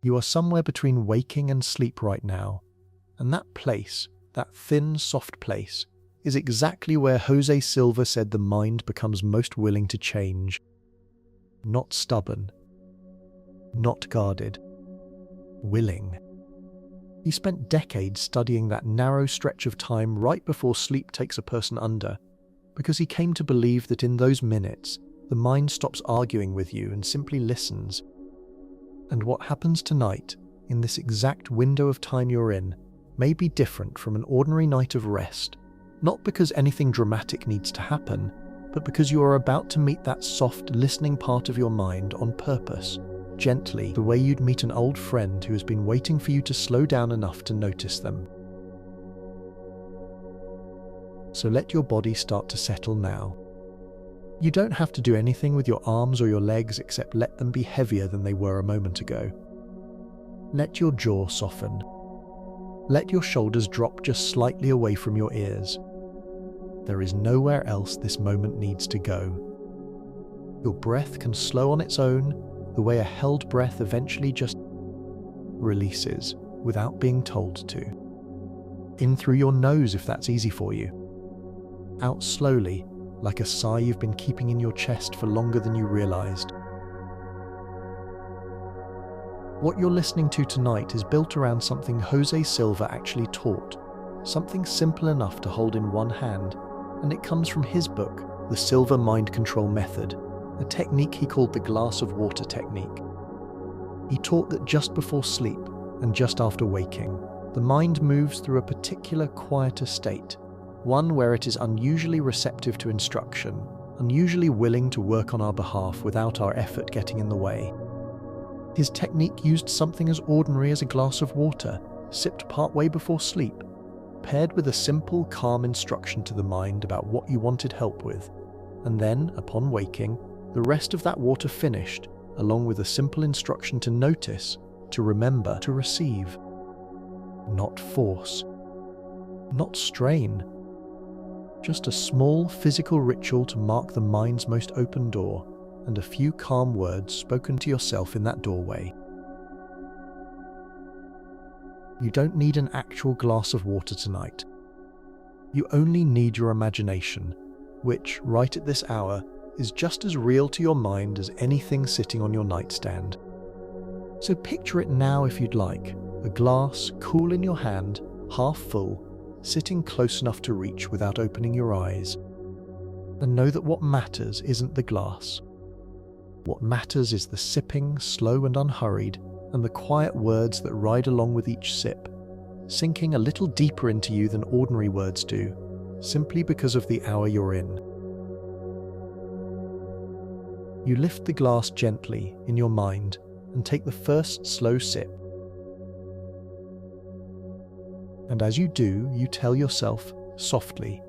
You are somewhere between waking and sleep right now, and that place, that thin, soft place, is exactly where Jose Silva said the mind becomes most willing to change. Not stubborn, not guarded, willing. He spent decades studying that narrow stretch of time right before sleep takes a person under, because he came to believe that in those minutes, the mind stops arguing with you and simply listens. And what happens tonight, in this exact window of time you're in, may be different from an ordinary night of rest, not because anything dramatic needs to happen, but because you are about to meet that soft, listening part of your mind on purpose, gently, the way you'd meet an old friend who has been waiting for you to slow down enough to notice them. So let your body start to settle now. You don't have to do anything with your arms or your legs except let them be heavier than they were a moment ago. Let your jaw soften. Let your shoulders drop just slightly away from your ears. There is nowhere else this moment needs to go. Your breath can slow on its own, the way a held breath eventually just releases without being told to. In through your nose if that's easy for you. Out slowly, like a sigh you've been keeping in your chest for longer than you realized. What you're listening to tonight is built around something Jose Silva actually taught, something simple enough to hold in one hand, and it comes from his book, The Silva Mind Control Method, a technique he called the glass of water technique. He taught that just before sleep and just after waking, the mind moves through a particular quieter state, one where it is unusually receptive to instruction, unusually willing to work on our behalf without our effort getting in the way. His technique used something as ordinary as a glass of water, sipped partway before sleep, paired with a simple, calm instruction to the mind about what you wanted help with, and then, upon waking, the rest of that water finished, along with a simple instruction to notice, to remember, to receive. Not force. Not strain. Just a small physical ritual to mark the mind's most open door, and a few calm words spoken to yourself in that doorway. You don't need an actual glass of water tonight. You only need your imagination, which, right at this hour, is just as real to your mind as anything sitting on your nightstand. So picture it now if you'd like, a glass, cool in your hand, half full, sitting close enough to reach without opening your eyes. And know that what matters isn't the glass. What matters is the sipping, slow and unhurried, and the quiet words that ride along with each sip, sinking a little deeper into you than ordinary words do, simply because of the hour you're in. You lift the glass gently in your mind and take the first slow sip. And as you do, you tell yourself, softly,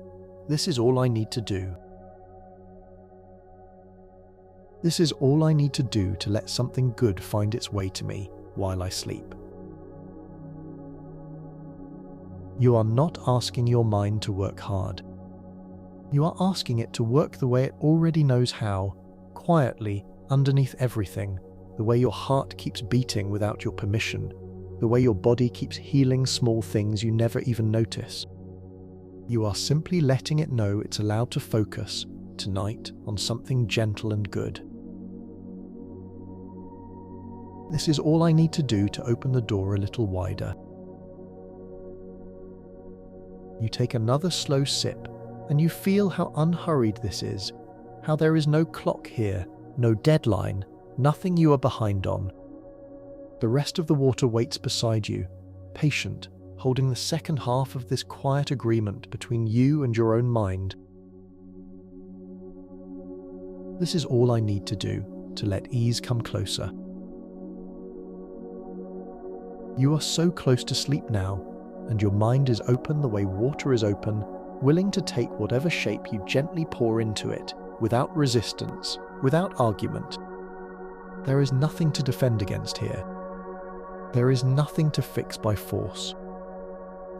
"This is all I need to do. This is all I need to do to let something good find its way to me while I sleep." You are not asking your mind to work hard. You are asking it to work the way it already knows how, quietly, underneath everything, the way your heart keeps beating without your permission, the way your body keeps healing small things you never even notice. You are simply letting it know it's allowed to focus, tonight, on something gentle and good. This is all I need to do to open the door a little wider. You take another slow sip, and you feel how unhurried this is, how there is no clock here, no deadline, nothing you are behind on. The rest of the water waits beside you, patient, holding the second half of this quiet agreement between you and your own mind. This is all I need to do to let ease come closer. You are so close to sleep now, and your mind is open the way water is open, willing to take whatever shape you gently pour into it, without resistance, without argument. There is nothing to defend against here. There is nothing to fix by force.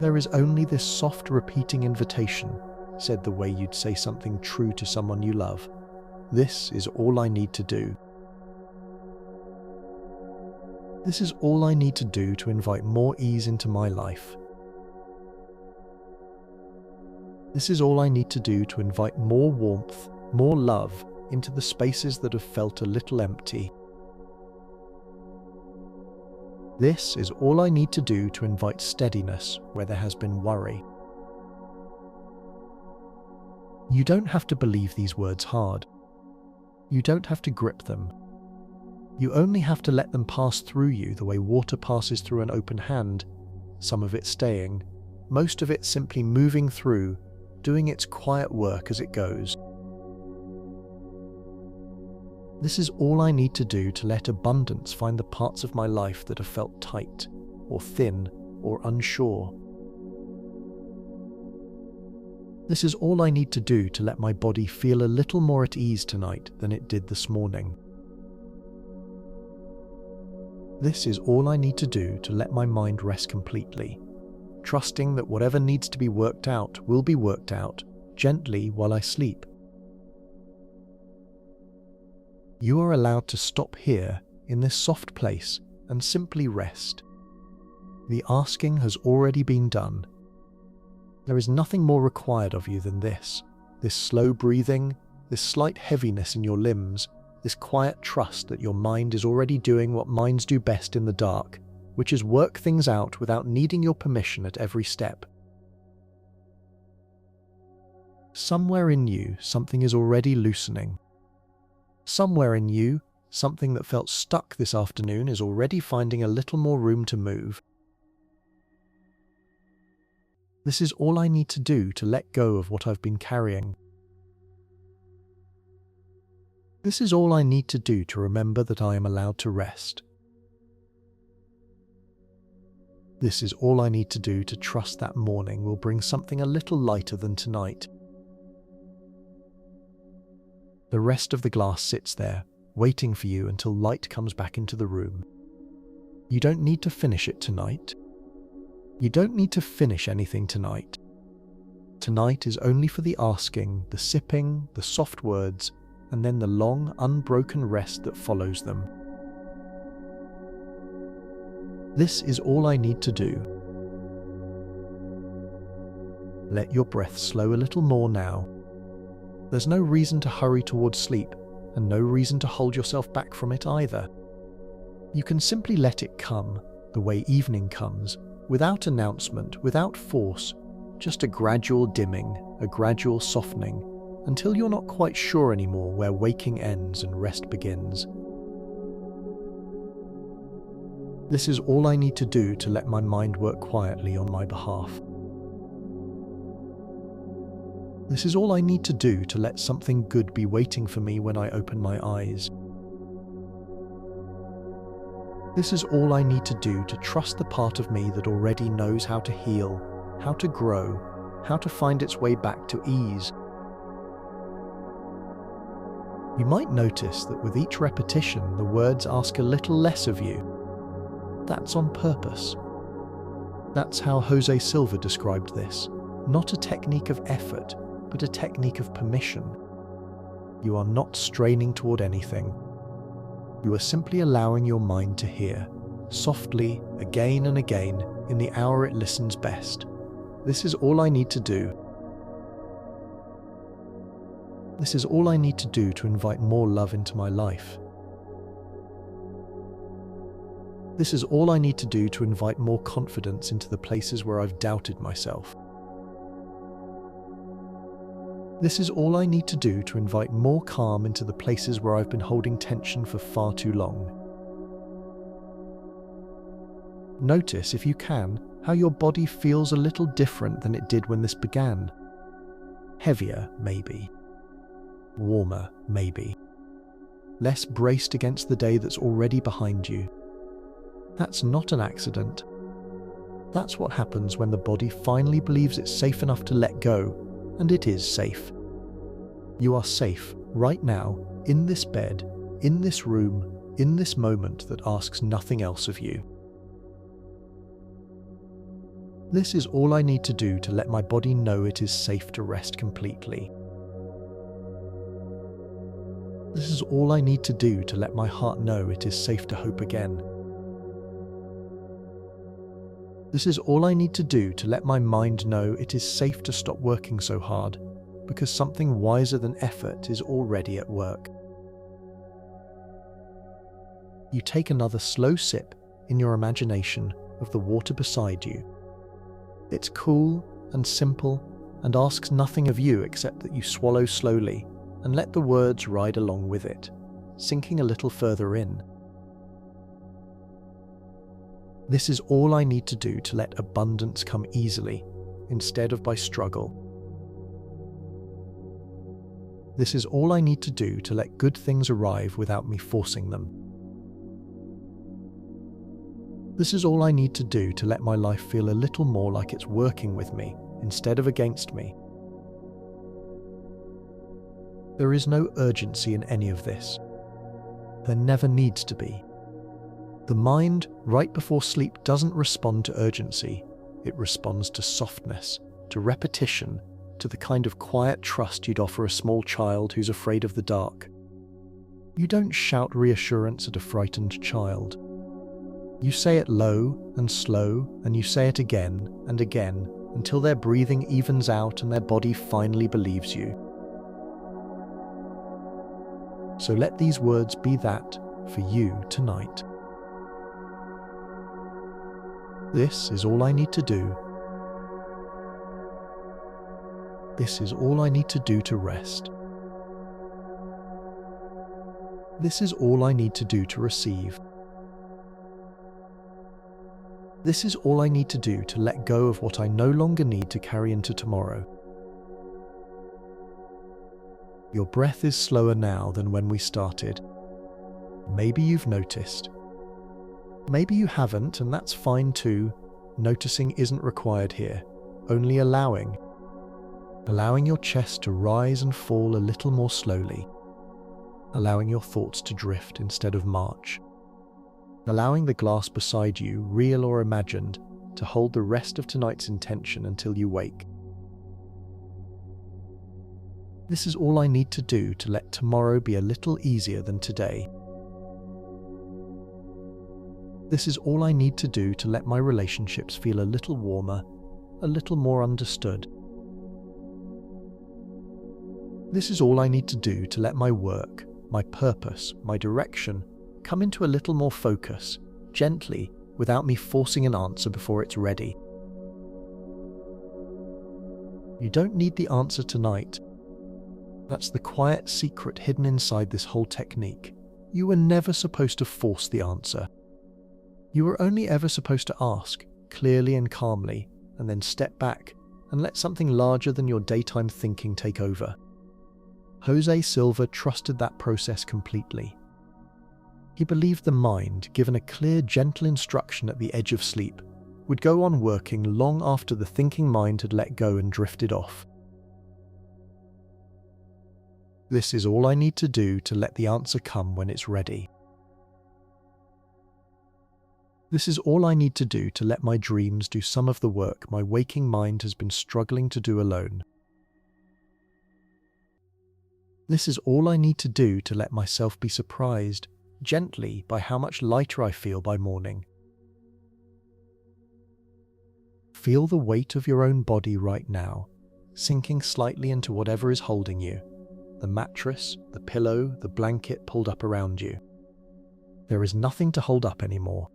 There is only this soft repeating invitation, said the way you'd say something true to someone you love. This is all I need to do. This is all I need to do to invite more ease into my life. This is all I need to do to invite more warmth, more love into the spaces that have felt a little empty. This is all I need to do to invite steadiness where there has been worry. You don't have to believe these words hard. You don't have to grip them. You only have to let them pass through you the way water passes through an open hand, some of it staying, most of it simply moving through, doing its quiet work as it goes. This is all I need to do to let abundance find the parts of my life that have felt tight, or thin, or unsure. This is all I need to do to let my body feel a little more at ease tonight than it did this morning. This is all I need to do to let my mind rest completely, trusting that whatever needs to be worked out will be worked out gently while I sleep. You are allowed to stop here in this soft place and simply rest. The asking has already been done. There is nothing more required of you than this slow breathing, this slight heaviness in your limbs, this quiet trust that your mind is already doing what minds do best in the dark, which is work things out without needing your permission at every step. Somewhere in you, something is already loosening. Somewhere in you, something that felt stuck this afternoon is already finding a little more room to move. This is all I need to do to let go of what I've been carrying. This is all I need to do to remember that I am allowed to rest. This is all I need to do to trust that morning will bring something a little lighter than tonight. The rest of the glass sits there, waiting for you until light comes back into the room. You don't need to finish it tonight. You don't need to finish anything tonight. Tonight is only for the asking, the sipping, the soft words, and then the long, unbroken rest that follows them. This is all I need to do. Let your breath slow a little more now. There's no reason to hurry towards sleep, and no reason to hold yourself back from it either. You can simply let it come, the way evening comes, without announcement, without force, just a gradual dimming, a gradual softening, until you're not quite sure anymore where waking ends and rest begins. This is all I need to do to let my mind work quietly on my behalf. This is all I need to do to let something good be waiting for me when I open my eyes. This is all I need to do to trust the part of me that already knows how to heal, how to grow, how to find its way back to ease. You might notice that with each repetition, the words ask a little less of you. That's on purpose. That's how Jose Silva described this. Not a technique of effort, but a technique of permission. You are not straining toward anything. You are simply allowing your mind to hear, softly, again and again, in the hour it listens best. This is all I need to do. This is all I need to do to invite more love into my life. This is all I need to do to invite more confidence into the places where I've doubted myself. This is all I need to do to invite more calm into the places where I've been holding tension for far too long. Notice, if you can, how your body feels a little different than it did when this began. Heavier, maybe. Warmer, maybe. Less braced against the day that's already behind you. That's not an accident. That's what happens when the body finally believes it's safe enough to let go, and it is safe. You are safe, right now, in this bed, in this room, in this moment that asks nothing else of you. This is all I need to do to let my body know it is safe to rest completely. This is all I need to do to let my heart know it is safe to hope again. This is all I need to do to let my mind know it is safe to stop working so hard, because something wiser than effort is already at work. You take another slow sip in your imagination of the water beside you. It's cool and simple and asks nothing of you except that you swallow slowly and let the words ride along with it, sinking a little further in. This is all I need to do to let abundance come easily, instead of by struggle. This is all I need to do to let good things arrive without me forcing them. This is all I need to do to let my life feel a little more like it's working with me, instead of against me. There is no urgency in any of this. There never needs to be. The mind, right before sleep, doesn't respond to urgency. It responds to softness, to repetition, to the kind of quiet trust you'd offer a small child who's afraid of the dark. You don't shout reassurance at a frightened child. You say it low and slow, and you say it again and again until their breathing evens out and their body finally believes you. So let these words be that for you tonight. This is all I need to do. This is all I need to do to rest. This is all I need to do to receive. This is all I need to do to let go of what I no longer need to carry into tomorrow. Your breath is slower now than when we started. Maybe you've noticed. Maybe you haven't, and that's fine too. Noticing isn't required here, only allowing. Allowing your chest to rise and fall a little more slowly. Allowing your thoughts to drift instead of march. Allowing the glass beside you, real or imagined, to hold the rest of tonight's intention until you wake. This is all I need to do to let tomorrow be a little easier than today. This is all I need to do to let my relationships feel a little warmer, a little more understood. This is all I need to do to let my work, my purpose, my direction come into a little more focus, gently, without me forcing an answer before it's ready. You don't need the answer tonight. That's the quiet secret hidden inside this whole technique. You were never supposed to force the answer. You were only ever supposed to ask, clearly and calmly, and then step back and let something larger than your daytime thinking take over. Jose Silva trusted that process completely. He believed the mind, given a clear, gentle instruction at the edge of sleep, would go on working long after the thinking mind had let go and drifted off. This is all I need to do to let the answer come when it's ready. This is all I need to do to let my dreams do some of the work my waking mind has been struggling to do alone. This is all I need to do to let myself be surprised, gently, by how much lighter I feel by morning. Feel the weight of your own body right now, sinking slightly into whatever is holding you. The mattress, the pillow, the blanket pulled up around you. There is nothing to hold up anymore.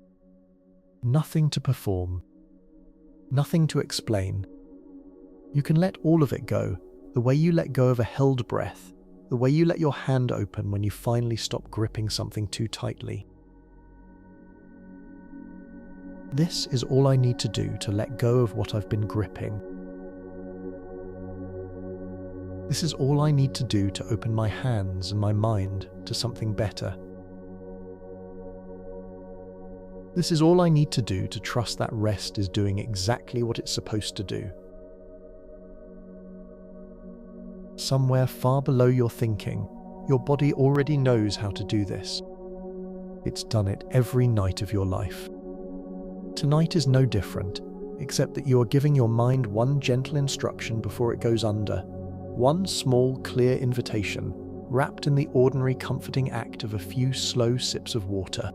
Nothing to perform. Nothing to explain. You can let all of it go, the way you let go of a held breath, the way you let your hand open when you finally stop gripping something too tightly. This is all I need to do to let go of what I've been gripping. This is all I need to do to open my hands and my mind to something better. This is all I need to do to trust that rest is doing exactly what it's supposed to do. Somewhere far below your thinking, your body already knows how to do this. It's done it every night of your life. Tonight is no different, except that you are giving your mind one gentle instruction before it goes under. One small, clear invitation, wrapped in the ordinary comforting act of a few slow sips of water.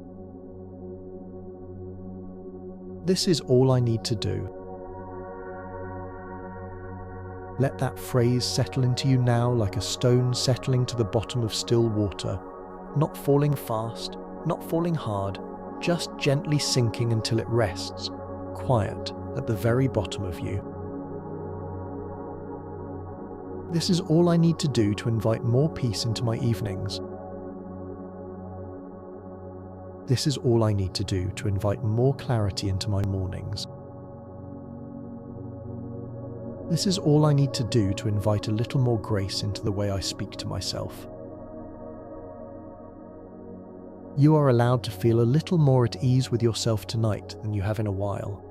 This is all I need to do. Let that phrase settle into you now like a stone settling to the bottom of still water, not falling fast, not falling hard, just gently sinking until it rests, quiet, at the very bottom of you. This is all I need to do to invite more peace into my evenings. This is all I need to do to invite more clarity into my mornings. This is all I need to do to invite a little more grace into the way I speak to myself. You are allowed to feel a little more at ease with yourself tonight than you have in a while.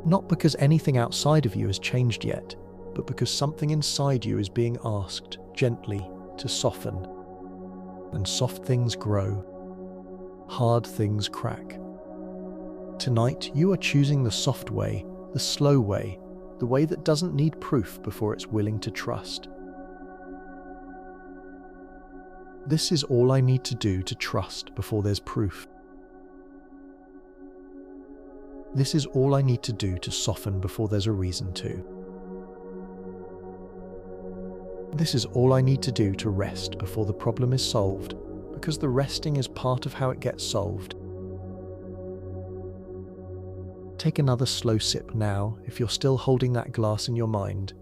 Not because anything outside of you has changed yet, but because something inside you is being asked, gently, to soften. And soft things grow. Hard things crack. Tonight, you are choosing the soft way, the slow way, the way that doesn't need proof before it's willing to trust. This is all I need to do to trust before there's proof. This is all I need to do to soften before there's a reason to. This is all I need to do to rest before the problem is solved, because the resting is part of how it gets solved. Take another slow sip now, if you're still holding that glass in your mind.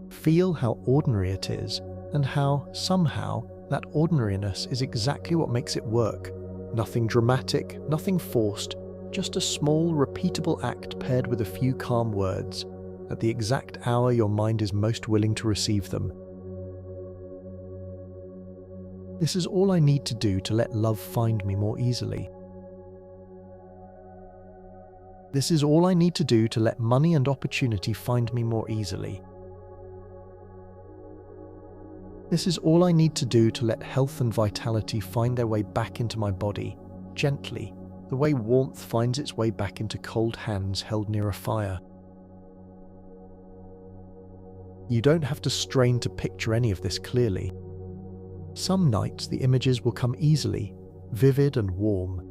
Feel how ordinary it is, and how, somehow, that ordinariness is exactly what makes it work. Nothing dramatic, nothing forced, just a small, repeatable act paired with a few calm words, at the exact hour your mind is most willing to receive them. This is all I need to do to let love find me more easily. This is all I need to do to let money and opportunity find me more easily. This is all I need to do to let health and vitality find their way back into my body, gently, the way warmth finds its way back into cold hands held near a fire. You don't have to strain to picture any of this clearly. Some nights the images will come easily, vivid and warm.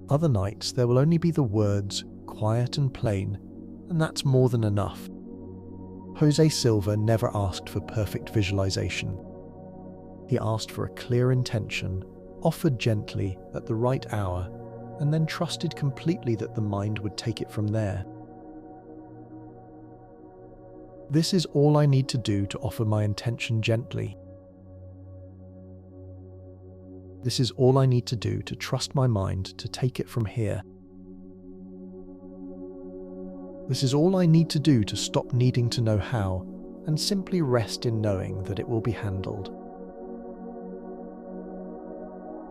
Other nights there will only be the words, quiet and plain, and that's more than enough. Jose Silva never asked for perfect visualization. He asked for a clear intention, offered gently at the right hour, and then trusted completely that the mind would take it from there. This is all I need to do to offer my intention gently. This is all I need to do to trust my mind to take it from here. This is all I need to do to stop needing to know how, and simply rest in knowing that it will be handled.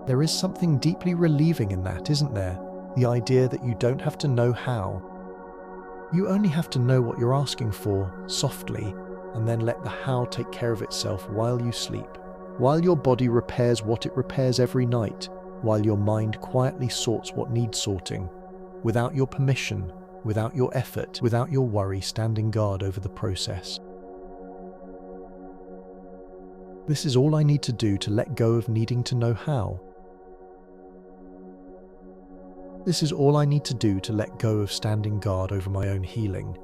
There is something deeply relieving in that, isn't there? The idea that you don't have to know how. You only have to know what you're asking for, softly, and then let the how take care of itself while you sleep, while your body repairs what it repairs every night, while your mind quietly sorts what needs sorting, without your permission, without your effort, without your worry standing guard over the process. This is all I need to do to let go of needing to know how. This is all I need to do to let go of standing guard over my own healing.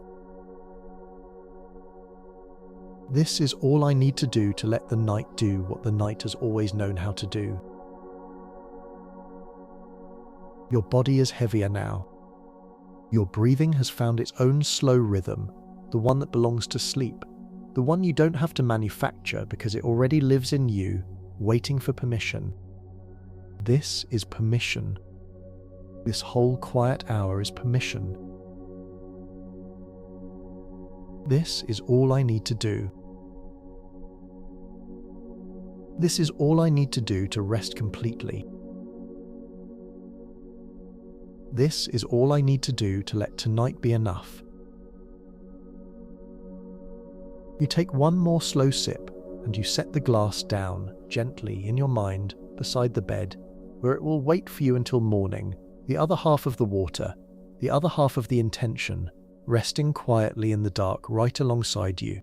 This is all I need to do to let the night do what the night has always known how to do. Your body is heavier now. Your breathing has found its own slow rhythm, the one that belongs to sleep, the one you don't have to manufacture because it already lives in you, waiting for permission. This is permission. This whole quiet hour is permission. This is all I need to do. This is all I need to do to rest completely. This is all I need to do to let tonight be enough. You take one more slow sip and you set the glass down gently in your mind beside the bed, where it will wait for you until morning, the other half of the water, the other half of the intention, resting quietly in the dark right alongside you.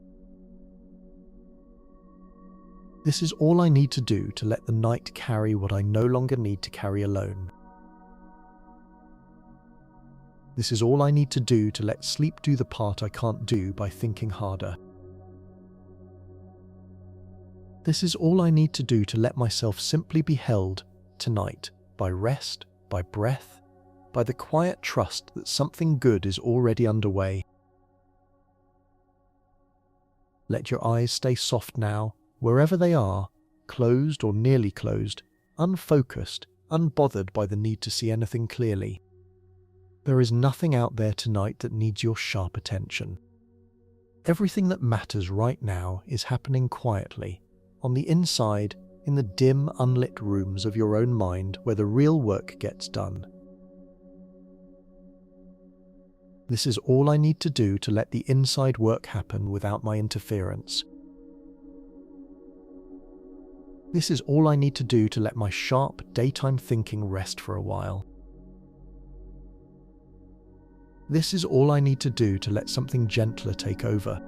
This is all I need to do to let the night carry what I no longer need to carry alone. This is all I need to do to let sleep do the part I can't do by thinking harder. This is all I need to do to let myself simply be held tonight by rest, by breath, by the quiet trust that something good is already underway. Let your eyes stay soft now, wherever they are, closed or nearly closed, unfocused, unbothered by the need to see anything clearly. There is nothing out there tonight that needs your sharp attention. Everything that matters right now is happening quietly, on the inside, in the dim, unlit rooms of your own mind where the real work gets done. This is all I need to do to let the inside work happen without my interference. This is all I need to do to let my sharp, daytime thinking rest for a while. This is all I need to do to let something gentler take over.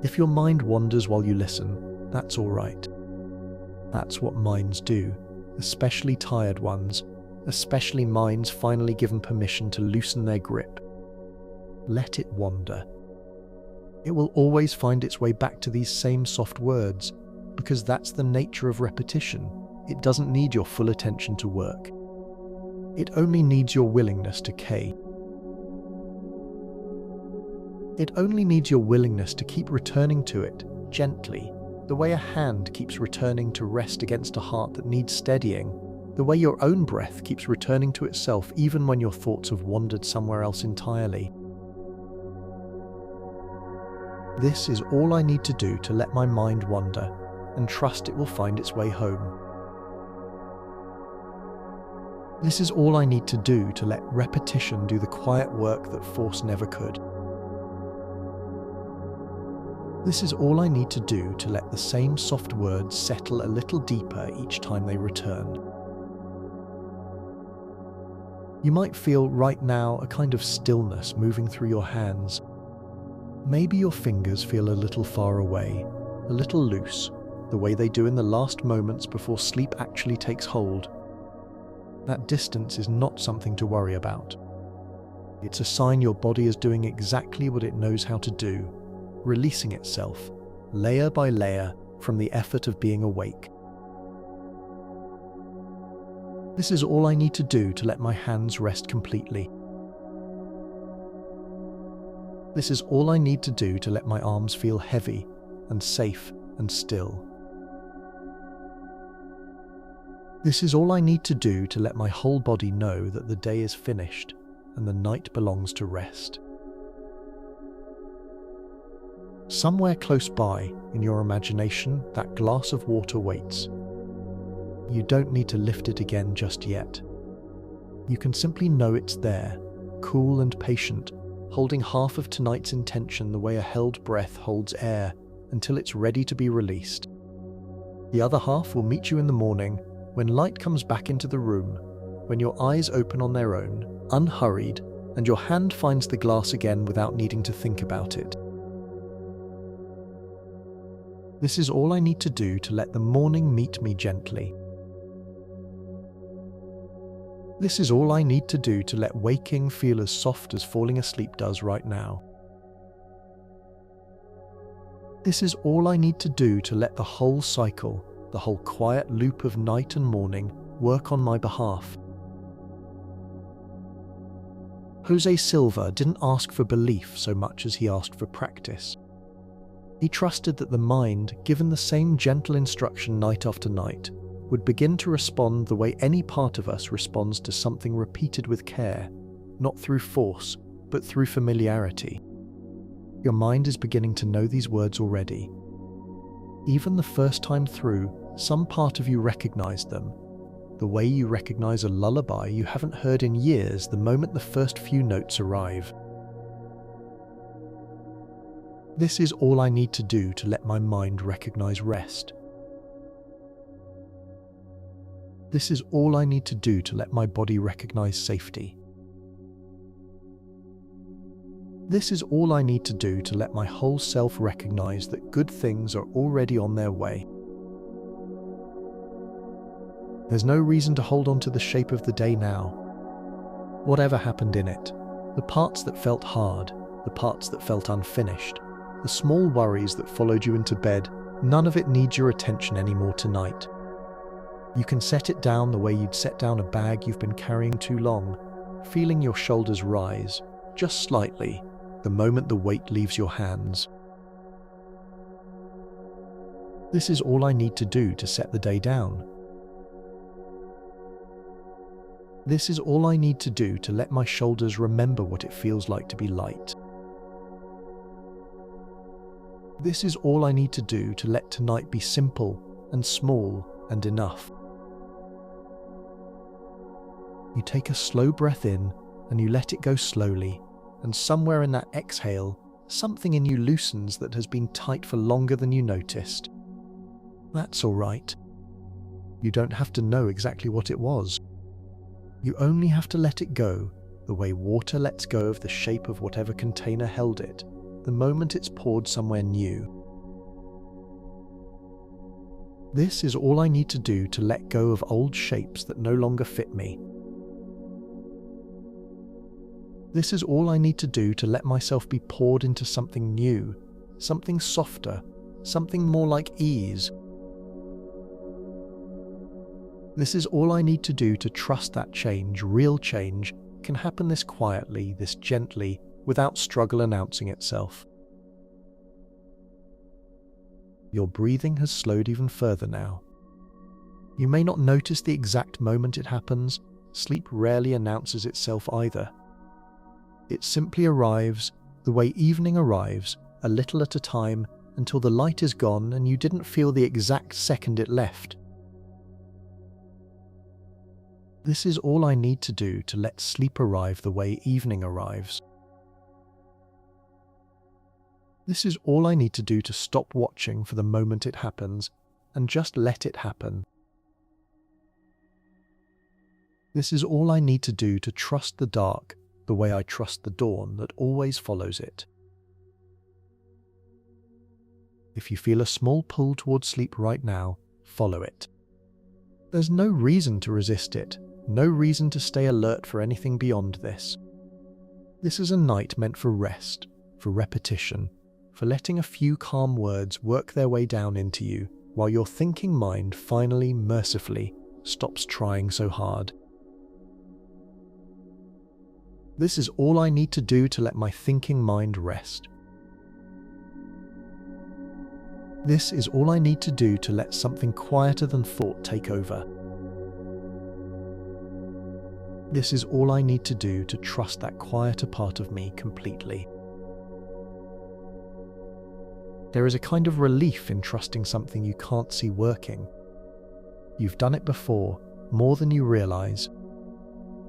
If your mind wanders while you listen, that's all right. That's what minds do, especially tired ones, especially minds finally given permission to loosen their grip. Let it wander. It will always find its way back to these same soft words, because that's the nature of repetition. It doesn't need your full attention to work. It only needs your willingness to K. It only needs your willingness to keep returning to it, gently, the way a hand keeps returning to rest against a heart that needs steadying, the way your own breath keeps returning to itself even when your thoughts have wandered somewhere else entirely. This is all I need to do to let my mind wander, and trust it will find its way home. This is all I need to do to let repetition do the quiet work that force never could. This is all I need to do to let the same soft words settle a little deeper each time they return. You might feel right now a kind of stillness moving through your hands. Maybe your fingers feel a little far away, a little loose, the way they do in the last moments before sleep actually takes hold. That distance is not something to worry about. It's a sign your body is doing exactly what it knows how to do, releasing itself, layer by layer, from the effort of being awake. This is all I need to do to let my hands rest completely. This is all I need to do to let my arms feel heavy and safe and still. This is all I need to do to let my whole body know that the day is finished and the night belongs to rest. Somewhere close by, in your imagination, that glass of water waits. You don't need to lift it again just yet. You can simply know it's there, cool and patient, holding half of tonight's intention the way a held breath holds air until it's ready to be released. The other half will meet you in the morning when light comes back into the room, when your eyes open on their own, unhurried, and your hand finds the glass again without needing to think about it. This is all I need to do to let the morning meet me gently. This is all I need to do to let waking feel as soft as falling asleep does right now. This is all I need to do to let the whole cycle, the whole quiet loop of night and morning, work on my behalf. Jose Silva didn't ask for belief so much as he asked for practice. He trusted that the mind, given the same gentle instruction night after night, would begin to respond the way any part of us responds to something repeated with care, not through force, but through familiarity. Your mind is beginning to know these words already. Even the first time through, some part of you recognized them, the way you recognize a lullaby you haven't heard in years the moment the first few notes arrive. This is all I need to do to let my mind recognize rest. This is all I need to do to let my body recognize safety. This is all I need to do to let my whole self recognize that good things are already on their way. There's no reason to hold on to the shape of the day now. Whatever happened in it, the parts that felt hard, the parts that felt unfinished, the small worries that followed you into bed, none of it needs your attention anymore tonight. You can set it down the way you'd set down a bag you've been carrying too long, feeling your shoulders rise, just slightly, the moment the weight leaves your hands. This is all I need to do to set the day down. This is all I need to do to let my shoulders remember what it feels like to be light. This is all I need to do to let tonight be simple and small and enough. You take a slow breath in and you let it go slowly, and somewhere in that exhale, something in you loosens that has been tight for longer than you noticed. That's all right. You don't have to know exactly what it was. You only have to let it go, the way water lets go of the shape of whatever container held it, the moment it's poured somewhere new. This is all I need to do to let go of old shapes that no longer fit me. This is all I need to do to let myself be poured into something new, something softer, something more like ease. This is all I need to do to trust that change, real change, can happen this quietly, this gently, without struggle announcing itself. Your breathing has slowed even further now. You may not notice the exact moment it happens. Sleep rarely announces itself either. It simply arrives, the way evening arrives, a little at a time, until the light is gone and you didn't feel the exact second it left. This is all I need to do to let sleep arrive the way evening arrives. This is all I need to do to stop watching for the moment it happens and just let it happen. This is all I need to do to trust the dark the way I trust the dawn that always follows it. If you feel a small pull towards sleep right now, follow it. There's no reason to resist it, no reason to stay alert for anything beyond this. This is a night meant for rest, for repetition, for letting a few calm words work their way down into you while your thinking mind finally, mercifully, stops trying so hard. This is all I need to do to let my thinking mind rest. This is all I need to do to let something quieter than thought take over. This is all I need to do to trust that quieter part of me completely. There is a kind of relief in trusting something you can't see working. You've done it before, more than you realize.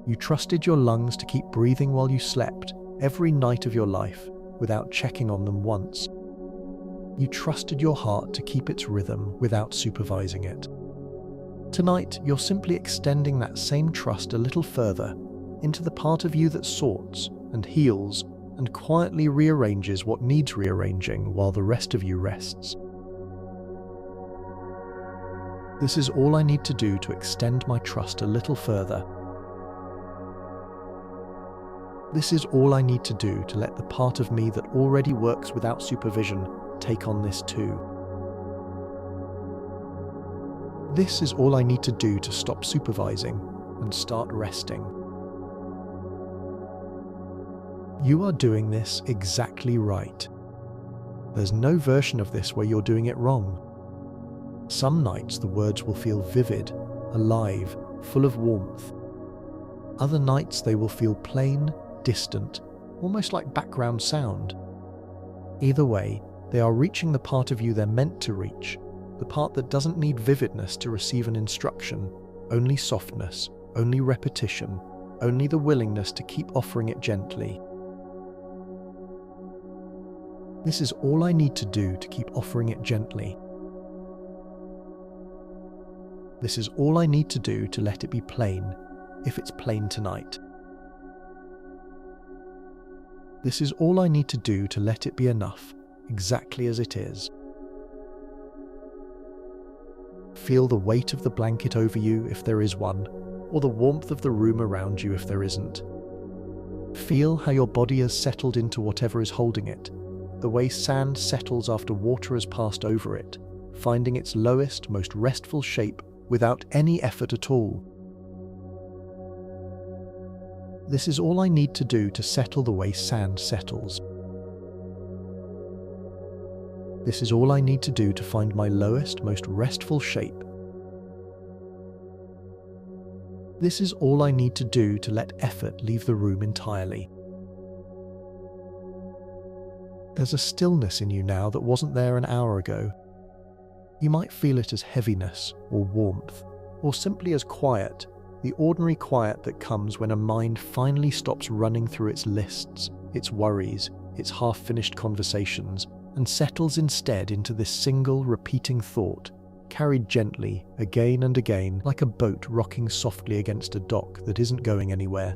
You trusted your lungs to keep breathing while you slept, every night of your life, without checking on them once. You trusted your heart to keep its rhythm without supervising it. Tonight, you're simply extending that same trust a little further into the part of you that sorts and heals and quietly rearranges what needs rearranging while the rest of you rests. This is all I need to do to extend my trust a little further. This is all I need to do to let the part of me that already works without supervision take on this too. This is all I need to do to stop supervising and start resting. You are doing this exactly right. There's no version of this where you're doing it wrong. Some nights the words will feel vivid, alive, full of warmth. Other nights they will feel plain, distant, almost like background sound. Either way, they are reaching the part of you they're meant to reach, the part that doesn't need vividness to receive an instruction, only softness, only repetition, only the willingness to keep offering it gently. This is all I need to do to keep offering it gently. This is all I need to do to let it be plain, if it's plain tonight. This is all I need to do to let it be enough, exactly as it is. Feel the weight of the blanket over you if there is one, or the warmth of the room around you if there isn't. Feel how your body has settled into whatever is holding it, the way sand settles after water has passed over it, finding its lowest, most restful shape without any effort at all. This is all I need to do to settle the way sand settles. This is all I need to do to find my lowest, most restful shape. This is all I need to do to let effort leave the room entirely. There's a stillness in you now that wasn't there an hour ago. You might feel it as heaviness or warmth, or simply as quiet, the ordinary quiet that comes when a mind finally stops running through its lists, its worries, its half-finished conversations, and settles instead into this single repeating thought, carried gently, again and again, like a boat rocking softly against a dock that isn't going anywhere.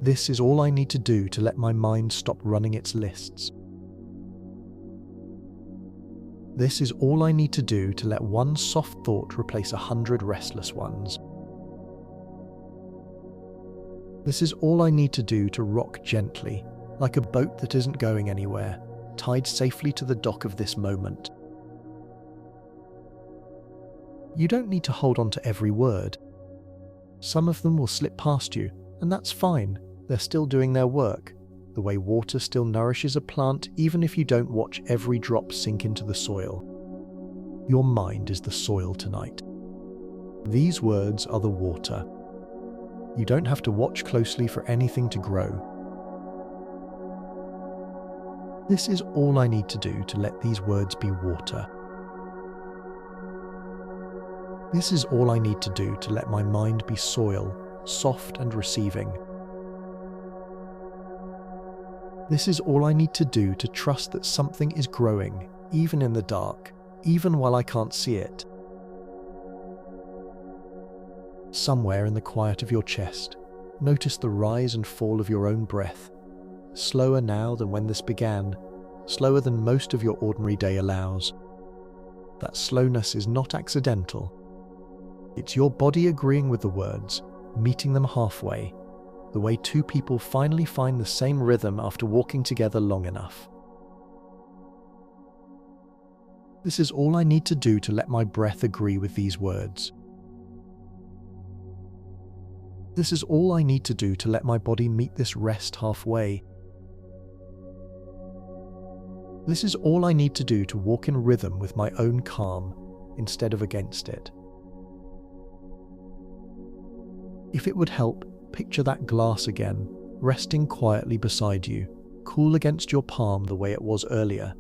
This is all I need to do to let my mind stop running its lists. This is all I need to do to let one soft thought replace 100 restless ones. This is all I need to do to rock gently, like a boat that isn't going anywhere, tied safely to the dock of this moment. You don't need to hold on to every word. Some of them will slip past you, and that's fine. They're still doing their work, the way water still nourishes a plant even if you don't watch every drop sink into the soil. Your mind is the soil tonight. These words are the water. You don't have to watch closely for anything to grow. This is all I need to do to let these words be water. This is all I need to do to let my mind be soil, soft and receiving. This is all I need to do to trust that something is growing, even in the dark, even while I can't see it. Somewhere in the quiet of your chest, notice the rise and fall of your own breath. Slower now than when this began, slower than most of your ordinary day allows. That slowness is not accidental. It's your body agreeing with the words, meeting them halfway, the way two people finally find the same rhythm after walking together long enough. This is all I need to do to let my breath agree with these words. This is all I need to do to let my body meet this rest halfway. This is all I need to do to walk in rhythm with my own calm, instead of against it. If it would help, picture that glass again, resting quietly beside you, cool against your palm the way it was earlier,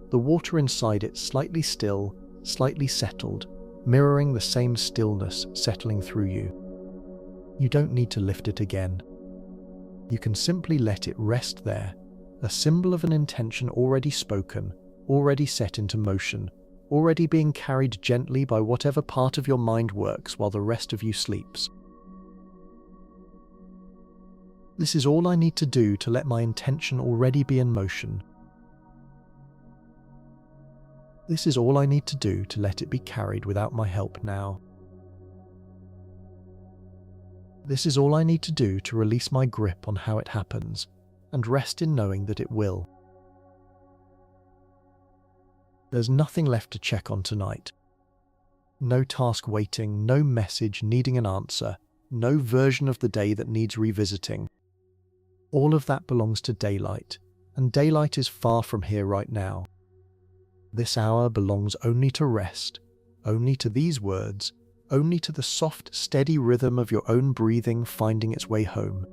the water inside it slightly still, slightly settled, mirroring the same stillness settling through you. You don't need to lift it again. You can simply let it rest there, a symbol of an intention already spoken, already set into motion, already being carried gently by whatever part of your mind works while the rest of you sleeps. This is all I need to do to let my intention already be in motion. This is all I need to do to let it be carried without my help now. This is all I need to do to release my grip on how it happens, and rest in knowing that it will. There's nothing left to check on tonight. No task waiting, no message needing an answer, no version of the day that needs revisiting. All of that belongs to daylight, and daylight is far from here right now. This hour belongs only to rest, only to these words, only to the soft, steady rhythm of your own breathing finding its way home.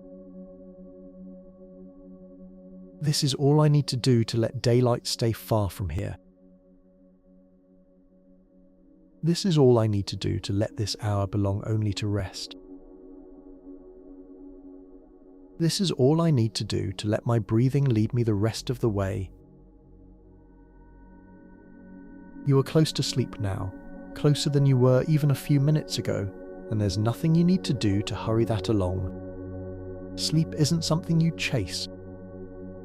This is all I need to do to let daylight stay far from here. This is all I need to do to let this hour belong only to rest. This is all I need to do to let my breathing lead me the rest of the way. You are close to sleep now, closer than you were even a few minutes ago, and there's nothing you need to do to hurry that along. Sleep isn't something you chase.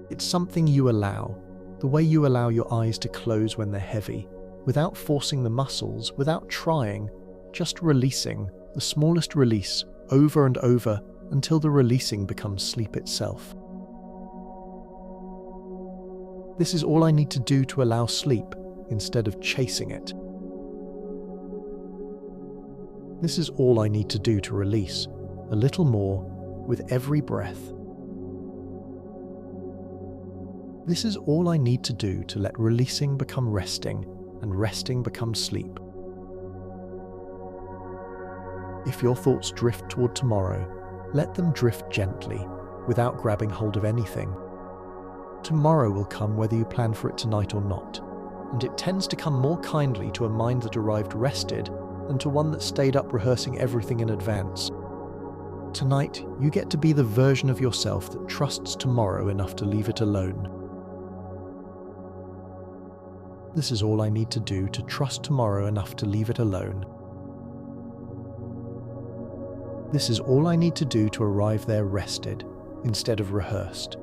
It's something you allow, the way you allow your eyes to close when they're heavy, without forcing the muscles, without trying, just releasing, the smallest release, over and over, until the releasing becomes sleep itself. This is all I need to do to allow sleep instead of chasing it. This is all I need to do to release a little more with every breath. This is all I need to do to let releasing become resting and resting become sleep. If your thoughts drift toward tomorrow, let them drift gently, without grabbing hold of anything. Tomorrow will come whether you plan for it tonight or not, and it tends to come more kindly to a mind that arrived rested than to one that stayed up rehearsing everything in advance. Tonight, you get to be the version of yourself that trusts tomorrow enough to leave it alone. This is all I need to do to trust tomorrow enough to leave it alone. This is all I need to do to arrive there rested, instead of rehearsed.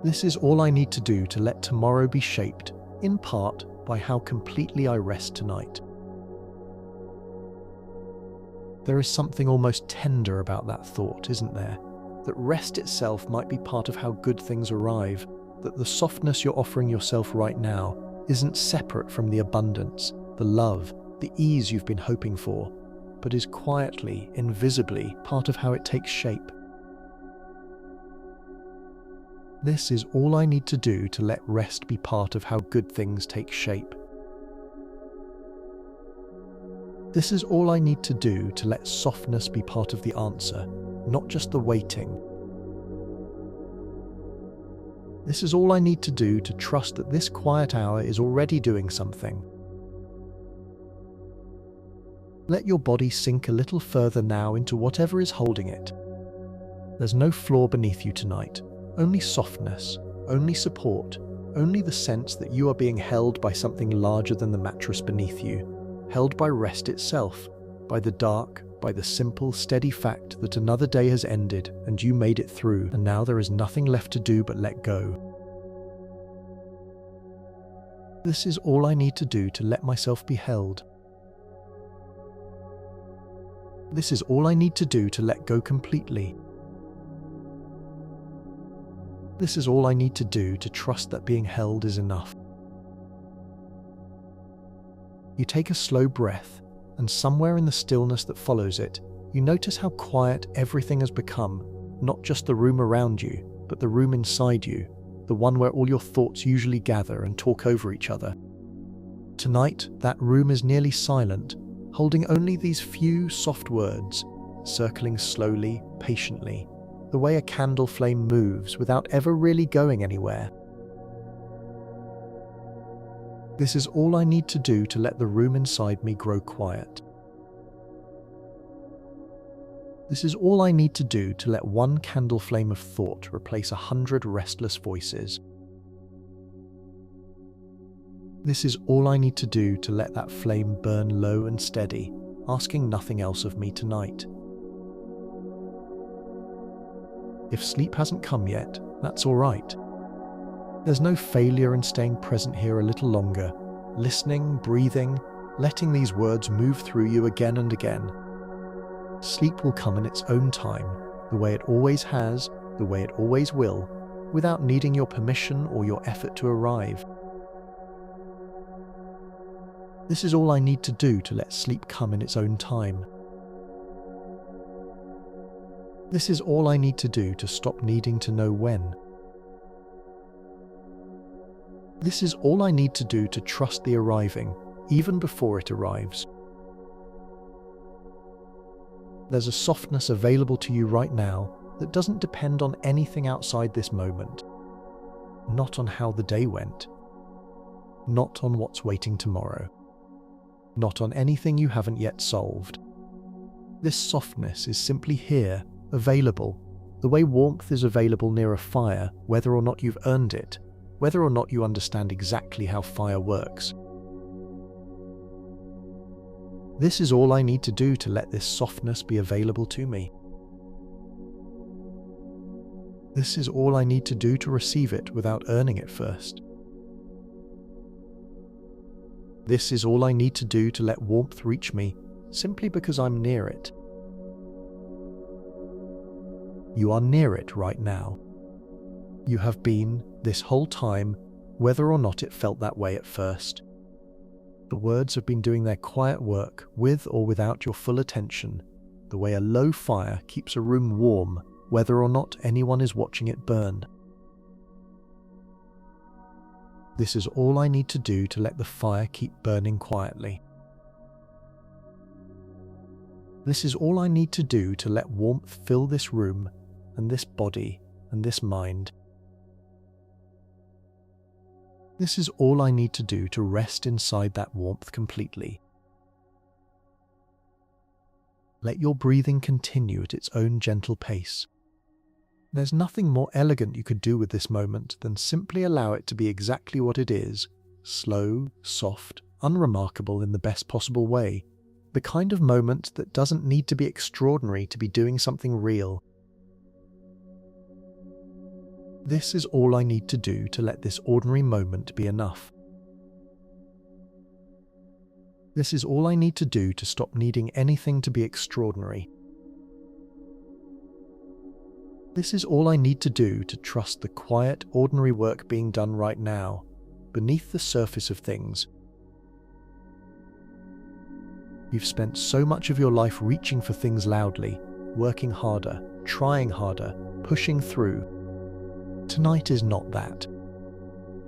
This is all I need to do to let tomorrow be shaped, in part, by how completely I rest tonight. There is something almost tender about that thought, isn't there? That rest itself might be part of how good things arrive, that the softness you're offering yourself right now isn't separate from the abundance, the love, the ease you've been hoping for, but is quietly, invisibly part of how it takes shape. This is all I need to do to let rest be part of how good things take shape. This is all I need to do to let softness be part of the answer, not just the waiting. This is all I need to do to trust that this quiet hour is already doing something. Let your body sink a little further now into whatever is holding it. There's no floor beneath you tonight, only softness, only support, only the sense that you are being held by something larger than the mattress beneath you, held by rest itself, by the dark, by the simple, steady fact that another day has ended and you made it through, and now there is nothing left to do but let go. This is all I need to do to let myself be held. This is all I need to do to let go completely. This is all I need to do to trust that being held is enough. You take a slow breath, and somewhere in the stillness that follows it, you notice how quiet everything has become, not just the room around you, but the room inside you, the one where all your thoughts usually gather and talk over each other. Tonight, that room is nearly silent, holding only these few soft words, circling slowly, patiently, the way a candle flame moves without ever really going anywhere. This is all I need to do to let the room inside me grow quiet. This is all I need to do to let one candle flame of thought replace 100 restless voices. This is all I need to do to let that flame burn low and steady, asking nothing else of me tonight. If sleep hasn't come yet, that's all right. There's no failure in staying present here a little longer, listening, breathing, letting these words move through you again and again. Sleep will come in its own time, the way it always has, the way it always will, without needing your permission or your effort to arrive. This is all I need to do to let sleep come in its own time. This is all I need to do to stop needing to know when. This is all I need to do to trust the arriving, even before it arrives. There's a softness available to you right now that doesn't depend on anything outside this moment. Not on how the day went. Not on what's waiting tomorrow. Not on anything you haven't yet solved. This softness is simply here, available, the way warmth is available near a fire, whether or not you've earned it, whether or not you understand exactly how fire works. This is all I need to do to let this softness be available to me. This is all I need to do to receive it without earning it first. This is all I need to do to let warmth reach me, simply because I'm near it. You are near it right now. You have been this whole time, whether or not it felt that way at first. The words have been doing their quiet work with or without your full attention, the way a low fire keeps a room warm, whether or not anyone is watching it burn. This is all I need to do to let the fire keep burning quietly. This is all I need to do to let warmth fill this room and this body and this mind. This is all I need to do to rest inside that warmth completely. Let your breathing continue at its own gentle pace. There's nothing more elegant you could do with this moment than simply allow it to be exactly what it is, slow, soft, unremarkable in the best possible way, the kind of moment that doesn't need to be extraordinary to be doing something real. This is all I need to do to let this ordinary moment be enough. This is all I need to do to stop needing anything to be extraordinary. This is all I need to do to trust the quiet, ordinary work being done right now, beneath the surface of things. You've spent so much of your life reaching for things loudly, working harder, trying harder, pushing through. Tonight is not that.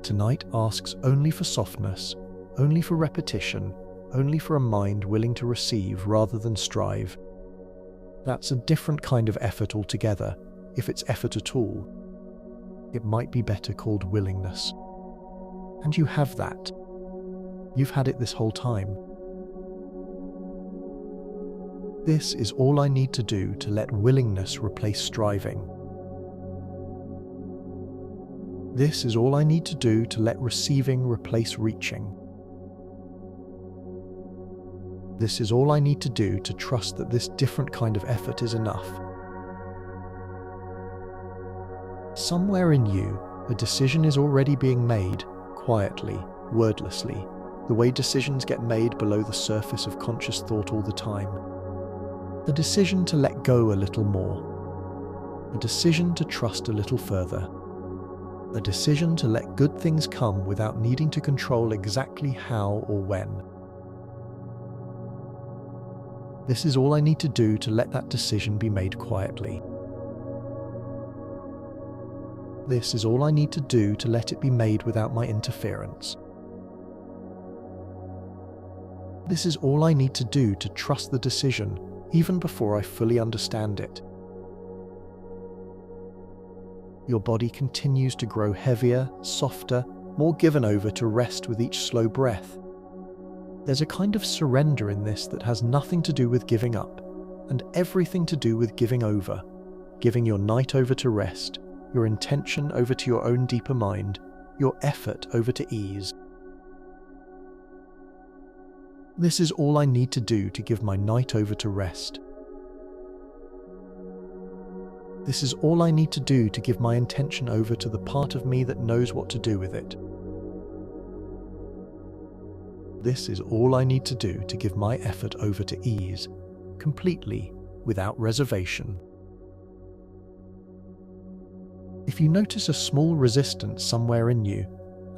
Tonight asks only for softness, only for repetition, only for a mind willing to receive rather than strive. That's a different kind of effort altogether, if it's effort at all. It might be better called willingness. And you have that. You've had it this whole time. This is all I need to do to let willingness replace striving. This is all I need to do to let receiving replace reaching. This is all I need to do to trust that this different kind of effort is enough. Somewhere in you, a decision is already being made, quietly, wordlessly, the way decisions get made below the surface of conscious thought all the time. The decision to let go a little more. A decision to trust a little further. A decision to let good things come without needing to control exactly how or when. This is all I need to do to let that decision be made quietly. This is all I need to do to let it be made without my interference. This is all I need to do to trust the decision, even before I fully understand it. Your body continues to grow heavier, softer, more given over to rest with each slow breath. There's a kind of surrender in this that has nothing to do with giving up, and everything to do with giving over, giving your night over to rest, your intention over to your own deeper mind, your effort over to ease. This is all I need to do to give my night over to rest. This is all I need to do to give my intention over to the part of me that knows what to do with it. This is all I need to do to give my effort over to ease, completely, without reservation. If you notice a small resistance somewhere in you,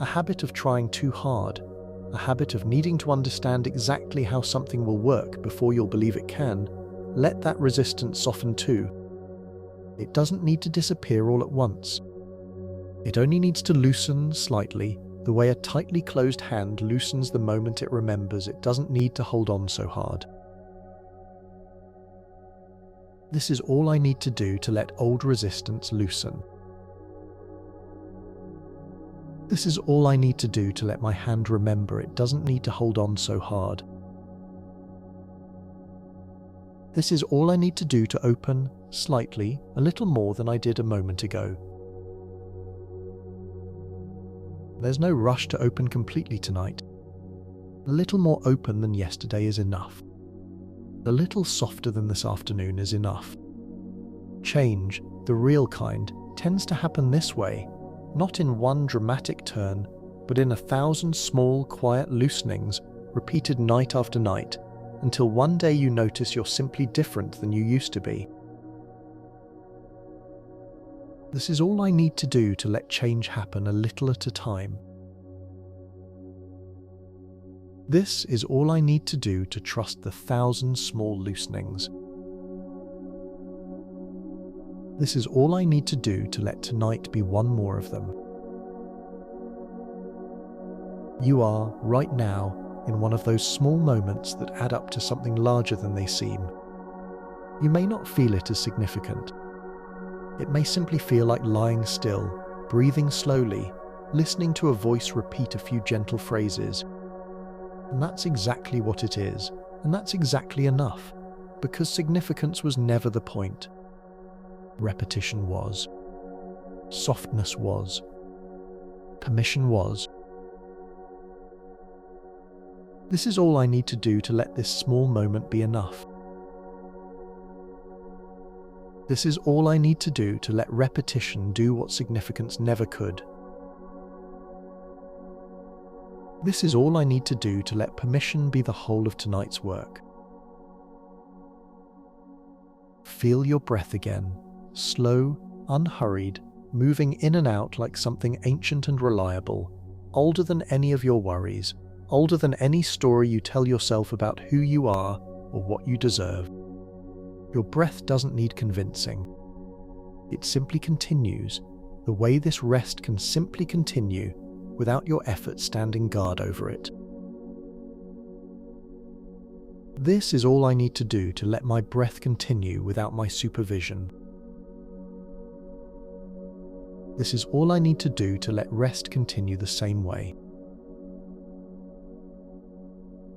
a habit of trying too hard, a habit of needing to understand exactly how something will work before you'll believe it can, let that resistance soften too. It doesn't need to disappear all at once. It only needs to loosen slightly, the way a tightly closed hand loosens the moment it remembers it doesn't need to hold on so hard. This is all I need to do to let old resistance loosen. This is all I need to do to let my hand remember it doesn't need to hold on so hard. This is all I need to do to open, slightly, a little more than I did a moment ago. There's no rush to open completely tonight. A little more open than yesterday is enough. A little softer than this afternoon is enough. Change, the real kind, tends to happen this way, not in one dramatic turn, but in 1,000 small, quiet loosenings, repeated night after night, until one day you notice you're simply different than you used to be. This is all I need to do to let change happen a little at a time. This is all I need to do to trust the 1,000 small loosenings. This is all I need to do to let tonight be one more of them. You are, right now, in one of those small moments that add up to something larger than they seem. You may not feel it as significant. It may simply feel like lying still, breathing slowly, listening to a voice repeat a few gentle phrases. And that's exactly what it is, and that's exactly enough, because significance was never the point. Repetition was. Softness was. Permission was. This is all I need to do to let this small moment be enough. This is all I need to do to let repetition do what significance never could. This is all I need to do to let permission be the whole of tonight's work. Feel your breath again, slow, unhurried, moving in and out like something ancient and reliable, older than any of your worries, older than any story you tell yourself about who you are or what you deserve. Your breath doesn't need convincing. It simply continues, the way this rest can simply continue without your effort standing guard over it. This is all I need to do to let my breath continue without my supervision. This is all I need to do to let rest continue the same way.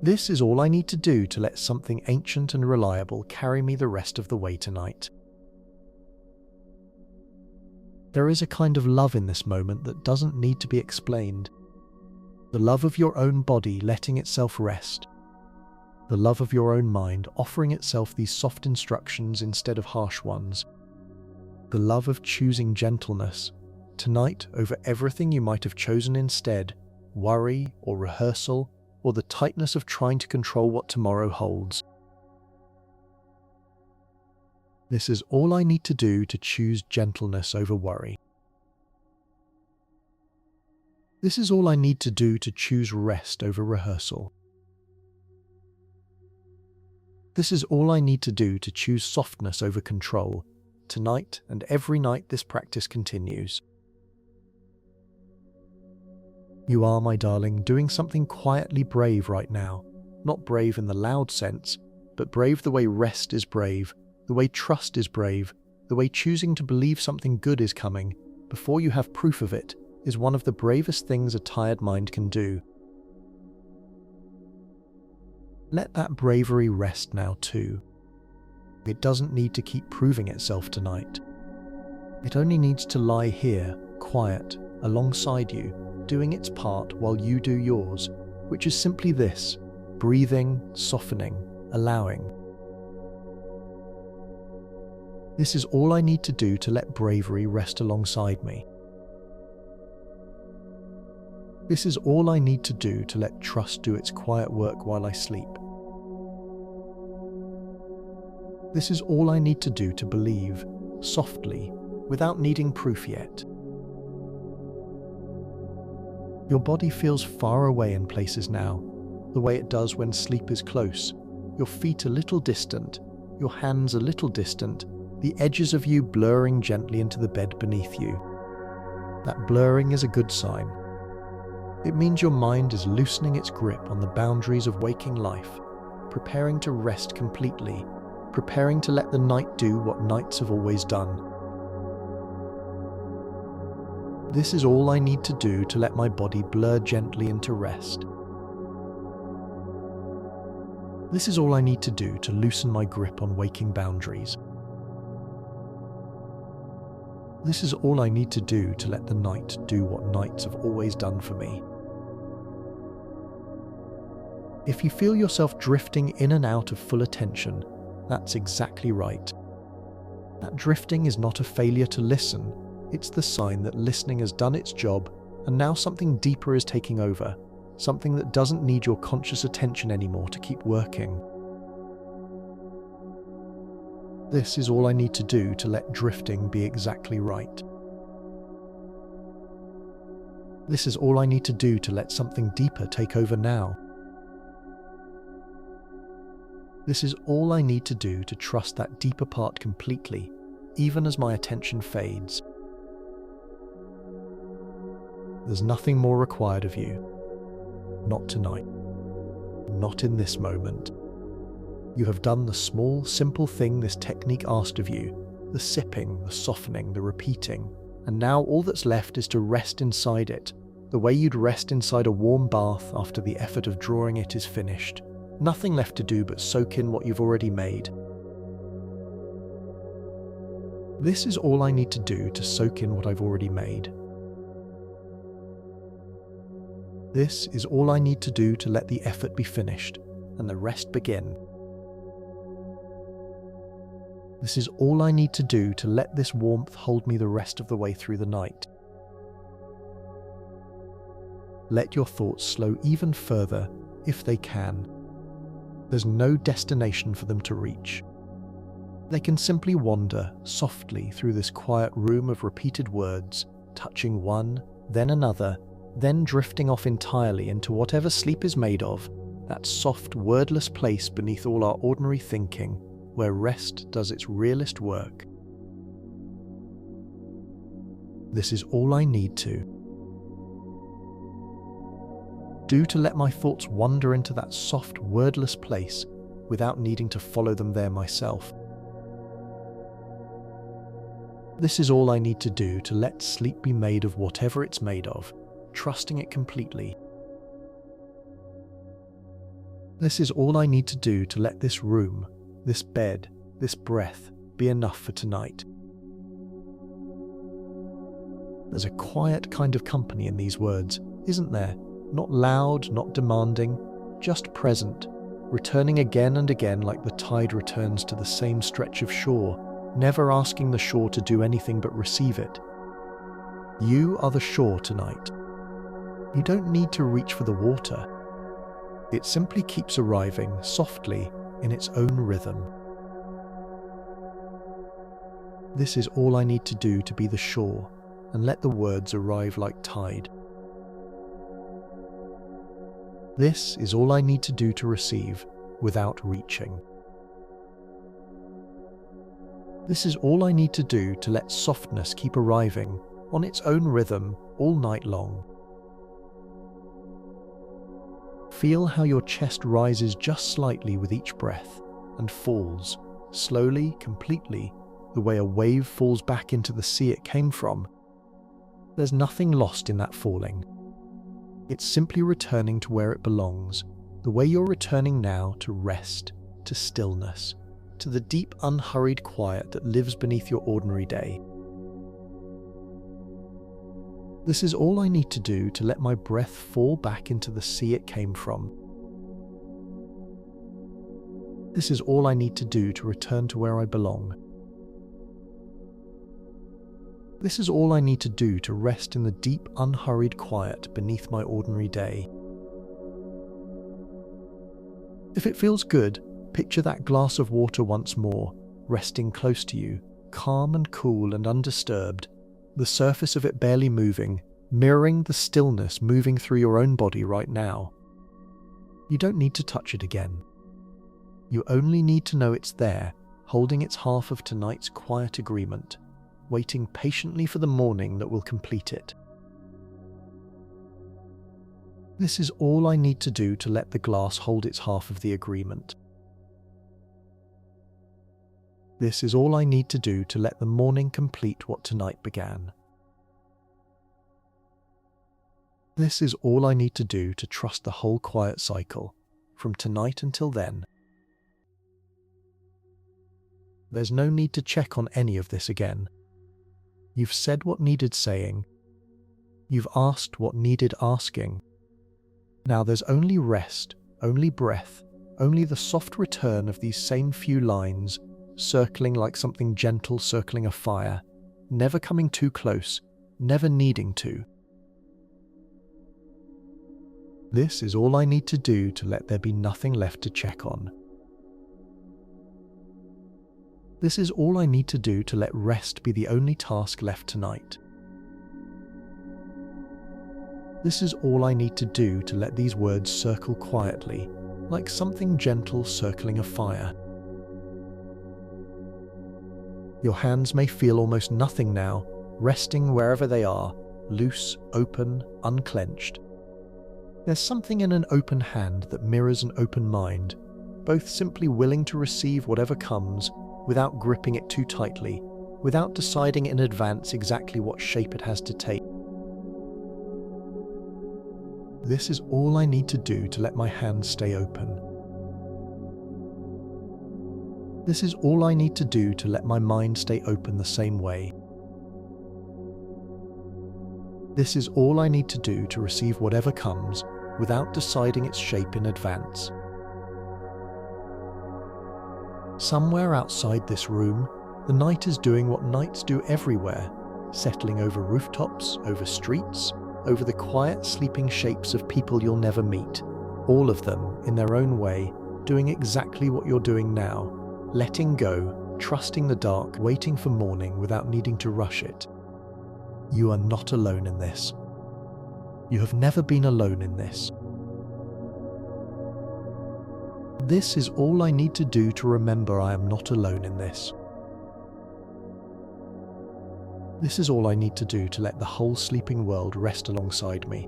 This is all I need to do to let something ancient and reliable carry me the rest of the way tonight. There is a kind of love in this moment that doesn't need to be explained. The love of your own body letting itself rest. The love of your own mind offering itself these soft instructions instead of harsh ones. The love of choosing gentleness, tonight over everything you might have chosen instead, worry or rehearsal, or the tightness of trying to control what tomorrow holds. This is all I need to do to choose gentleness over worry. This is all I need to do to choose rest over rehearsal. This is all I need to do to choose softness over control, tonight and every night this practice continues. You are, my darling, doing something quietly brave right now. Not brave in the loud sense, but brave the way rest is brave, the way trust is brave, the way choosing to believe something good is coming, before you have proof of it, is one of the bravest things a tired mind can do. Let that bravery rest now too. It doesn't need to keep proving itself tonight. It only needs to lie here, quiet, alongside you, doing its part while you do yours, which is simply this: breathing, softening, allowing. This is all I need to do to let bravery rest alongside me. This is all I need to do to let trust do its quiet work while I sleep. This is all I need to do to believe, softly, without needing proof yet. Your body feels far away in places now, the way it does when sleep is close. Your feet a little distant, your hands a little distant, the edges of you blurring gently into the bed beneath you. That blurring is a good sign. It means your mind is loosening its grip on the boundaries of waking life, preparing to rest completely, preparing to let the night do what nights have always done. This is all I need to do to let my body blur gently into rest. This is all I need to do to loosen my grip on waking boundaries. This is all I need to do to let the night do what nights have always done for me. If you feel yourself drifting in and out of full attention, that's exactly right. That drifting is not a failure to listen. It's the sign that listening has done its job and now something deeper is taking over, something that doesn't need your conscious attention anymore to keep working. This is all I need to do to let drifting be exactly right. This is all I need to do to let something deeper take over now. This is all I need to do to trust that deeper part completely, even as my attention fades. There's nothing more required of you. Not tonight. Not in this moment. You have done the small, simple thing this technique asked of you, the sipping, the softening, the repeating, and now all that's left is to rest inside it, the way you'd rest inside a warm bath after the effort of drawing it is finished. Nothing left to do but soak in what you've already made. This is all I need to do to soak in what I've already made. This is all I need to do to let the effort be finished and the rest begin. This is all I need to do to let this warmth hold me the rest of the way through the night. Let your thoughts slow even further if they can. There's no destination for them to reach. They can simply wander softly through this quiet room of repeated words, touching one, then another, then drifting off entirely into whatever sleep is made of, that soft, wordless place beneath all our ordinary thinking, where rest does its realest work. This is all I need to do to let my thoughts wander into that soft, wordless place without needing to follow them there myself. This is all I need to do to let sleep be made of whatever it's made of, trusting it completely. This is all I need to do to let this room, this bed, this breath be enough for tonight. There's a quiet kind of company in these words, isn't there? Not loud, not demanding, just present, returning again and again like the tide returns to the same stretch of shore, never asking the shore to do anything but receive it. You are the shore tonight. You don't need to reach for the water. It simply keeps arriving softly in its own rhythm. This is all I need to do to be the shore and let the words arrive like tide. This is all I need to do to receive without reaching. This is all I need to do to let softness keep arriving on its own rhythm all night long. Feel how your chest rises just slightly with each breath and falls, slowly, completely, the way a wave falls back into the sea it came from. There's nothing lost in that falling. It's simply returning to where it belongs, the way you're returning now to rest, to stillness, to the deep, unhurried quiet that lives beneath your ordinary day. This is all I need to do to let my breath fall back into the sea it came from. This is all I need to do to return to where I belong. This is all I need to do to rest in the deep, unhurried quiet beneath my ordinary day. If it feels good, picture that glass of water once more, resting close to you, calm and cool and undisturbed, the surface of it barely moving, mirroring the stillness moving through your own body right now. You don't need to touch it again. You only need to know it's there, holding its half of tonight's quiet agreement, waiting patiently for the morning that will complete it. This is all I need to do to let the glass hold its half of the agreement. This is all I need to do to let the morning complete what tonight began. This is all I need to do to trust the whole quiet cycle, from tonight until then. There's no need to check on any of this again. You've said what needed saying. You've asked what needed asking. Now there's only rest, only breath, only the soft return of these same few lines, circling like something gentle circling a fire, never coming too close, never needing to. This is all I need to do to let there be nothing left to check on. This is all I need to do to let rest be the only task left tonight. This is all I need to do to let these words circle quietly, like something gentle circling a fire. Your hands may feel almost nothing now, resting wherever they are, loose, open, unclenched. There's something in an open hand that mirrors an open mind, both simply willing to receive whatever comes without gripping it too tightly, without deciding in advance exactly what shape it has to take. This is all I need to do to let my hands stay open. This is all I need to do to let my mind stay open the same way. This is all I need to do to receive whatever comes without deciding its shape in advance. Somewhere outside this room, the night is doing what nights do everywhere, settling over rooftops, over streets, over the quiet sleeping shapes of people you'll never meet, all of them, in their own way, doing exactly what you're doing now, letting go, trusting the dark, waiting for morning without needing to rush it. You are not alone in this. You have never been alone in this. This is all I need to do to remember I am not alone in this. This is all I need to do to let the whole sleeping world rest alongside me.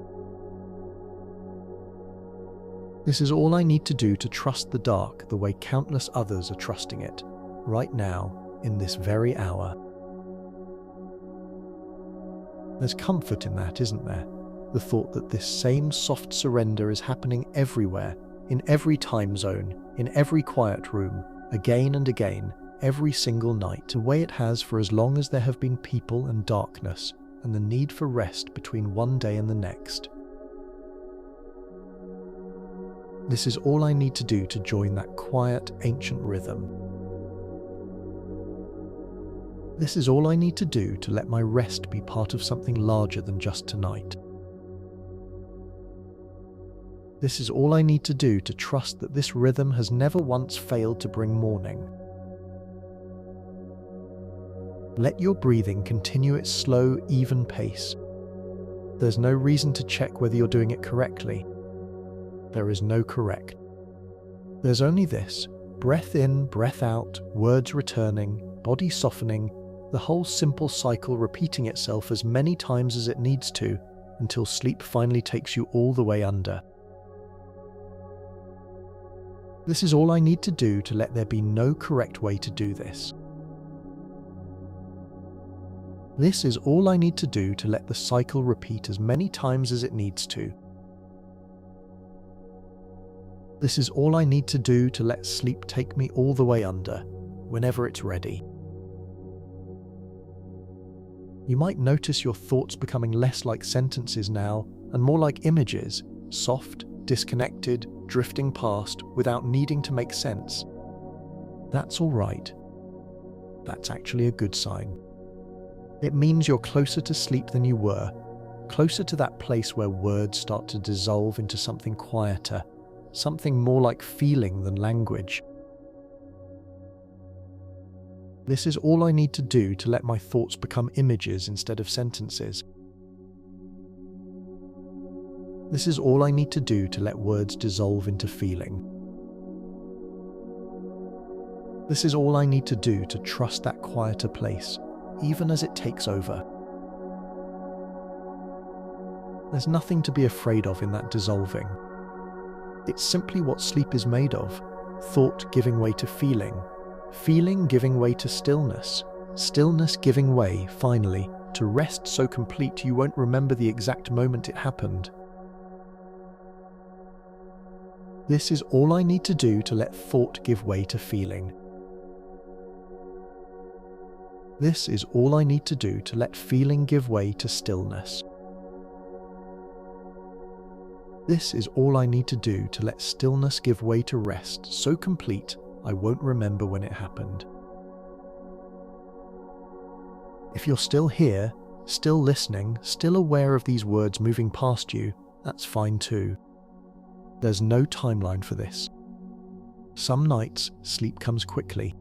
This is all I need to do to trust the dark the way countless others are trusting it, right now, in this very hour. There's comfort in that, isn't there? The thought that this same soft surrender is happening everywhere, in every time zone, in every quiet room, again and again, every single night, the way it has for as long as there have been people and darkness, and the need for rest between one day and the next. This is all I need to do to join that quiet, ancient rhythm. This is all I need to do to let my rest be part of something larger than just tonight. This is all I need to do to trust that this rhythm has never once failed to bring morning. Let your breathing continue its slow, even pace. There's no reason to check whether you're doing it correctly. There is no correct. There's only this: breath in, breath out, words returning, body softening, the whole simple cycle repeating itself as many times as it needs to, until sleep finally takes you all the way under. This is all I need to do to let there be no correct way to do this. This is all I need to do to let the cycle repeat as many times as it needs to. This is all I need to do to let sleep take me all the way under, whenever it's ready. You might notice your thoughts becoming less like sentences now, and more like images, soft, disconnected, drifting past without needing to make sense. That's all right. That's actually a good sign. It means you're closer to sleep than you were, closer to that place where words start to dissolve into something quieter, something more like feeling than language. This is all I need to do to let my thoughts become images instead of sentences. This is all I need to do to let words dissolve into feeling. This is all I need to do to trust that quieter place, even as it takes over. There's nothing to be afraid of in that dissolving. It's simply what sleep is made of: thought giving way to feeling, feeling giving way to stillness, stillness giving way, finally, to rest so complete you won't remember the exact moment it happened. This is all I need to do to let thought give way to feeling. This is all I need to do to let feeling give way to stillness. This is all I need to do to let stillness give way to rest so complete I won't remember when it happened. If you're still here, still listening, still aware of these words moving past you, that's fine too. There's no timeline for this. Some nights, sleep comes quickly.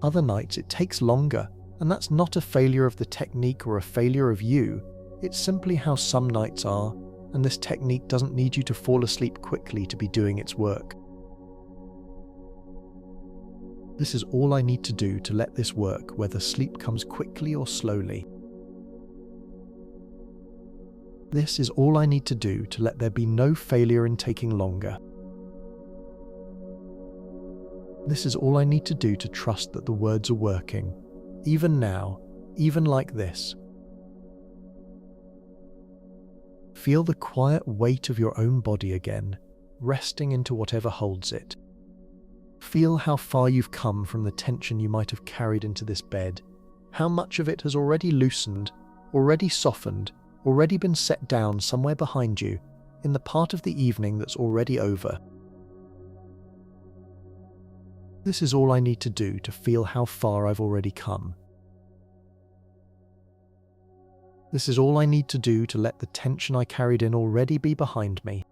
Other nights, it takes longer, and that's not a failure of the technique or a failure of you. It's simply how some nights are, and this technique doesn't need you to fall asleep quickly to be doing its work. This is all I need to do to let this work, whether sleep comes quickly or slowly. This is all I need to do to let there be no failure in taking longer. This is all I need to do to trust that the words are working, even now, even like this. Feel the quiet weight of your own body again, resting into whatever holds it. Feel how far you've come from the tension you might have carried into this bed, how much of it has already loosened, already softened, already been set down somewhere behind you, in the part of the evening that's already over. This is all I need to do to feel how far I've already come. This is all I need to do to let the tension I carried in already be behind me.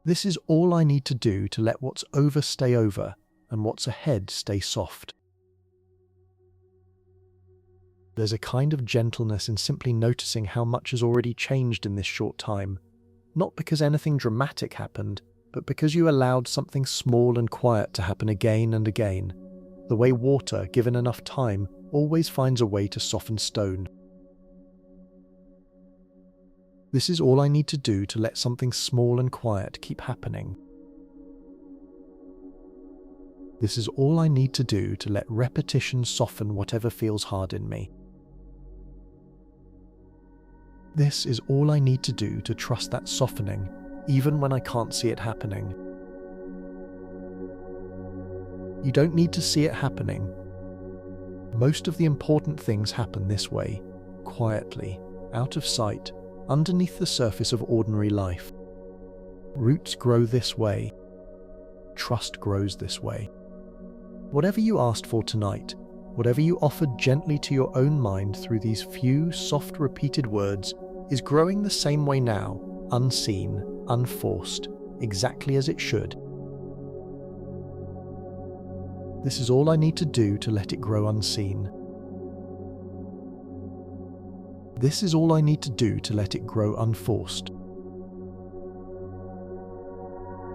This is all I need to do to let what's over stay over and what's ahead stay soft. There's a kind of gentleness in simply noticing how much has already changed in this short time, not because anything dramatic happened, but because you allowed something small and quiet to happen again and again, the way water, given enough time, always finds a way to soften stone. This is all I need to do to let something small and quiet keep happening. This is all I need to do to let repetition soften whatever feels hard in me. This is all I need to do to trust that softening, even when I can't see it happening. You don't need to see it happening. Most of the important things happen this way, quietly, out of sight, underneath the surface of ordinary life. Roots grow this way. Trust grows this way. Whatever you asked for tonight, whatever you offered gently to your own mind through these few, soft, repeated words, is growing the same way now, unseen, unforced, exactly as it should. This is all I need to do to let it grow unseen. This is all I need to do to let it grow unforced.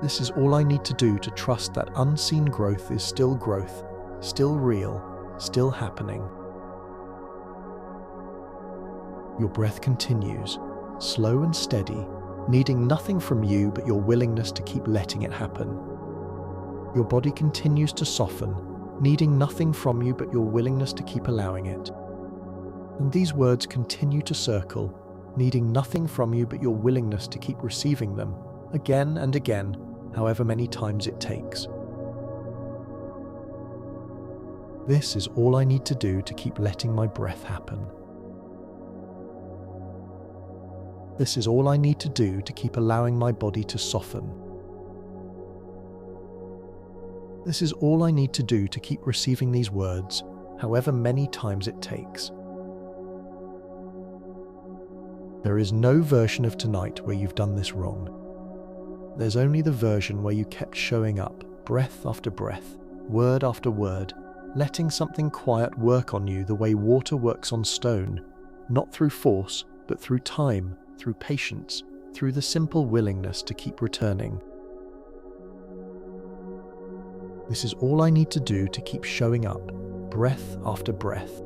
This is all I need to do to trust that unseen growth is still growth, still real, still happening. Your breath continues, slow and steady, needing nothing from you but your willingness to keep letting it happen. Your body continues to soften, needing nothing from you but your willingness to keep allowing it. And these words continue to circle, needing nothing from you but your willingness to keep receiving them, again and again, however many times it takes. This is all I need to do to keep letting my breath happen. This is all I need to do to keep allowing my body to soften. This is all I need to do to keep receiving these words, however many times it takes. There is no version of tonight where you've done this wrong. There's only the version where you kept showing up, breath after breath, word after word, letting something quiet work on you the way water works on stone, not through force, but through time, through patience, through the simple willingness to keep returning. This is all I need to do to keep showing up, breath after breath.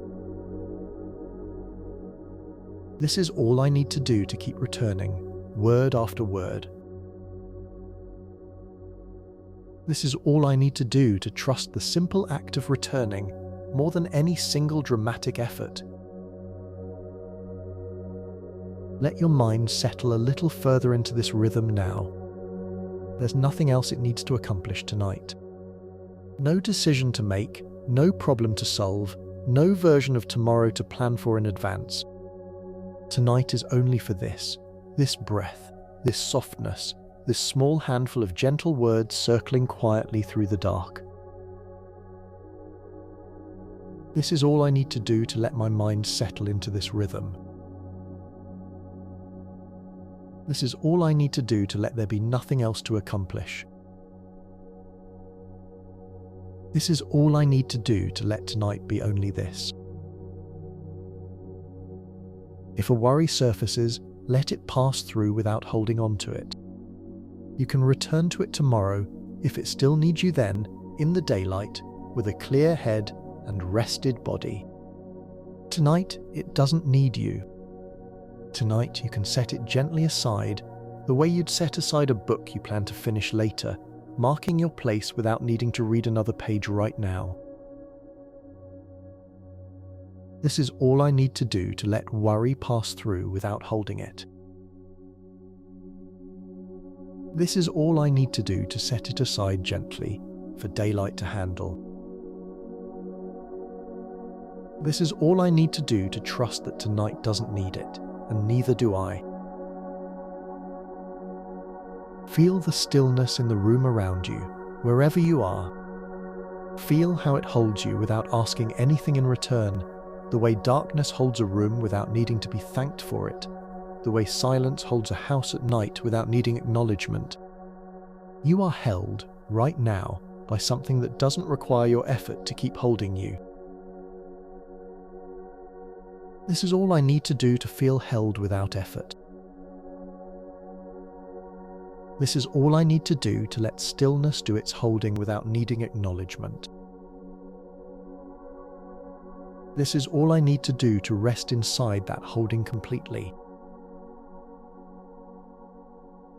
This is all I need to do to keep returning, word after word. This is all I need to do to trust the simple act of returning more than any single dramatic effort. Let your mind settle a little further into this rhythm now. There's nothing else it needs to accomplish tonight. No decision to make, no problem to solve, no version of tomorrow to plan for in advance. Tonight is only for this breath, this softness, this small handful of gentle words circling quietly through the dark. This is all I need to do to let my mind settle into this rhythm. This is all I need to do to let there be nothing else to accomplish. This is all I need to do to let tonight be only this. If a worry surfaces, let it pass through without holding on to it. You can return to it tomorrow if it still needs you then, in the daylight, with a clear head and rested body. Tonight, it doesn't need you. Tonight, you can set it gently aside, the way you'd set aside a book you plan to finish later, marking your place without needing to read another page right now. This is all I need to do to let worry pass through without holding it. This is all I need to do to set it aside gently, for daylight to handle. This is all I need to do to trust that tonight doesn't need it, and neither do I. Feel the stillness in the room around you, wherever you are. Feel how it holds you without asking anything in return, the way darkness holds a room without needing to be thanked for it, the way silence holds a house at night without needing acknowledgement. You are held, right now, by something that doesn't require your effort to keep holding you. This is all I need to do to feel held without effort. This is all I need to do to let stillness do its holding without needing acknowledgement. This is all I need to do to rest inside that holding completely.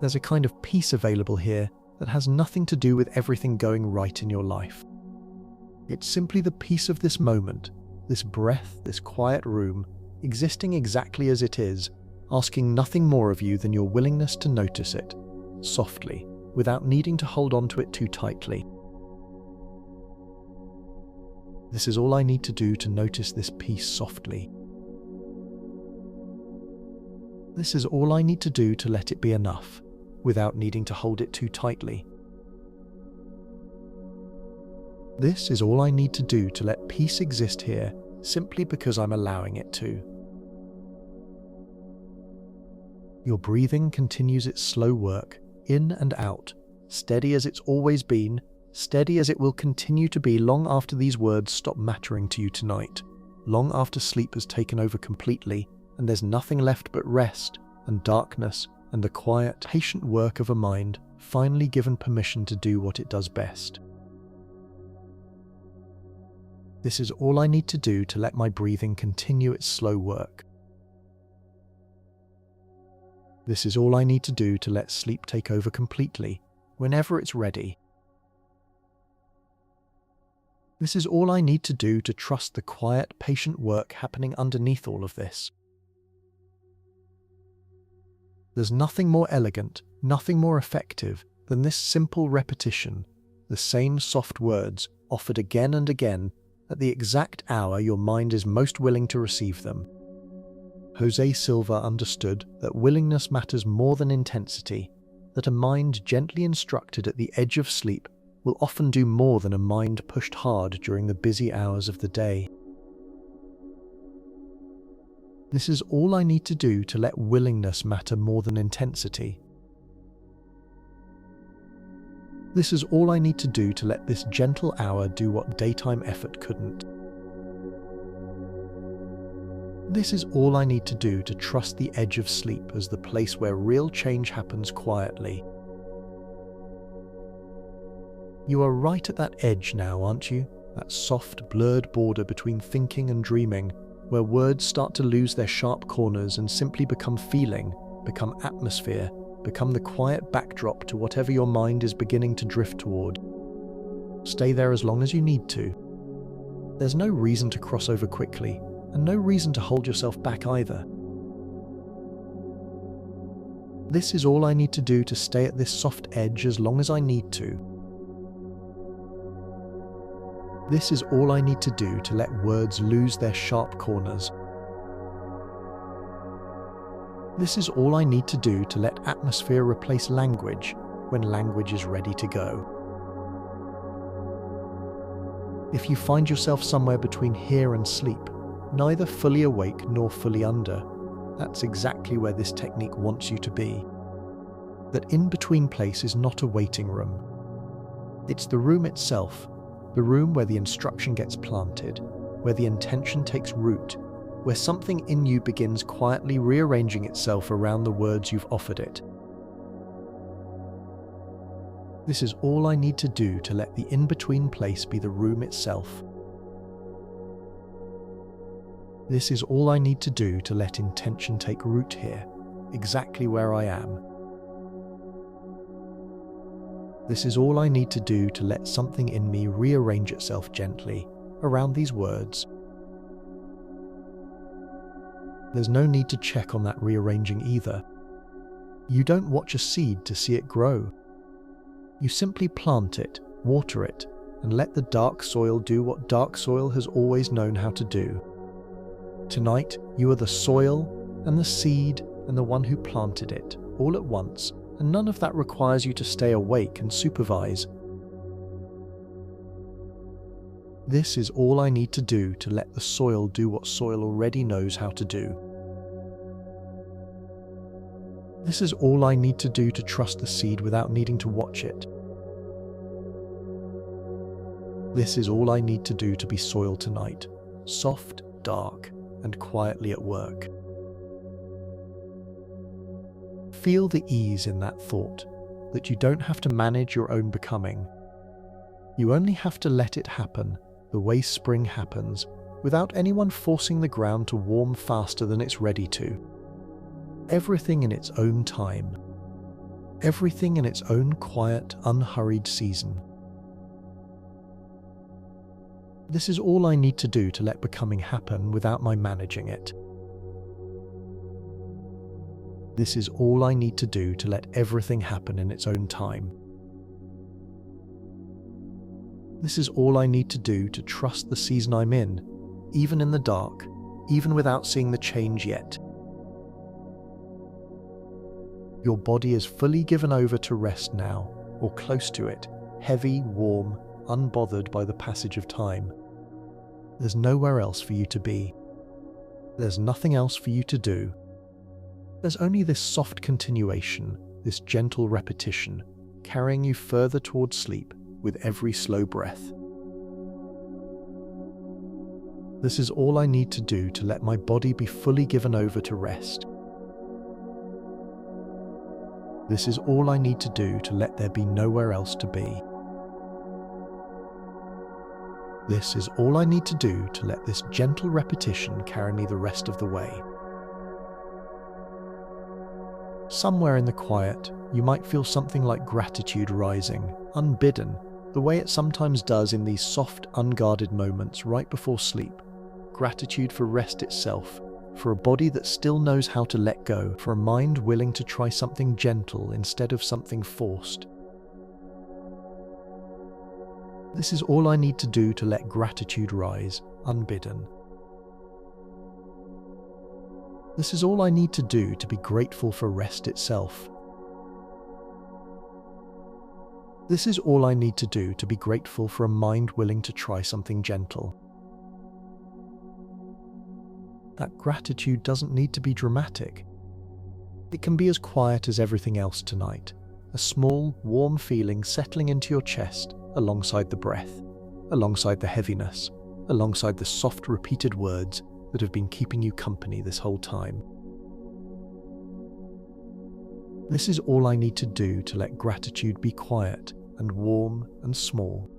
There's a kind of peace available here that has nothing to do with everything going right in your life. It's simply the peace of this moment, this breath, this quiet room, existing exactly as it is, asking nothing more of you than your willingness to notice it, softly, without needing to hold on to it too tightly. This is all I need to do to notice this peace softly. This is all I need to do to let it be enough, without needing to hold it too tightly. This is all I need to do to let peace exist here, simply because I'm allowing it to. Your breathing continues its slow work, in and out, steady as it's always been, steady as it will continue to be long after these words stop mattering to you tonight, long after sleep has taken over completely, and there's nothing left but rest, and darkness, and the quiet, patient work of a mind finally given permission to do what it does best. This is all I need to do to let my breathing continue its slow work. This is all I need to do to let sleep take over completely, whenever it's ready. This is all I need to do to trust the quiet, patient work happening underneath all of this. There's nothing more elegant, nothing more effective than this simple repetition, the same soft words offered again and again at the exact hour your mind is most willing to receive them. Jose Silva understood that willingness matters more than intensity, that a mind gently instructed at the edge of sleep will often do more than a mind pushed hard during the busy hours of the day. This is all I need to do to let willingness matter more than intensity. This is all I need to do to let this gentle hour do what daytime effort couldn't. This is all I need to do to trust the edge of sleep as the place where real change happens quietly. You are right at that edge now, aren't you? That soft, blurred border between thinking and dreaming, where words start to lose their sharp corners and simply become feeling, become atmosphere, become the quiet backdrop to whatever your mind is beginning to drift toward. Stay there as long as you need to. There's no reason to cross over quickly, and no reason to hold yourself back either. This is all I need to do to stay at this soft edge as long as I need to. This is all I need to do to let words lose their sharp corners. This is all I need to do to let atmosphere replace language when language is ready to go. If you find yourself somewhere between here and sleep, neither fully awake nor fully under, that's exactly where this technique wants you to be. That in-between place is not a waiting room. It's the room itself, the room where the instruction gets planted, where the intention takes root, where something in you begins quietly rearranging itself around the words you've offered it. This is all I need to do to let the in-between place be the room itself. This is all I need to do to let intention take root here, exactly where I am. This is all I need to do to let something in me rearrange itself gently around these words. There's no need to check on that rearranging either. You don't watch a seed to see it grow. You simply plant it, water it, and let the dark soil do what dark soil has always known how to do. Tonight, you are the soil and the seed and the one who planted it, all at once, and none of that requires you to stay awake and supervise. This is all I need to do to let the soil do what soil already knows how to do. This is all I need to do to trust the seed without needing to watch it. This is all I need to do to be soil tonight, soft, dark, and quietly at work. Feel the ease in that thought, that you don't have to manage your own becoming. You only have to let it happen, the way spring happens, without anyone forcing the ground to warm faster than it's ready to. Everything in its own time. Everything in its own quiet, unhurried season. This is all I need to do to let becoming happen without my managing it. This is all I need to do to let everything happen in its own time. This is all I need to do to trust the season I'm in, even in the dark, even without seeing the change yet. Your body is fully given over to rest now, or close to it, heavy, warm, unbothered by the passage of time. There's nowhere else for you to be. There's nothing else for you to do. There's only this soft continuation, this gentle repetition, carrying you further towards sleep with every slow breath. This is all I need to do to let my body be fully given over to rest. This is all I need to do to let there be nowhere else to be. This is all I need to do to let this gentle repetition carry me the rest of the way. Somewhere in the quiet, you might feel something like gratitude rising, unbidden, the way it sometimes does in these soft, unguarded moments right before sleep. Gratitude for rest itself, for a body that still knows how to let go, for a mind willing to try something gentle instead of something forced. This is all I need to do to let gratitude rise, unbidden. This is all I need to do to be grateful for rest itself. This is all I need to do to be grateful for a mind willing to try something gentle. That gratitude doesn't need to be dramatic. It can be as quiet as everything else tonight, a small, warm feeling settling into your chest alongside the breath, alongside the heaviness, alongside the soft repeated words that have been keeping you company this whole time. This is all I need to do to let gratitude be quiet and warm and small.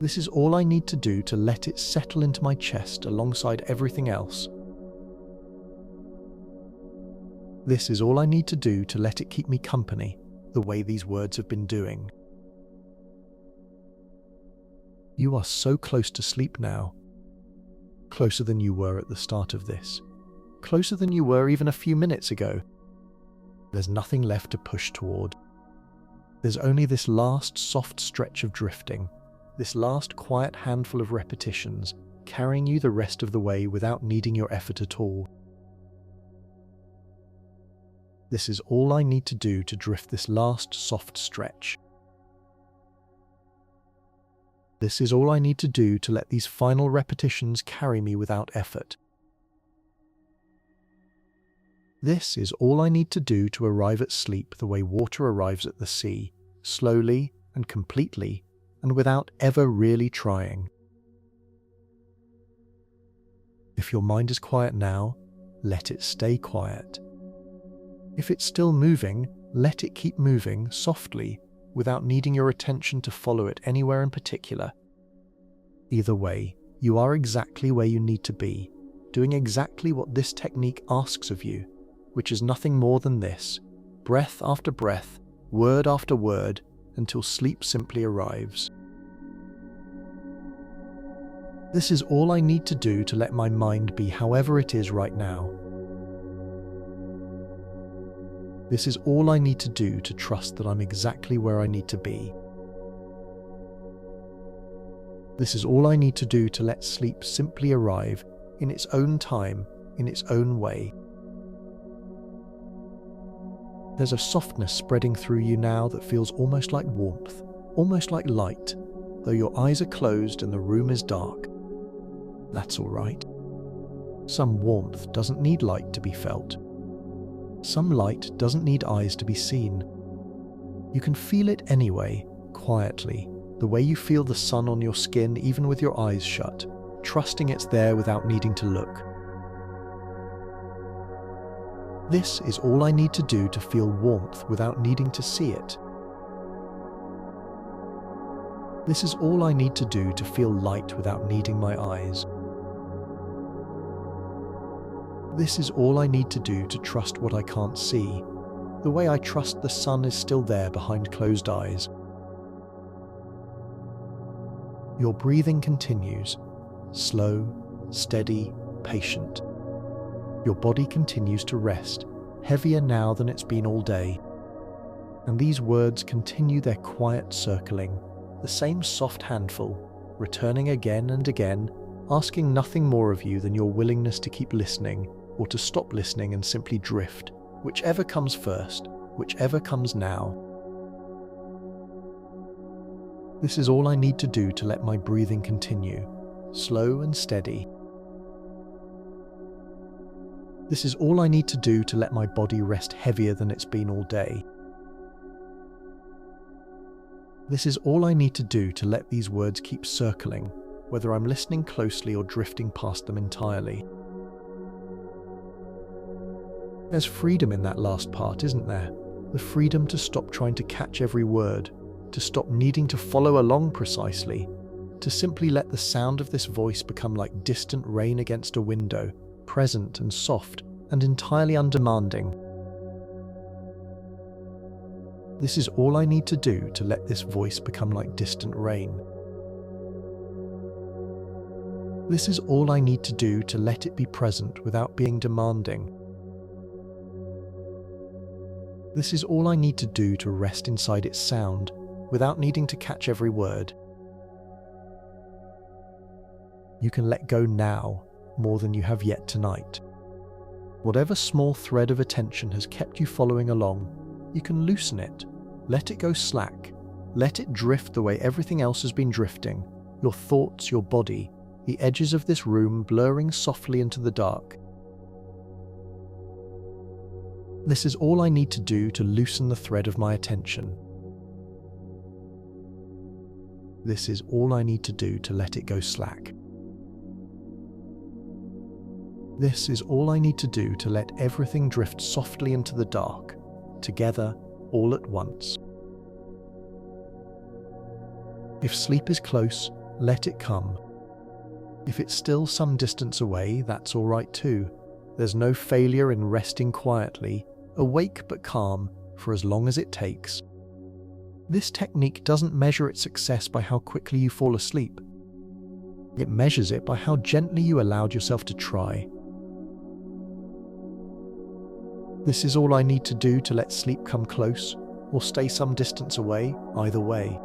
This is all I need to do to let it settle into my chest alongside everything else. This is all I need to do to let it keep me company, the way these words have been doing. You are so close to sleep now. Closer than you were at the start of this. Closer than you were even a few minutes ago. There's nothing left to push toward. There's only this last soft stretch of drifting, this last quiet handful of repetitions, carrying you the rest of the way without needing your effort at all. This is all I need to do to drift this last soft stretch. This is all I need to do to let these final repetitions carry me without effort. This is all I need to do to arrive at sleep the way water arrives at the sea, slowly and completely, and without ever really trying. If your mind is quiet now, let it stay quiet. If it's still moving, let it keep moving softly, without needing your attention to follow it anywhere in particular. Either way, you are exactly where you need to be, doing exactly what this technique asks of you, which is nothing more than this: breath after breath, word after word, until sleep simply arrives. This is all I need to do to let my mind be however it is right now. This is all I need to do to trust that I'm exactly where I need to be. This is all I need to do to let sleep simply arrive in its own time, in its own way. There's a softness spreading through you now that feels almost like warmth, almost like light, though your eyes are closed and the room is dark. That's all right. Some warmth doesn't need light to be felt. Some light doesn't need eyes to be seen. You can feel it anyway, quietly, the way you feel the sun on your skin even with your eyes shut, trusting it's there without needing to look. This is all I need to do to feel warmth without needing to see it. This is all I need to do to feel light without needing my eyes. This is all I need to do to trust what I can't see, the way I trust the sun is still there behind closed eyes. Your breathing continues, slow, steady, patient. Your body continues to rest, heavier now than it's been all day. And these words continue their quiet circling, the same soft handful, returning again and again, asking nothing more of you than your willingness to keep listening, or to stop listening and simply drift, whichever comes first, whichever comes now. This is all I need to do to let my breathing continue, slow and steady. This is all I need to do to let my body rest heavier than it's been all day. This is all I need to do to let these words keep circling, whether I'm listening closely or drifting past them entirely. There's freedom in that last part, isn't there? The freedom to stop trying to catch every word, to stop needing to follow along precisely, to simply let the sound of this voice become like distant rain against a window, present and soft and entirely undemanding. This is all I need to do to let this voice become like distant rain. This is all I need to do to let it be present without being demanding. This is all I need to do to rest inside its sound, without needing to catch every word. You can let go now, more than you have yet tonight. Whatever small thread of attention has kept you following along, you can loosen it, let it go slack, let it drift the way everything else has been drifting, your thoughts, your body, the edges of this room blurring softly into the dark. This is all I need to do to loosen the thread of my attention. This is all I need to do to let it go slack. This is all I need to do to let everything drift softly into the dark, together, all at once. If sleep is close, let it come. If it's still some distance away, that's all right too. There's no failure in resting quietly, awake but calm, for as long as it takes. This technique doesn't measure its success by how quickly you fall asleep. It measures it by how gently you allowed yourself to try. This is all I need to do to let sleep come close, or stay some distance away, either way.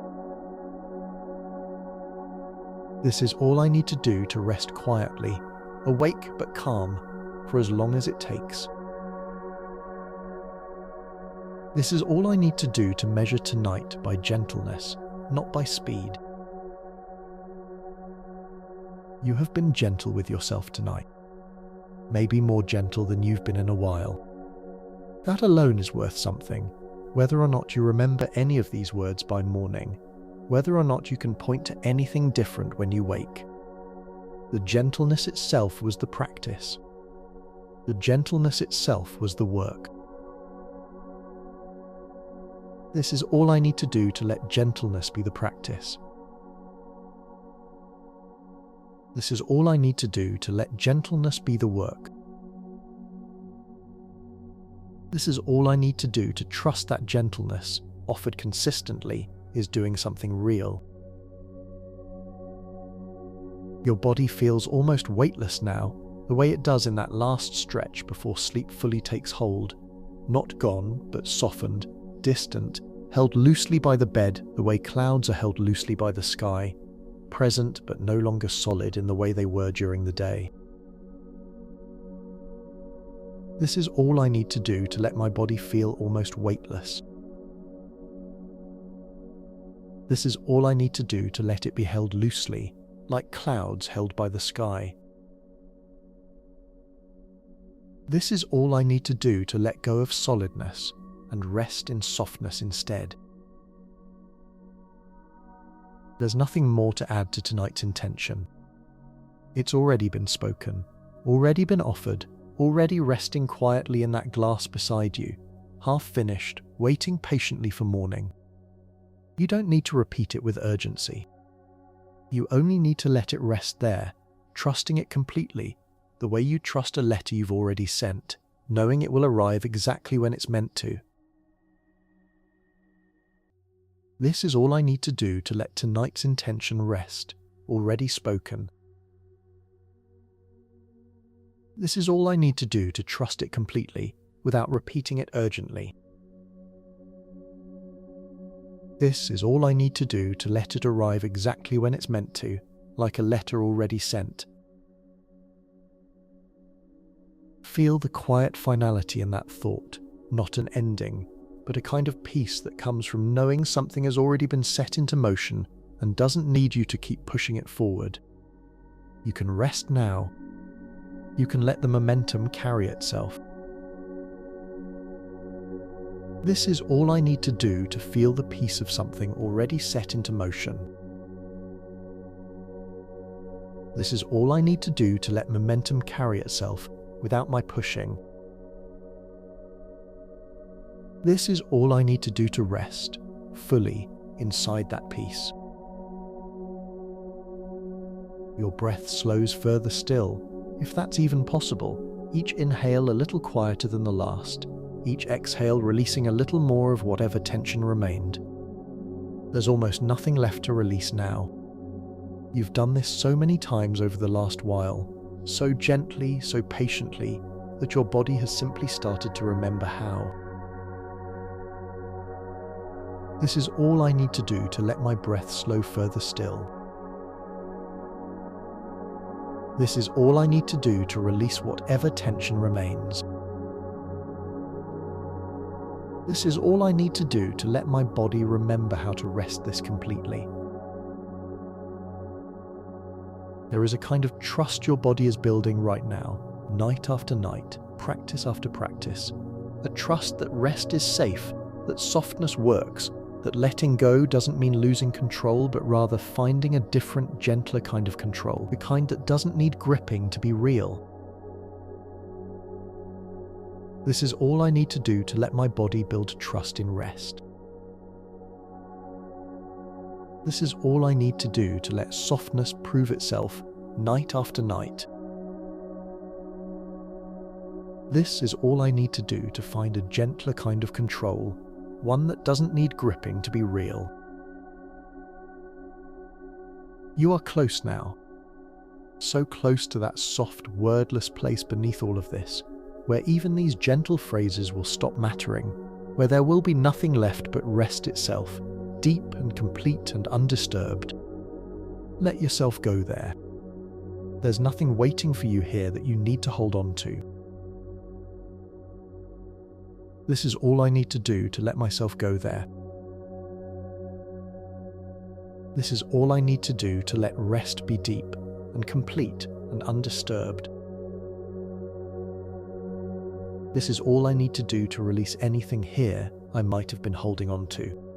This is all I need to do to rest quietly, awake but calm, for as long as it takes. This is all I need to do to measure tonight by gentleness, not by speed. You have been gentle with yourself tonight. Maybe more gentle than you've been in a while. That alone is worth something, whether or not you remember any of these words by morning, whether or not you can point to anything different when you wake. The gentleness itself was the practice. The gentleness itself was the work. This is all I need to do to let gentleness be the practice. This is all I need to do to let gentleness be the work. This is all I need to do to trust that gentleness, offered consistently, is doing something real. Your body feels almost weightless now, the way it does in that last stretch before sleep fully takes hold. Not gone, but softened, distant, held loosely by the bed the way clouds are held loosely by the sky, present but no longer solid in the way they were during the day. This is all I need to do to let my body feel almost weightless. This is all I need to do to let it be held loosely, like clouds held by the sky. This is all I need to do to let go of solidness and rest in softness instead. There's nothing more to add to tonight's intention. It's already been spoken, already been offered, already resting quietly in that glass beside you, half finished, waiting patiently for morning. You don't need to repeat it with urgency. You only need to let it rest there, trusting it completely, the way you trust a letter you've already sent, knowing it will arrive exactly when it's meant to. This is all I need to do to let tonight's intention rest, already spoken. This is all I need to do to trust it completely, without repeating it urgently. This is all I need to do to let it arrive exactly when it's meant to, like a letter already sent. Feel the quiet finality in that thought, not an ending, but a kind of peace that comes from knowing something has already been set into motion and doesn't need you to keep pushing it forward. You can rest now. You can let the momentum carry itself. This is all I need to do to feel the peace of something already set into motion. This is all I need to do to let momentum carry itself without my pushing. This is all I need to do to rest, fully, inside that peace. Your breath slows further still, if that's even possible, each inhale a little quieter than the last, each exhale releasing a little more of whatever tension remained. There's almost nothing left to release now. You've done this so many times over the last while, so gently, so patiently, that your body has simply started to remember how. This is all I need to do to let my breath slow further still. This is all I need to do to release whatever tension remains. This is all I need to do to let my body remember how to rest this completely. There is a kind of trust your body is building right now, night after night, practice after practice. A trust that rest is safe, that softness works, that letting go doesn't mean losing control, but rather finding a different, gentler kind of control, the kind that doesn't need gripping to be real. This is all I need to do to let my body build trust in rest. This is all I need to do to let softness prove itself night after night. This is all I need to do to find a gentler kind of control, one that doesn't need gripping to be real. You are close now, so close to that soft, wordless place beneath all of this, where even these gentle phrases will stop mattering, where there will be nothing left but rest itself, deep and complete and undisturbed. Let yourself go there. There's nothing waiting for you here that you need to hold on to. This is all I need to do to let myself go there. This is all I need to do to let rest be deep and complete and undisturbed. This is all I need to do to release anything here I might have been holding on to.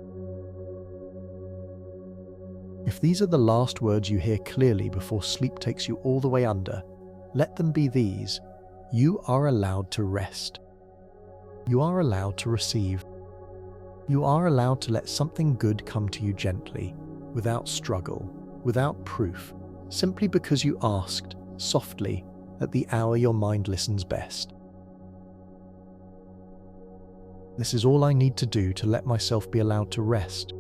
If these are the last words you hear clearly before sleep takes you all the way under, let them be these: you are allowed to rest. You are allowed to receive. You are allowed to let something good come to you gently, without struggle, without proof, simply because you asked, softly, at the hour your mind listens best. This is all I need to do to let myself be allowed to rest.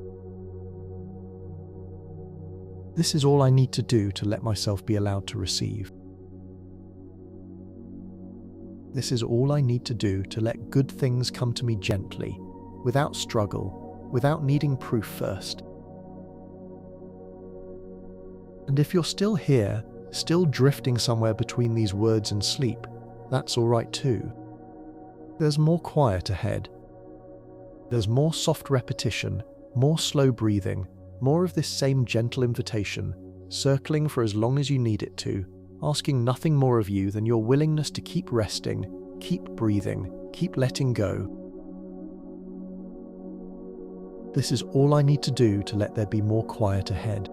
This is all I need to do to let myself be allowed to receive. This is all I need to do to let good things come to me gently, without struggle, without needing proof first. And if you're still here, still drifting somewhere between these words and sleep, that's all right too. There's more quiet ahead. There's more soft repetition, more slow breathing, more of this same gentle invitation, circling for as long as you need it to, asking nothing more of you than your willingness to keep resting, keep breathing, keep letting go. This is all I need to do to let there be more quiet ahead.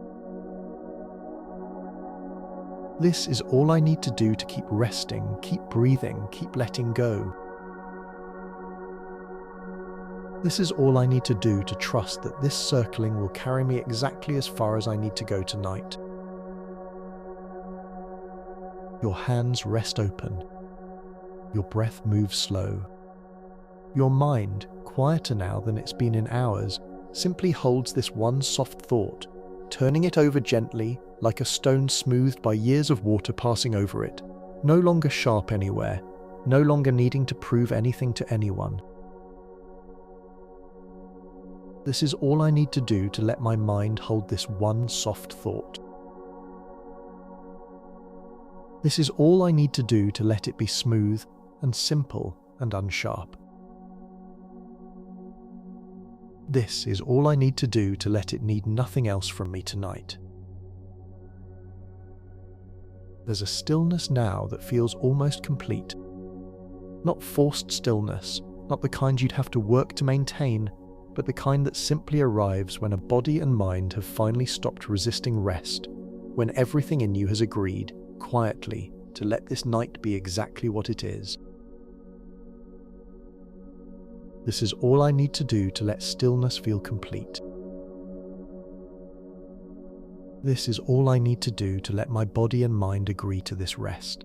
This is all I need to do to keep resting, keep breathing, keep letting go. This is all I need to do to trust that this circling will carry me exactly as far as I need to go tonight. Your hands rest open. Your breath moves slow. Your mind, quieter now than it's been in hours, simply holds this one soft thought, turning it over gently, like a stone smoothed by years of water passing over it, no longer sharp anywhere, no longer needing to prove anything to anyone. This is all I need to do to let my mind hold this one soft thought. This is all I need to do to let it be smooth and simple and unsharp. This is all I need to do to let it need nothing else from me tonight. There's a stillness now that feels almost complete. Not forced stillness, not the kind you'd have to work to maintain, but the kind that simply arrives when a body and mind have finally stopped resisting rest, when everything in you has agreed, quietly, to let this night be exactly what it is. This is all I need to do to let stillness feel complete. This is all I need to do to let my body and mind agree to this rest.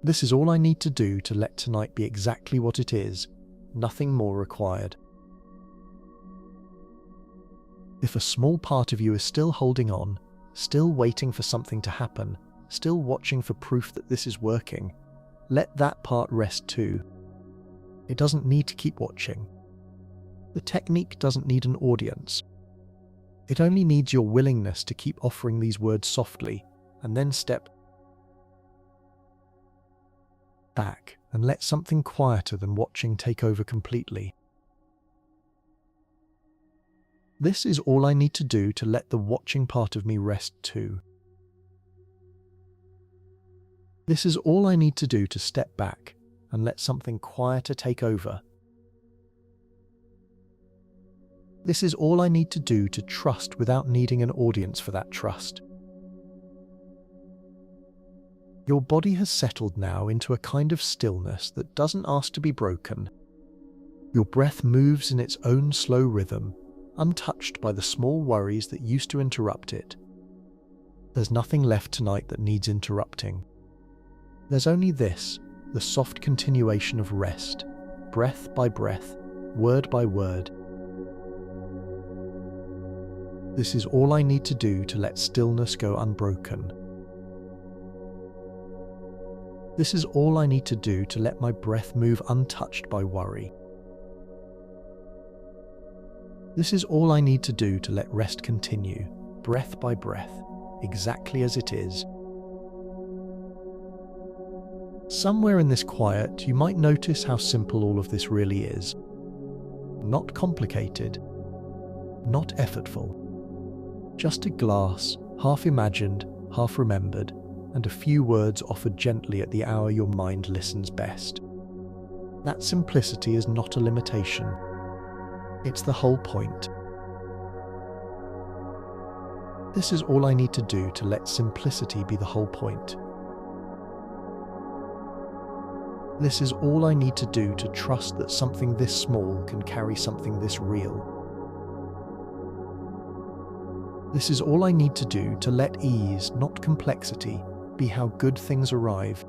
This is all I need to do to let tonight be exactly what it is, nothing more required. If a small part of you is still holding on, still waiting for something to happen, still watching for proof that this is working, let that part rest too. It doesn't need to keep watching. The technique doesn't need an audience. It only needs your willingness to keep offering these words softly, and then step back and let something quieter than watching take over completely. This is all I need to do to let the watching part of me rest too. This is all I need to do to step back and let something quieter take over. This is all I need to do to trust without needing an audience for that trust. Your body has settled now into a kind of stillness that doesn't ask to be broken. Your breath moves in its own slow rhythm, untouched by the small worries that used to interrupt it. There's nothing left tonight that needs interrupting. There's only this, the soft continuation of rest, breath by breath, word by word. This is all I need to do to let stillness go unbroken. This is all I need to do to let my breath move untouched by worry. This is all I need to do to let rest continue, breath by breath, exactly as it is. Somewhere in this quiet, you might notice how simple all of this really is. Not complicated, not effortful. Just a glass, half imagined, half remembered, and a few words offered gently at the hour your mind listens best. That simplicity is not a limitation. It's the whole point. This is all I need to do to let simplicity be the whole point. This is all I need to do to trust that something this small can carry something this real. This is all I need to do to let ease, not complexity, be how good things arrive.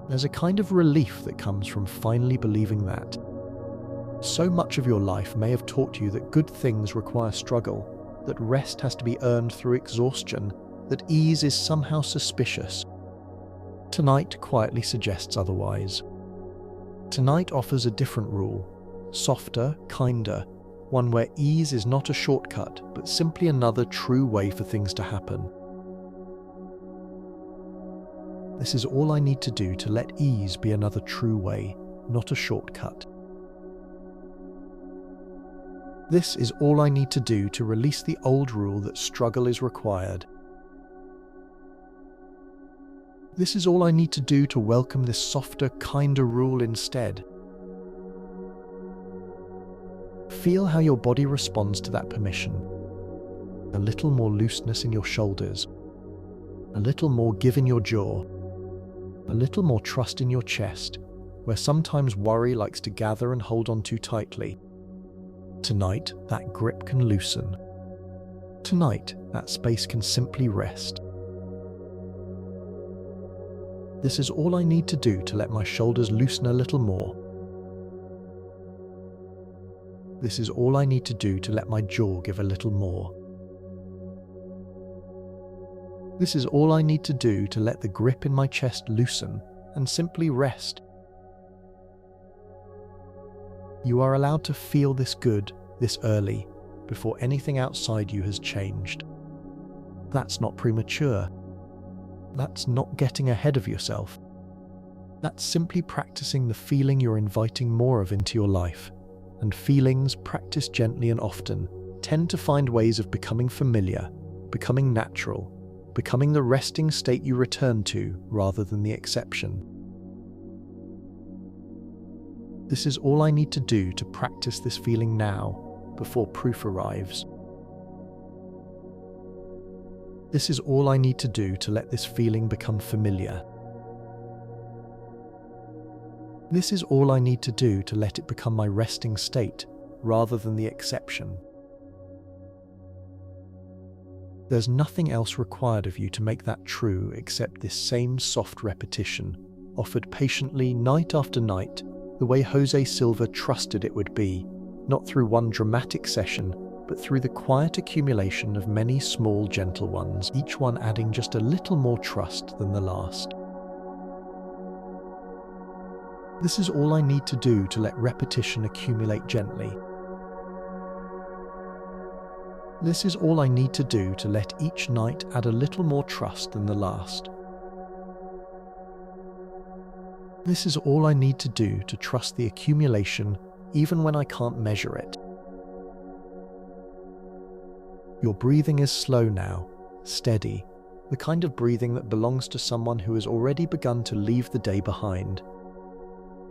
There's a kind of relief that comes from finally believing that. So much of your life may have taught you that good things require struggle, that rest has to be earned through exhaustion, that ease is somehow suspicious. Tonight quietly suggests otherwise. Tonight offers a different rule, softer, kinder, one where ease is not a shortcut, but simply another true way for things to happen. This is all I need to do to let ease be another true way, not a shortcut. This is all I need to do to release the old rule that struggle is required. This is all I need to do to welcome this softer, kinder rule instead. Feel how your body responds to that permission. A little more looseness in your shoulders. A little more give in your jaw. A little more trust in your chest, where sometimes worry likes to gather and hold on too tightly. Tonight, that grip can loosen. Tonight, that space can simply rest. This is all I need to do to let my shoulders loosen a little more. This is all I need to do to let my jaw give a little more. This is all I need to do to let the grip in my chest loosen and simply rest. You are allowed to feel this good, this early, before anything outside you has changed. That's not premature. That's not getting ahead of yourself. That's simply practicing the feeling you're inviting more of into your life. And feelings, practiced gently and often, tend to find ways of becoming familiar, becoming natural, becoming the resting state you return to rather than the exception. This is all I need to do to practice this feeling now, before proof arrives. This is all I need to do to let this feeling become familiar. This is all I need to do to let it become my resting state, rather than the exception. There's nothing else required of you to make that true except this same soft repetition, offered patiently night after night, the way Jose Silva trusted it would be, not through one dramatic session, but through the quiet accumulation of many small, gentle ones, each one adding just a little more trust than the last. This is all I need to do to let repetition accumulate gently. This is all I need to do to let each night add a little more trust than the last. This is all I need to do to trust the accumulation, even when I can't measure it. Your breathing is slow now, steady, the kind of breathing that belongs to someone who has already begun to leave the day behind.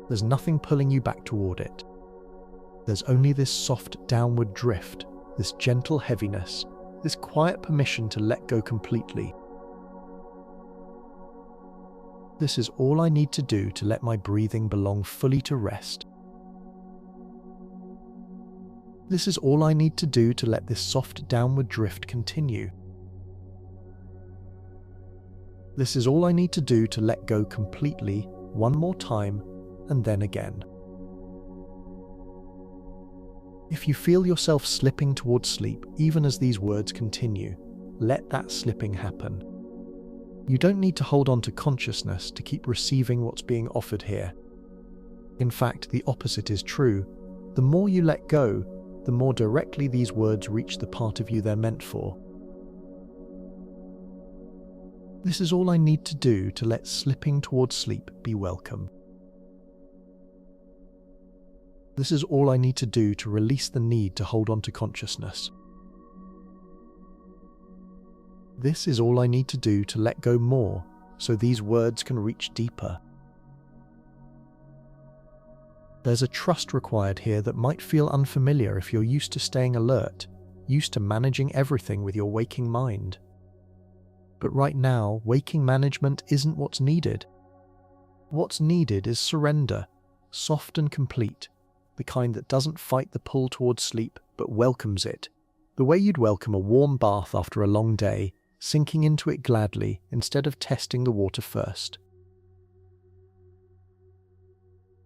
There's nothing pulling you back toward it. There's only this soft downward drift, this gentle heaviness, this quiet permission to let go completely. This is all I need to do to let my breathing belong fully to rest. This is all I need to do to let this soft downward drift continue. This is all I need to do to let go completely, one more time, and then again. If you feel yourself slipping towards sleep, even as these words continue, let that slipping happen. You don't need to hold on to consciousness to keep receiving what's being offered here. In fact, the opposite is true. The more you let go, the more directly these words reach the part of you they're meant for. This is all I need to do to let slipping towards sleep be welcome. This is all I need to do to release the need to hold on to consciousness. This is all I need to do to let go more, so these words can reach deeper. There's a trust required here that might feel unfamiliar if you're used to staying alert, used to managing everything with your waking mind. But right now, waking management isn't what's needed. What's needed is surrender, soft and complete, the kind that doesn't fight the pull towards sleep but welcomes it, the way you'd welcome a warm bath after a long day, sinking into it gladly instead of testing the water first.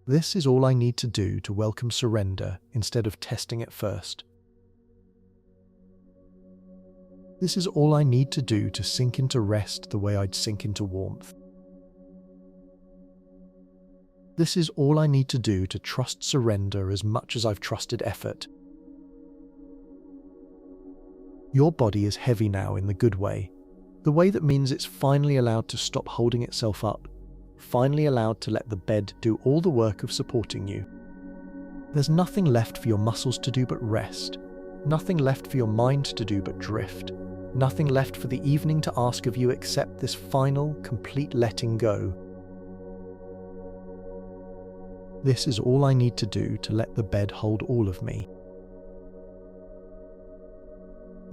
This is all I need to do to welcome surrender instead of testing it first. This is all I need to do to sink into rest the way I'd sink into warmth. This is all I need to do to trust surrender as much as I've trusted effort. Your body is heavy now in the good way, the way that means it's finally allowed to stop holding itself up, finally allowed to let the bed do all the work of supporting you. There's nothing left for your muscles to do but rest, nothing left for your mind to do but drift, nothing left for the evening to ask of you except this final, complete letting go. This is all I need to do to let the bed hold all of me.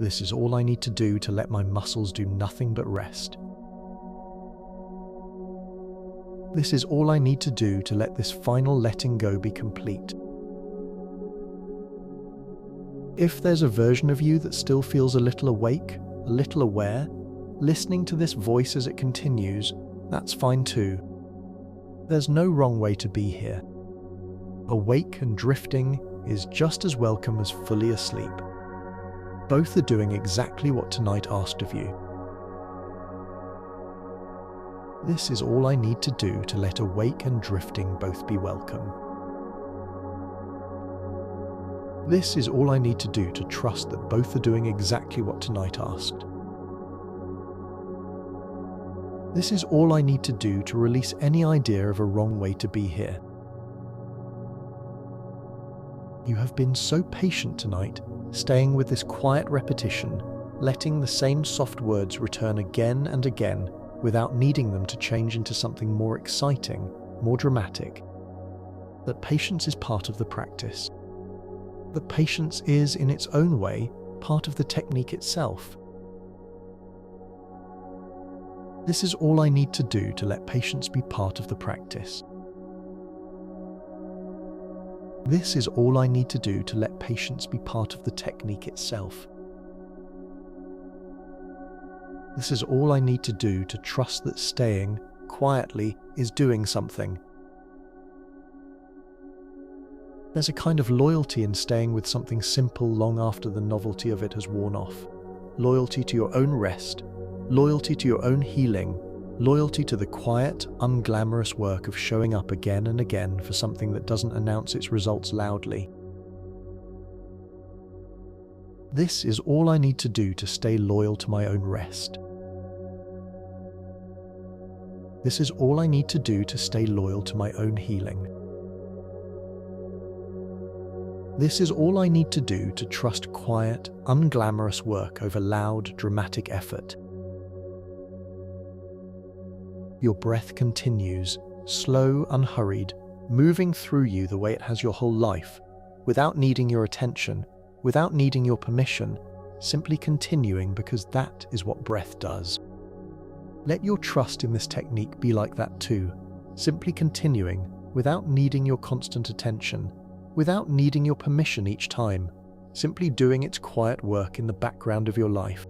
This is all I need to do to let my muscles do nothing but rest. This is all I need to do to let this final letting go be complete. If there's a version of you that still feels a little awake, a little aware, listening to this voice as it continues, that's fine too. There's no wrong way to be here. Awake and drifting is just as welcome as fully asleep. Both are doing exactly what tonight asked of you. This is all I need to do to let awake and drifting both be welcome. This is all I need to do to trust that both are doing exactly what tonight asked. This is all I need to do to release any idea of a wrong way to be here. You have been so patient tonight, staying with this quiet repetition, letting the same soft words return again and again without needing them to change into something more exciting, more dramatic. That patience is part of the practice. That patience is, in its own way, part of the technique itself. This is all I need to do to let patience be part of the practice. This is all I need to do to let patience be part of the technique itself. This is all I need to do to trust that staying quietly is doing something. There's a kind of loyalty in staying with something simple long after the novelty of it has worn off. Loyalty to your own rest, loyalty to your own healing, loyalty to the quiet, unglamorous work of showing up again and again for something that doesn't announce its results loudly. This is all I need to do to stay loyal to my own rest. This is all I need to do to stay loyal to my own healing. This is all I need to do to trust quiet, unglamorous work over loud, dramatic effort. Your breath continues, slow, unhurried, moving through you the way it has your whole life, without needing your attention, without needing your permission, simply continuing because that is what breath does. Let your trust in this technique be like that too, simply continuing, without needing your constant attention, without needing your permission each time, simply doing its quiet work in the background of your life.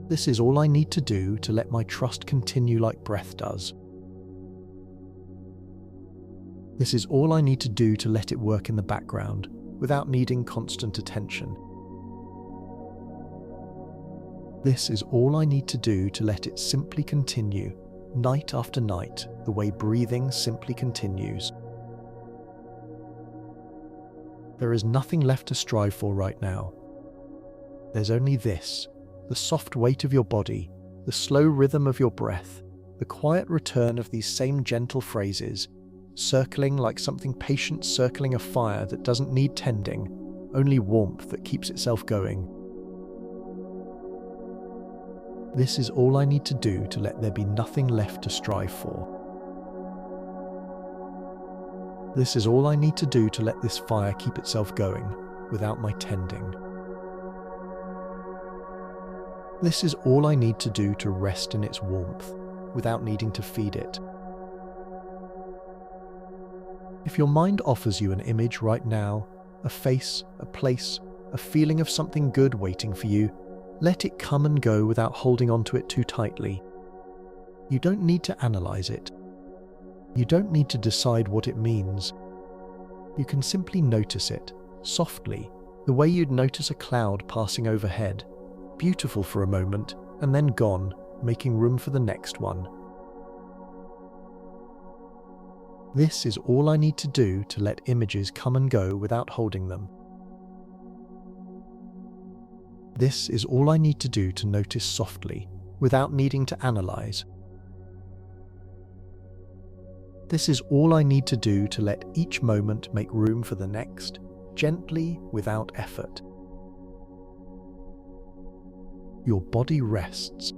This is all I need to do to let my trust continue like breath does. This is all I need to do to let it work in the background, without needing constant attention. This is all I need to do to let it simply continue, night after night, the way breathing simply continues. There is nothing left to strive for right now. There's only this, the soft weight of your body, the slow rhythm of your breath, the quiet return of these same gentle phrases, circling like something patient circling a fire that doesn't need tending, only warmth that keeps itself going. This is all I need to do to let there be nothing left to strive for. This is all I need to do to let this fire keep itself going, without my tending. This is all I need to do to rest in its warmth, without needing to feed it. If your mind offers you an image right now, a face, a place, a feeling of something good waiting for you, let it come and go without holding onto it too tightly. You don't need to analyze it. You don't need to decide what it means. You can simply notice it, softly, the way you'd notice a cloud passing overhead, beautiful for a moment, and then gone, making room for the next one. This is all I need to do to let images come and go without holding them. This is all I need to do to notice softly, without needing to analyze. This is all I need to do to let each moment make room for the next, gently, without effort. Your body rests.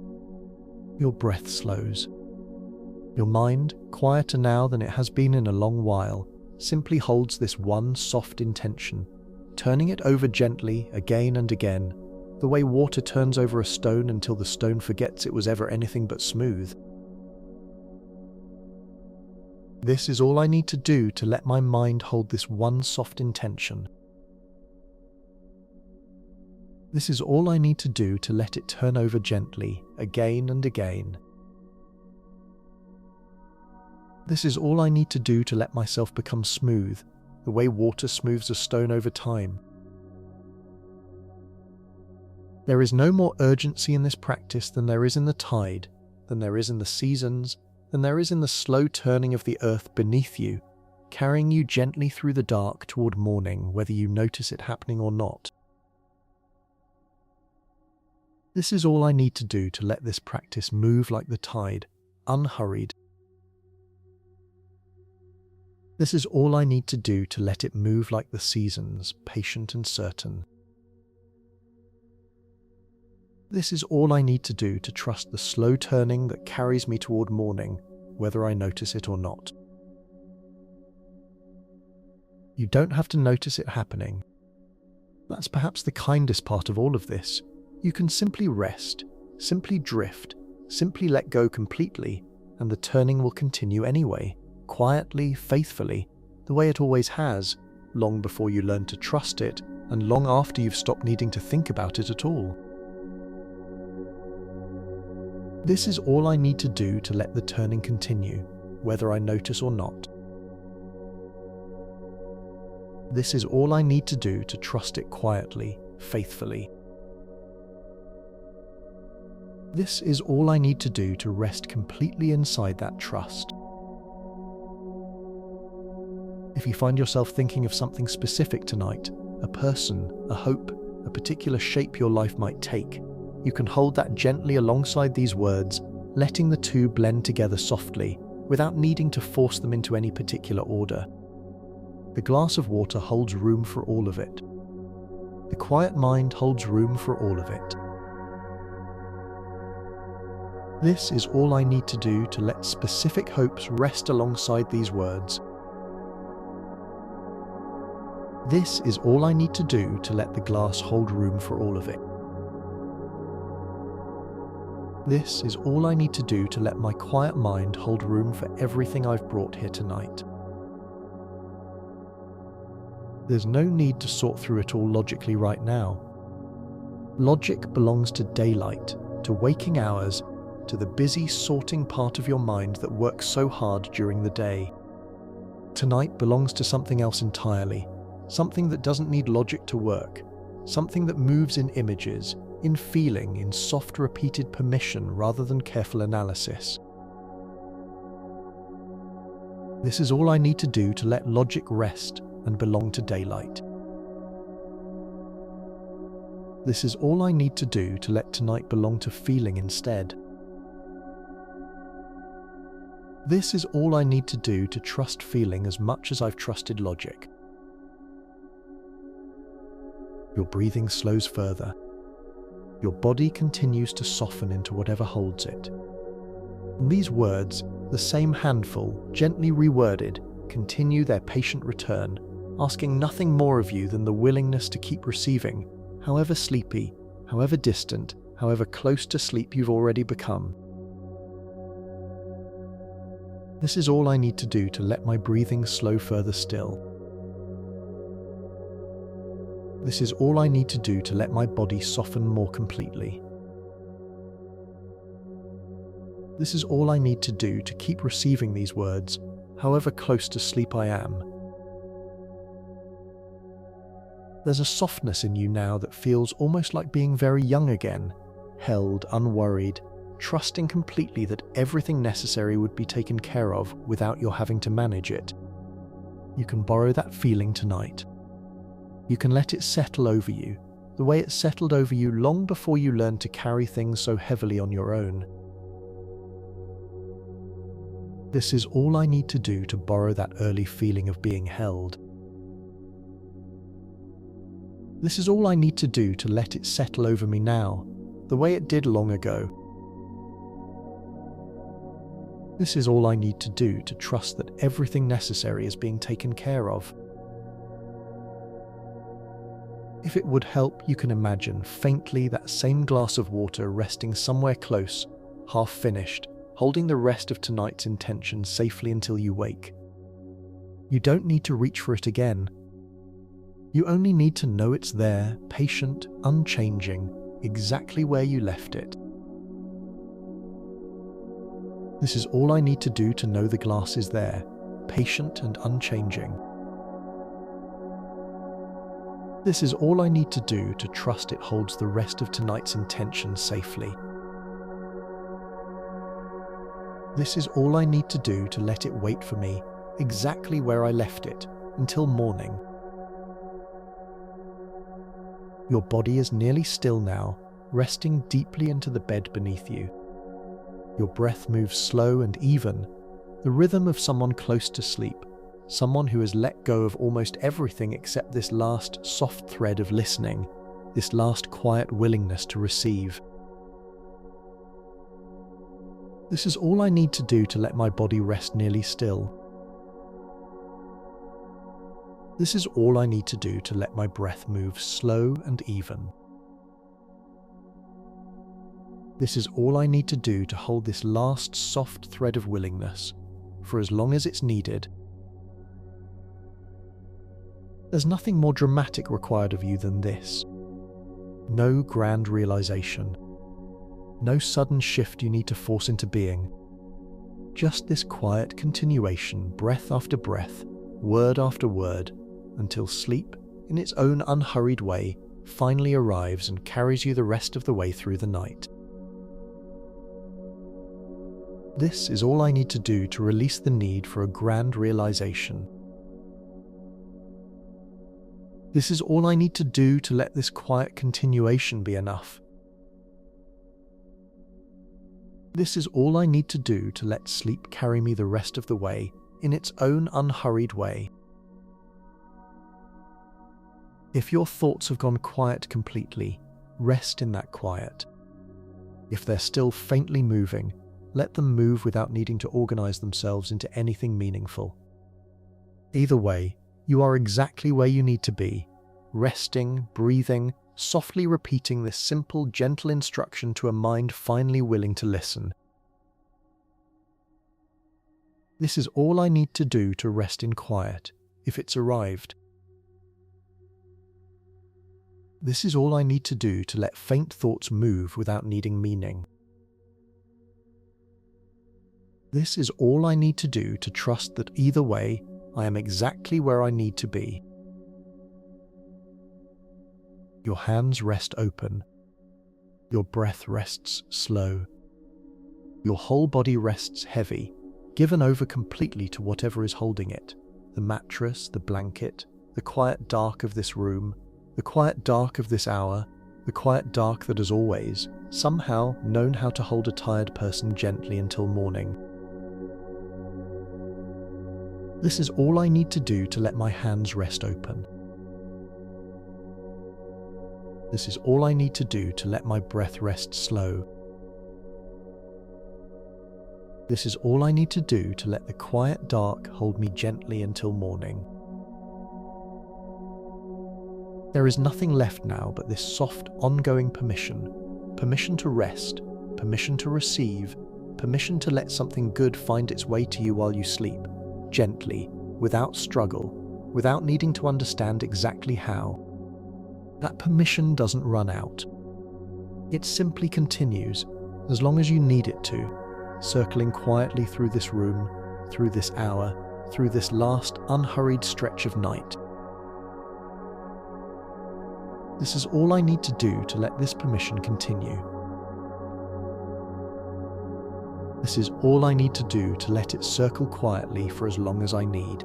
Your breath slows. Your mind, quieter now than it has been in a long while, simply holds this one soft intention, turning it over gently again and again, the way water turns over a stone until the stone forgets it was ever anything but smooth. This is all I need to do to let my mind hold this one soft intention. This is all I need to do to let it turn over gently, again and again. This is all I need to do to let myself become smooth, the way water smooths a stone over time. There is no more urgency in this practice than there is in the tide, than there is in the seasons, than there is in the slow turning of the earth beneath you, carrying you gently through the dark toward morning, whether you notice it happening or not. This is all I need to do to let this practice move like the tide, unhurried. This is all I need to do to let it move like the seasons, patient and certain. This is all I need to do to trust the slow turning that carries me toward morning, whether I notice it or not. You don't have to notice it happening. That's perhaps the kindest part of all of this. You can simply rest, simply drift, simply let go completely, and the turning will continue anyway, quietly, faithfully, the way it always has, long before you learn to trust it, and long after you've stopped needing to think about it at all. This is all I need to do to let the turning continue, whether I notice or not. This is all I need to do to trust it quietly, faithfully. This is all I need to do to rest completely inside that trust. If you find yourself thinking of something specific tonight, a person, a hope, a particular shape your life might take, you can hold that gently alongside these words, letting the two blend together softly, without needing to force them into any particular order. The glass of water holds room for all of it. The quiet mind holds room for all of it. This is all I need to do to let specific hopes rest alongside these words. This is all I need to do to let the glass hold room for all of it. This is all I need to do to let my quiet mind hold room for everything I've brought here tonight. There's no need to sort through it all logically right now. Logic belongs to daylight, to waking hours, to the busy sorting part of your mind that works so hard during the day. Tonight belongs to something else entirely, something that doesn't need logic to work, something that moves in images, in feeling, in soft repeated permission rather than careful analysis. This is all I need to do to let logic rest and belong to daylight. This is all I need to do to let tonight belong to feeling instead. This is all I need to do to trust feeling as much as I've trusted logic. Your breathing slows further. Your body continues to soften into whatever holds it. And these words, the same handful, gently reworded, continue their patient return, asking nothing more of you than the willingness to keep receiving, however sleepy, however distant, however close to sleep you've already become. This is all I need to do to let my breathing slow further still. This is all I need to do to let my body soften more completely. This is all I need to do to keep receiving these words, however close to sleep I am. There's a softness in you now that feels almost like being very young again, held, unworried, trusting completely that everything necessary would be taken care of without your having to manage it. You can borrow that feeling tonight. You can let it settle over you, the way it settled over you long before you learned to carry things so heavily on your own. This is all I need to do to borrow that early feeling of being held. This is all I need to do to let it settle over me now, the way it did long ago. This is all I need to do to trust that everything necessary is being taken care of. If it would help, you can imagine faintly that same glass of water resting somewhere close, half finished, holding the rest of tonight's intention safely until you wake. You don't need to reach for it again. You only need to know it's there, patient, unchanging, exactly where you left it. This is all I need to do to know the glass is there, patient and unchanging. This is all I need to do to trust it holds the rest of tonight's intention safely. This is all I need to do to let it wait for me, exactly where I left it, until morning. Your body is nearly still now, resting deeply into the bed beneath you. Your breath moves slow and even, the rhythm of someone close to sleep, someone who has let go of almost everything except this last soft thread of listening, this last quiet willingness to receive. This is all I need to do to let my body rest nearly still. This is all I need to do to let my breath move slow and even. This is all I need to do to hold this last soft thread of willingness for as long as it's needed. There's nothing more dramatic required of you than this. No grand realization. No sudden shift you need to force into being. Just this quiet continuation, breath after breath, word after word, until sleep, in its own unhurried way, finally arrives and carries you the rest of the way through the night. This is all I need to do to release the need for a grand realization. This is all I need to do to let this quiet continuation be enough. This is all I need to do to let sleep carry me the rest of the way, in its own unhurried way. If your thoughts have gone quiet completely, rest in that quiet. If they're still faintly moving, let them move without needing to organize themselves into anything meaningful. Either way, you are exactly where you need to be, resting, breathing, softly repeating this simple, gentle instruction to a mind finally willing to listen. This is all I need to do to rest in quiet, if it's arrived. This is all I need to do to let faint thoughts move without needing meaning. This is all I need to do to trust that either way, I am exactly where I need to be. Your hands rest open. Your breath rests slow. Your whole body rests heavy, given over completely to whatever is holding it. The mattress, the blanket, the quiet dark of this room, the quiet dark of this hour, the quiet dark that has always, somehow, known how to hold a tired person gently until morning. This is all I need to do to let my hands rest open. This is all I need to do to let my breath rest slow. This is all I need to do to let the quiet dark hold me gently until morning. There is nothing left now but this soft, ongoing permission. Permission to rest, permission to receive, permission to let something good find its way to you while you sleep, gently, without struggle, without needing to understand exactly how. That permission doesn't run out. It simply continues, as long as you need it to, circling quietly through this room, through this hour, through this last unhurried stretch of night. This is all I need to do to let this permission continue. This is all I need to do to let it circle quietly for as long as I need.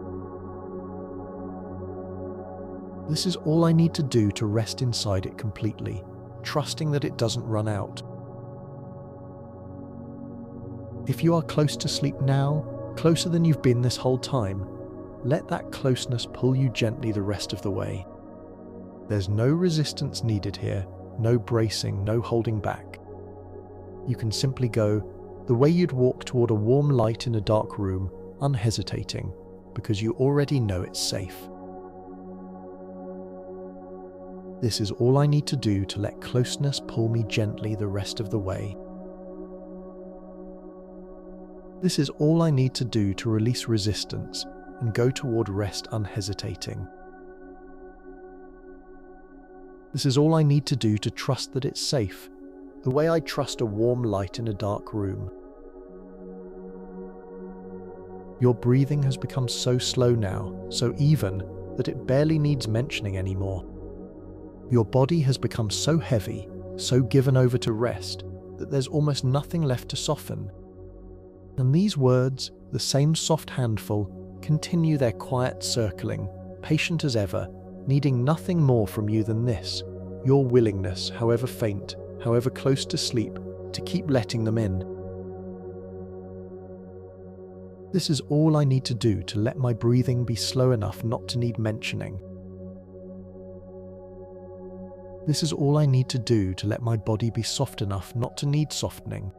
This is all I need to do to rest inside it completely, trusting that it doesn't run out. If you are close to sleep now, closer than you've been this whole time, let that closeness pull you gently the rest of the way. There's no resistance needed here, no bracing, no holding back. You can simply go the way you'd walk toward a warm light in a dark room, unhesitating, because you already know it's safe. This is all I need to do to let closeness pull me gently the rest of the way. This is all I need to do to release resistance and go toward rest unhesitating. This is all I need to do to trust that it's safe, the way I trust a warm light in a dark room. Your breathing has become so slow now, so even, that it barely needs mentioning anymore. Your body has become so heavy, so given over to rest, that there's almost nothing left to soften. And these words, the same soft handful, continue their quiet circling, patient as ever, needing nothing more from you than this, your willingness, however faint, however close to sleep, to keep letting them in. This is all I need to do to let my breathing be slow enough not to need mentioning. This is all I need to do to let my body be soft enough not to need softening.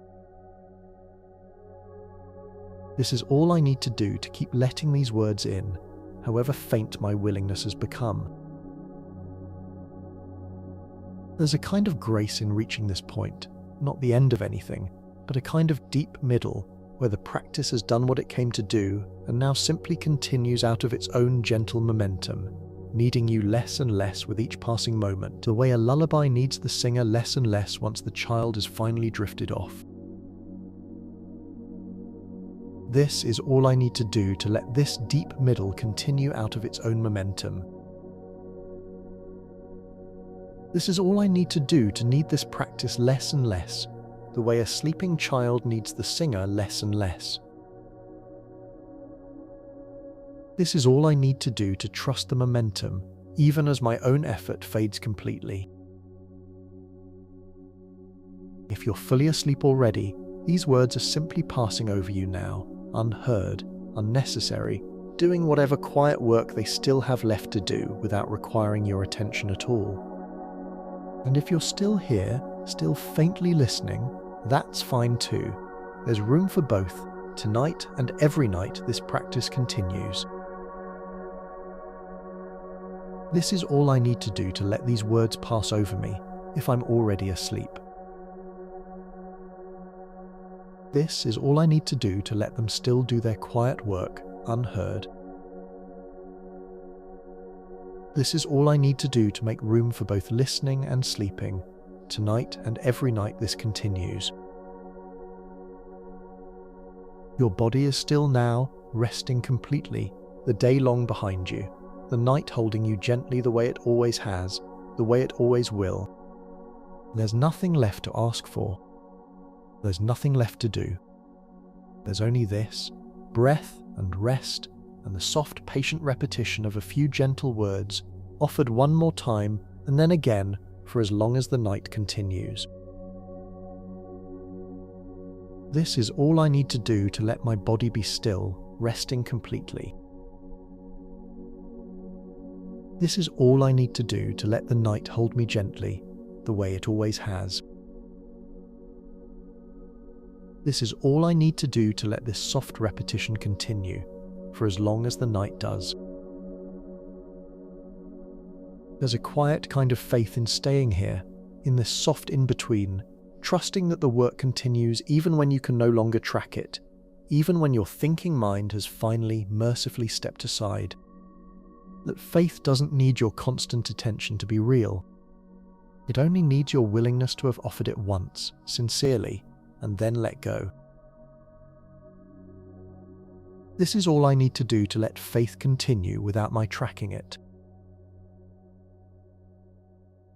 This is all I need to do to keep letting these words in, however faint my willingness has become. There's a kind of grace in reaching this point, not the end of anything, but a kind of deep middle, where the practice has done what it came to do and now simply continues out of its own gentle momentum, needing you less and less with each passing moment, the way a lullaby needs the singer less and less once the child is finally drifted off. This is all I need to do to let this deep middle continue out of its own momentum. This is all I need to do to need this practice less and less, the way a sleeping child needs the singer less and less. This is all I need to do to trust the momentum, even as my own effort fades completely. If you're fully asleep already, these words are simply passing over you now, unheard, unnecessary, doing whatever quiet work they still have left to do without requiring your attention at all. And if you're still here, still faintly listening, that's fine too. There's room for both. Tonight and every night this practice continues. This is all I need to do to let these words pass over me if I'm already asleep. This is all I need to do to let them still do their quiet work, unheard. This is all I need to do to make room for both listening and sleeping. Tonight and every night this continues. Your body is still now, resting completely, the day long behind you, the night holding you gently the way it always has, the way it always will. There's nothing left to ask for. There's nothing left to do. There's only this, breath and rest, and the soft, patient repetition of a few gentle words, offered one more time, and then again, for as long as the night continues. This is all I need to do to let my body be still, resting completely. This is all I need to do to let the night hold me gently, the way it always has. This is all I need to do to let this soft repetition continue, for as long as the night does. There's a quiet kind of faith in staying here, in this soft in-between, trusting that the work continues even when you can no longer track it, even when your thinking mind has finally, mercifully stepped aside. That faith doesn't need your constant attention to be real. It only needs your willingness to have offered it once, sincerely, and then let go. This is all I need to do to let faith continue without my tracking it.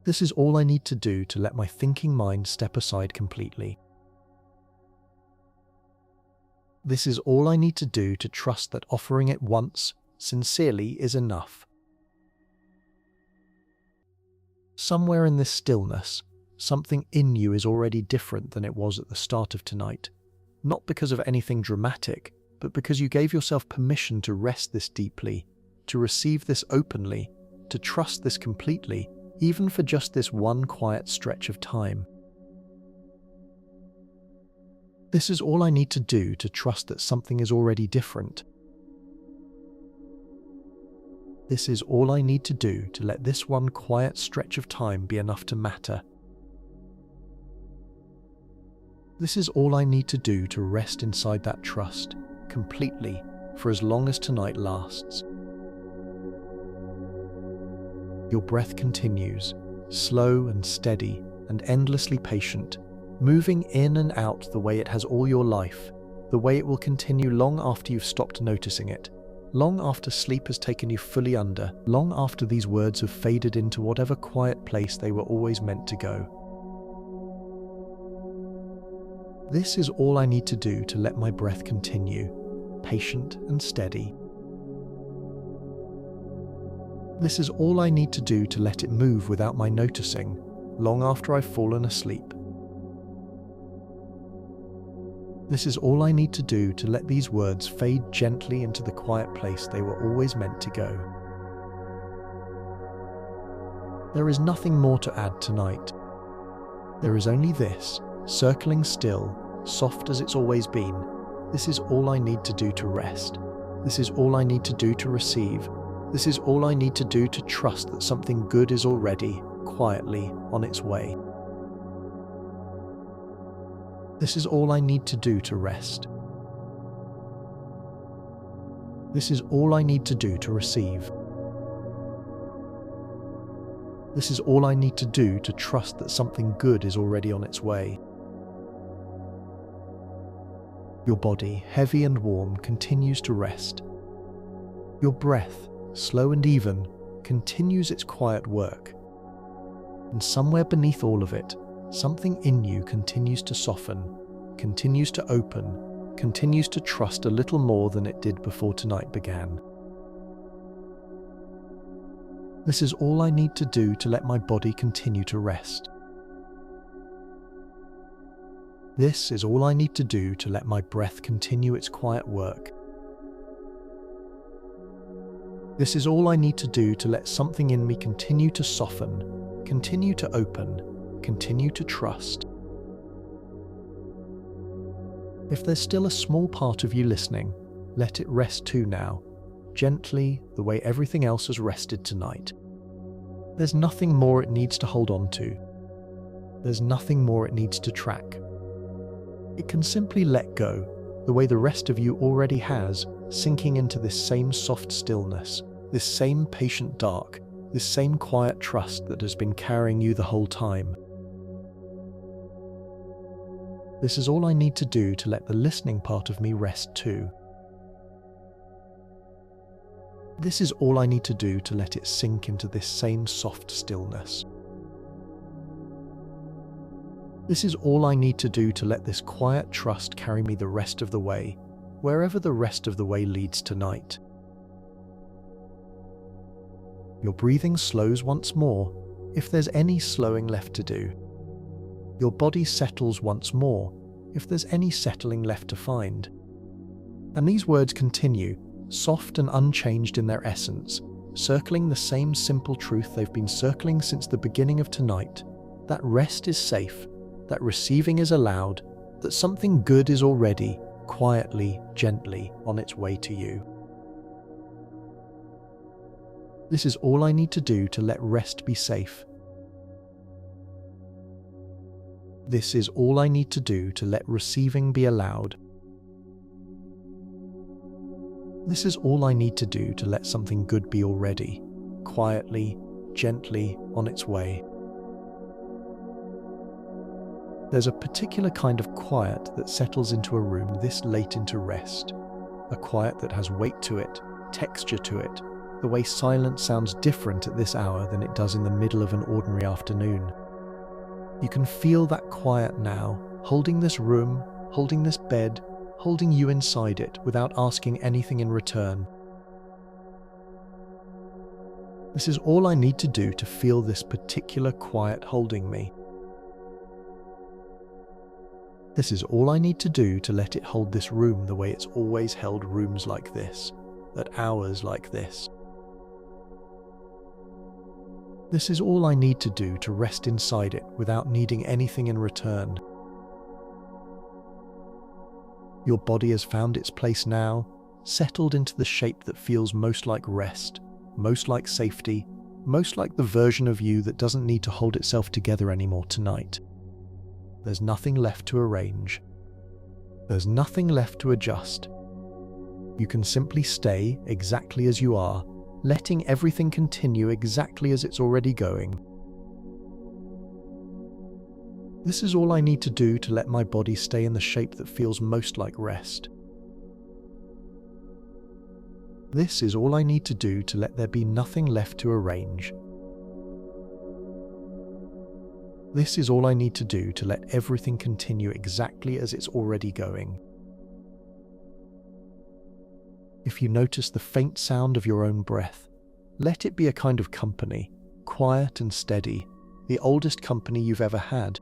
This is all I need to do to let my thinking mind step aside completely. This is all I need to do to trust that offering it once, sincerely, is enough. Somewhere in this stillness, something in you is already different than it was at the start of tonight, not because of anything dramatic, but because you gave yourself permission to rest this deeply, to receive this openly, to trust this completely, even for just this one quiet stretch of time. This is all I need to do to trust that something is already different. This is all I need to do to let this one quiet stretch of time be enough to matter. This is all I need to do to rest inside that trust, completely, for as long as tonight lasts. Your breath continues, slow and steady and endlessly patient, moving in and out the way it has all your life, the way it will continue long after you've stopped noticing it, long after sleep has taken you fully under, long after these words have faded into whatever quiet place they were always meant to go. This is all I need to do to let my breath continue, patient and steady. This is all I need to do to let it move without my noticing, long after I've fallen asleep. This is all I need to do to let these words fade gently into the quiet place they were always meant to go. There is nothing more to add tonight. There is only this, circling still, soft as it's always been. This is all I need to do to rest. This is all I need to do to receive. This is all I need to do to trust that something good is already, quietly, on its way. This is all I need to do to rest. This is all I need to do to receive. This is all I need to do to trust that something good is already on its way. Your body, heavy and warm, continues to rest. Your breath, slow and even, continues its quiet work. And somewhere beneath all of it, something in you continues to soften, continues to open, continues to trust a little more than it did before tonight began. This is all I need to do to let my body continue to rest. This is all I need to do to let my breath continue its quiet work. This is all I need to do to let something in me continue to soften, continue to open, continue to trust. If there's still a small part of you listening, let it rest too now, gently, the way everything else has rested tonight. There's nothing more it needs to hold on to. There's nothing more it needs to track. It can simply let go, the way the rest of you already has, sinking into this same soft stillness, this same patient dark, this same quiet trust that has been carrying you the whole time. This is all I need to do to let the listening part of me rest too. This is all I need to do to let it sink into this same soft stillness. This is all I need to do to let this quiet trust carry me the rest of the way, wherever the rest of the way leads tonight. Your breathing slows once more, if there's any slowing left to do. Your body settles once more, if there's any settling left to find. And these words continue, soft and unchanged in their essence, circling the same simple truth they've been circling since the beginning of tonight, that rest is safe, that receiving is allowed, that something good is already, quietly, gently, on its way to you. This is all I need to do to let rest be safe. This is all I need to do to let receiving be allowed. This is all I need to do to let something good be already, quietly, gently, on its way. There's a particular kind of quiet that settles into a room this late into rest. A quiet that has weight to it, texture to it, the way silence sounds different at this hour than it does in the middle of an ordinary afternoon. You can feel that quiet now, holding this room, holding this bed, holding you inside it without asking anything in return. This is all I need to do to feel this particular quiet holding me. This is all I need to do to let it hold this room the way it's always held rooms like this, at hours like this. This is all I need to do to rest inside it without needing anything in return. Your body has found its place now, settled into the shape that feels most like rest, most like safety, most like the version of you that doesn't need to hold itself together anymore tonight. There's nothing left to arrange. There's nothing left to adjust. You can simply stay exactly as you are, letting everything continue exactly as it's already going. This is all I need to do to let my body stay in the shape that feels most like rest. This is all I need to do to let there be nothing left to arrange. This is all I need to do to let everything continue exactly as it's already going. If you notice the faint sound of your own breath, let it be a kind of company, quiet and steady, the oldest company you've ever had.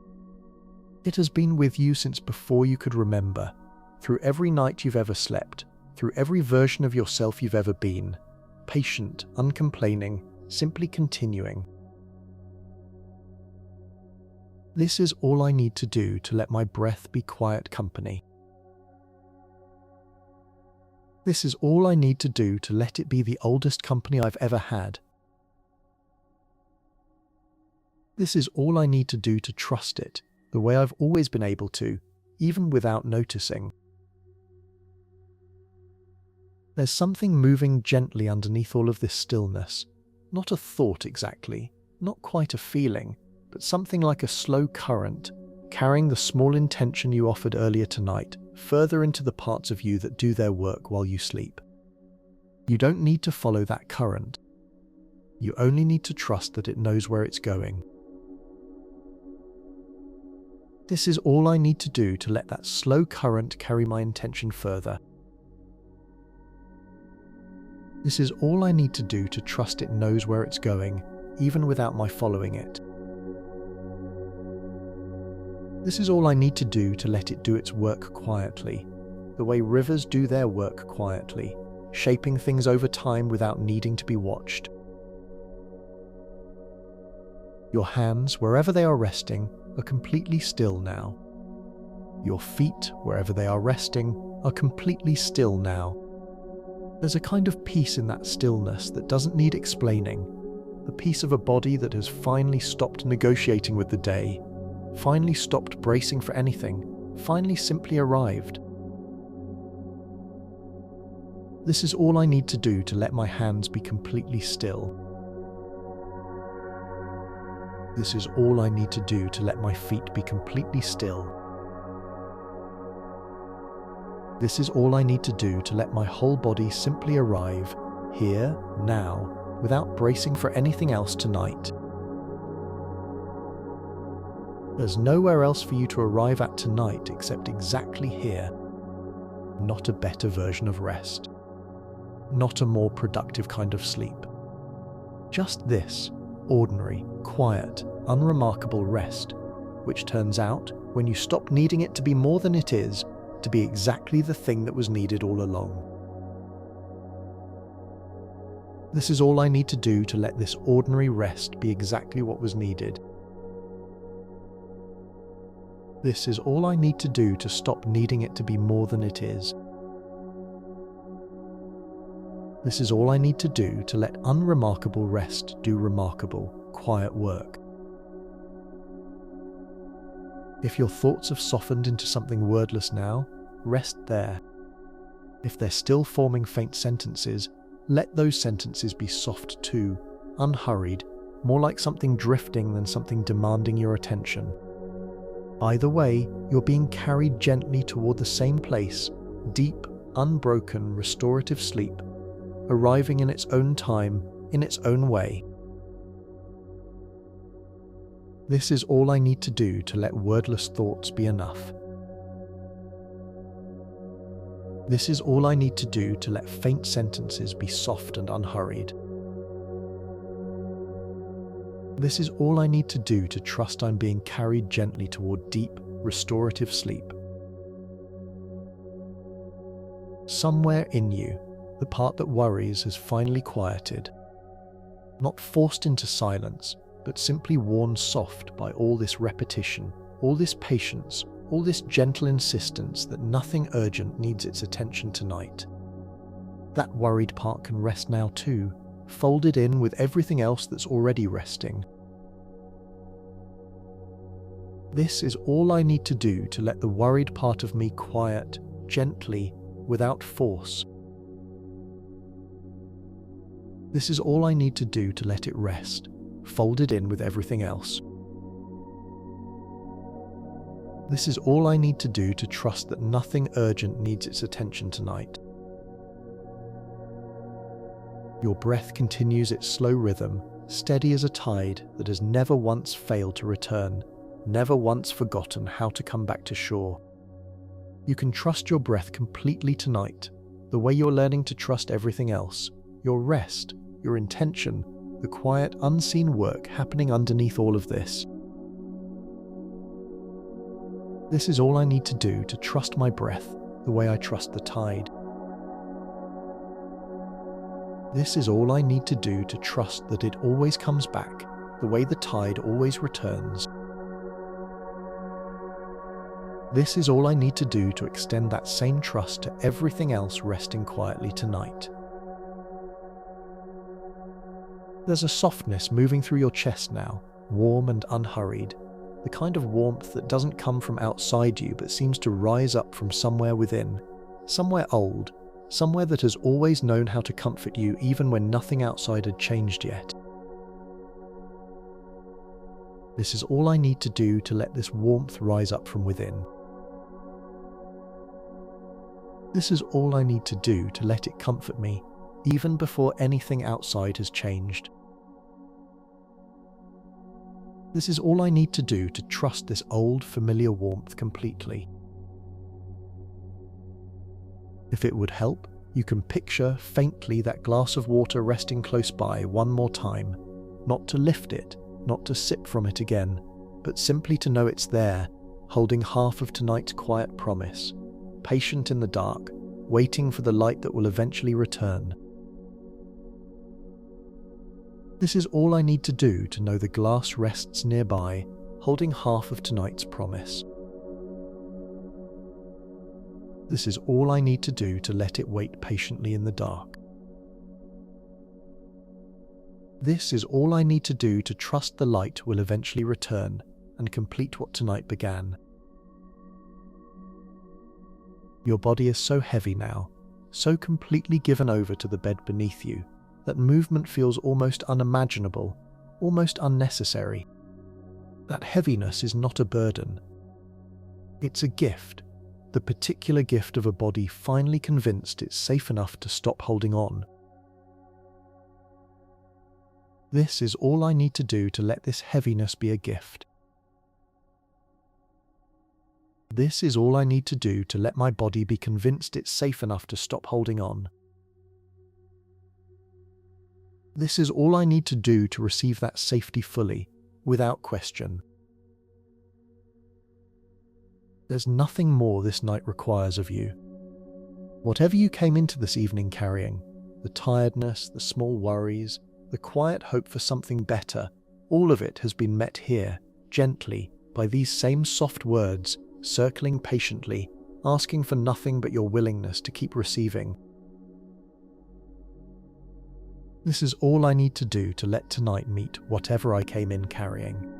It has been with you since before you could remember, through every night you've ever slept, through every version of yourself you've ever been, patient, uncomplaining, simply continuing. This is all I need to do to let my breath be quiet company. This is all I need to do to let it be the oldest company I've ever had. This is all I need to do to trust it, the way I've always been able to, even without noticing. There's something moving gently underneath all of this stillness. Not a thought exactly, not quite a feeling, but something like a slow current, carrying the small intention you offered earlier tonight further into the parts of you that do their work while you sleep. You don't need to follow that current. You only need to trust that it knows where it's going. This is all I need to do to let that slow current carry my intention further. This is all I need to do to trust it knows where it's going, even without my following it. This is all I need to do to let it do its work quietly, the way rivers do their work quietly, shaping things over time without needing to be watched. Your hands, wherever they are resting, are completely still now. Your feet, wherever they are resting, are completely still now. There's a kind of peace in that stillness that doesn't need explaining, the peace of a body that has finally stopped negotiating with the day, finally stopped bracing for anything, finally simply arrived. This is all I need to do to let my hands be completely still. This is all I need to do to let my feet be completely still. This is all I need to do to let my whole body simply arrive, here, now, without bracing for anything else tonight. There's nowhere else for you to arrive at tonight except exactly here. Not a better version of rest. Not a more productive kind of sleep. Just this, ordinary, quiet, unremarkable rest, which turns out, when you stop needing it to be more than it is, to be exactly the thing that was needed all along. This is all I need to do to let this ordinary rest be exactly what was needed. This is all I need to do to stop needing it to be more than it is. This is all I need to do to let unremarkable rest do remarkable, quiet work. If your thoughts have softened into something wordless now, rest there. If they're still forming faint sentences, let those sentences be soft too, unhurried, more like something drifting than something demanding your attention. Either way, you're being carried gently toward the same place, deep, unbroken, restorative sleep, arriving in its own time, in its own way. This is all I need to do to let wordless thoughts be enough. This is all I need to do to let faint sentences be soft and unhurried. This is all I need to do to trust I'm being carried gently toward deep, restorative sleep. Somewhere in you, the part that worries has finally quieted. Not forced into silence, but simply worn soft by all this repetition, all this patience, all this gentle insistence that nothing urgent needs its attention tonight. That worried part can rest now too, folded in with everything else that's already resting. This is all I need to do to let the worried part of me quiet, gently, without force. This is all I need to do to let it rest, folded in with everything else. This is all I need to do to trust that nothing urgent needs its attention tonight. Your breath continues its slow rhythm, steady as a tide that has never once failed to return, never once forgotten how to come back to shore. You can trust your breath completely tonight, the way you're learning to trust everything else, your rest, your intention, the quiet, unseen work happening underneath all of this. This is all I need to do to trust my breath the way I trust the tide. This is all I need to do to trust that it always comes back, the way the tide always returns. This is all I need to do to extend that same trust to everything else resting quietly tonight. There's a softness moving through your chest now, warm and unhurried, the kind of warmth that doesn't come from outside you but seems to rise up from somewhere within, somewhere old, somewhere that has always known how to comfort you even when nothing outside had changed yet. This is all I need to do to let this warmth rise up from within. This is all I need to do to let it comfort me, even before anything outside has changed. This is all I need to do to trust this old, familiar warmth completely. If it would help, you can picture faintly that glass of water resting close by one more time, not to lift it, not to sip from it again, but simply to know it's there, holding half of tonight's quiet promise, patient in the dark, waiting for the light that will eventually return. This is all I need to do to know the glass rests nearby, holding half of tonight's promise. This is all I need to do to let it wait patiently in the dark. This is all I need to do to trust the light will eventually return and complete what tonight began. Your body is so heavy now, so completely given over to the bed beneath you, that movement feels almost unimaginable, almost unnecessary. That heaviness is not a burden. It's a gift, the particular gift of a body finally convinced it's safe enough to stop holding on. This is all I need to do to let this heaviness be a gift. This is all I need to do to let my body be convinced it's safe enough to stop holding on. This is all I need to do to receive that safety fully, without question. There's nothing more this night requires of you. Whatever you came into this evening carrying, the tiredness, the small worries, the quiet hope for something better, all of it has been met here, gently, by these same soft words, circling patiently, asking for nothing but your willingness to keep receiving. This is all I need to do to let tonight meet whatever I came in carrying.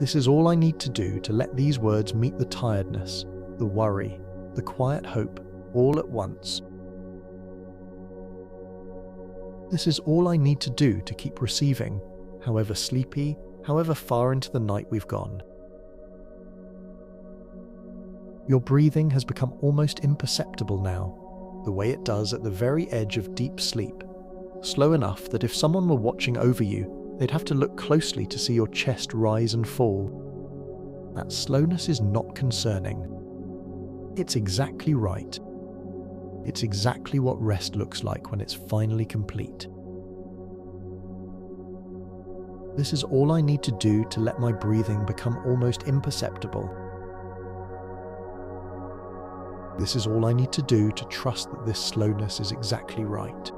This is all I need to do to let these words meet the tiredness, the worry, the quiet hope, all at once. This is all I need to do to keep receiving, however sleepy, however far into the night we've gone. Your breathing has become almost imperceptible now, the way it does at the very edge of deep sleep, slow enough that if someone were watching over you, they'd have to look closely to see your chest rise and fall. That slowness is not concerning. It's exactly right. It's exactly what rest looks like when it's finally complete. This is all I need to do to let my breathing become almost imperceptible. This is all I need to do to trust that this slowness is exactly right.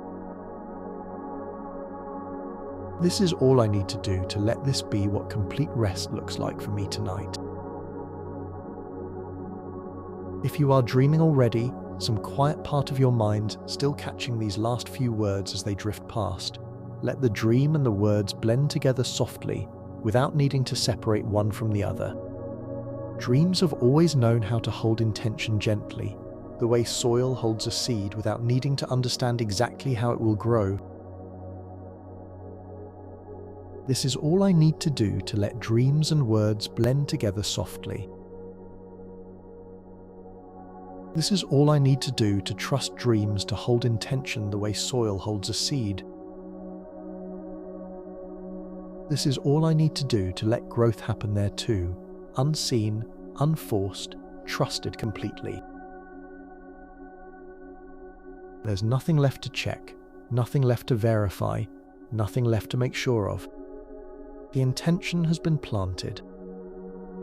This is all I need to do to let this be what complete rest looks like for me tonight. If you are dreaming already, some quiet part of your mind still catching these last few words as they drift past, let the dream and the words blend together softly without needing to separate one from the other. Dreams have always known how to hold intention gently, the way soil holds a seed without needing to understand exactly how it will grow. This is all I need to do to let dreams and words blend together softly. This is all I need to do to trust dreams to hold intention the way soil holds a seed. This is all I need to do to let growth happen there too, unseen, unforced, trusted completely. There's nothing left to check, nothing left to verify, nothing left to make sure of. The intention has been planted.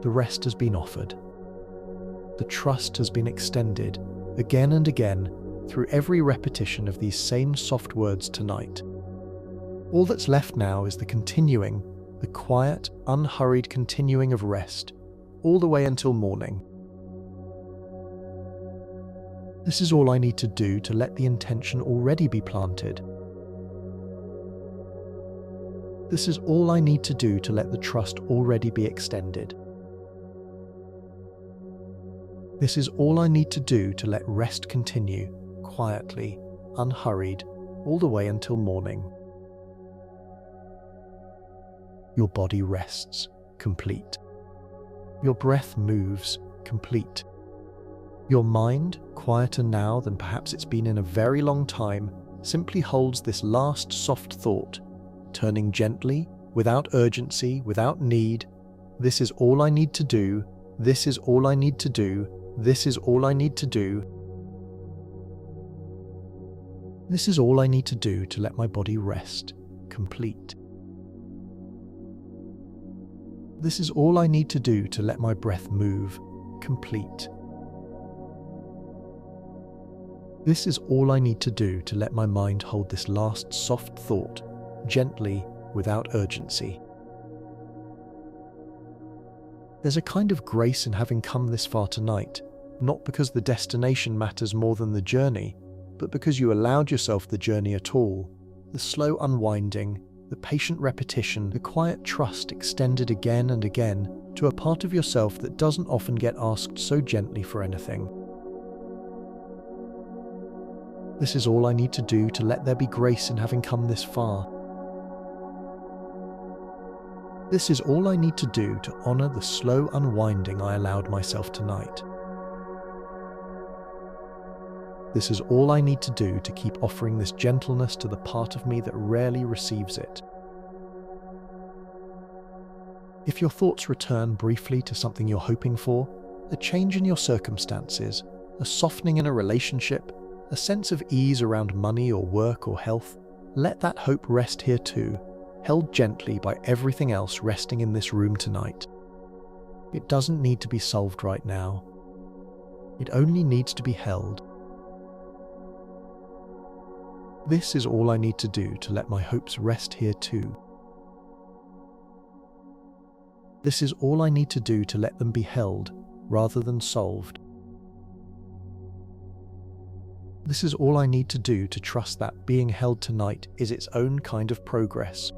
The rest has been offered. The trust has been extended again and again through every repetition of these same soft words tonight. All that's left now is the continuing, the quiet, unhurried continuing of rest, all the way until morning. This is all I need to do to let the intention already be planted. This is all I need to do to let the trust already be extended. This is all I need to do to let rest continue, quietly, unhurried, all the way until morning. Your body rests, complete. Your breath moves, complete. Your mind, quieter now than perhaps it's been in a very long time, simply holds this last soft thought, turning gently, without urgency, without need. This is all I need to do. This is all I need to do. This is all I need to do. This is all I need to do to let my body rest, complete. This is all I need to do to let my breath move, complete. This is all I need to do to let my mind hold this last soft thought, gently, without urgency. There's a kind of grace in having come this far tonight, not because the destination matters more than the journey, but because you allowed yourself the journey at all, the slow unwinding, the patient repetition, the quiet trust extended again and again to a part of yourself that doesn't often get asked so gently for anything. This is all I need to do to let there be grace in having come this far. This is all I need to do to honor the slow unwinding I allowed myself tonight. This is all I need to do to keep offering this gentleness to the part of me that rarely receives it. If your thoughts return briefly to something you're hoping for, a change in your circumstances, a softening in a relationship, a sense of ease around money or work or health, let that hope rest here too, held gently by everything else resting in this room tonight. It doesn't need to be solved right now. It only needs to be held. This is all I need to do to let my hopes rest here too. This is all I need to do to let them be held, rather than solved. This is all I need to do to trust that being held tonight is its own kind of progress.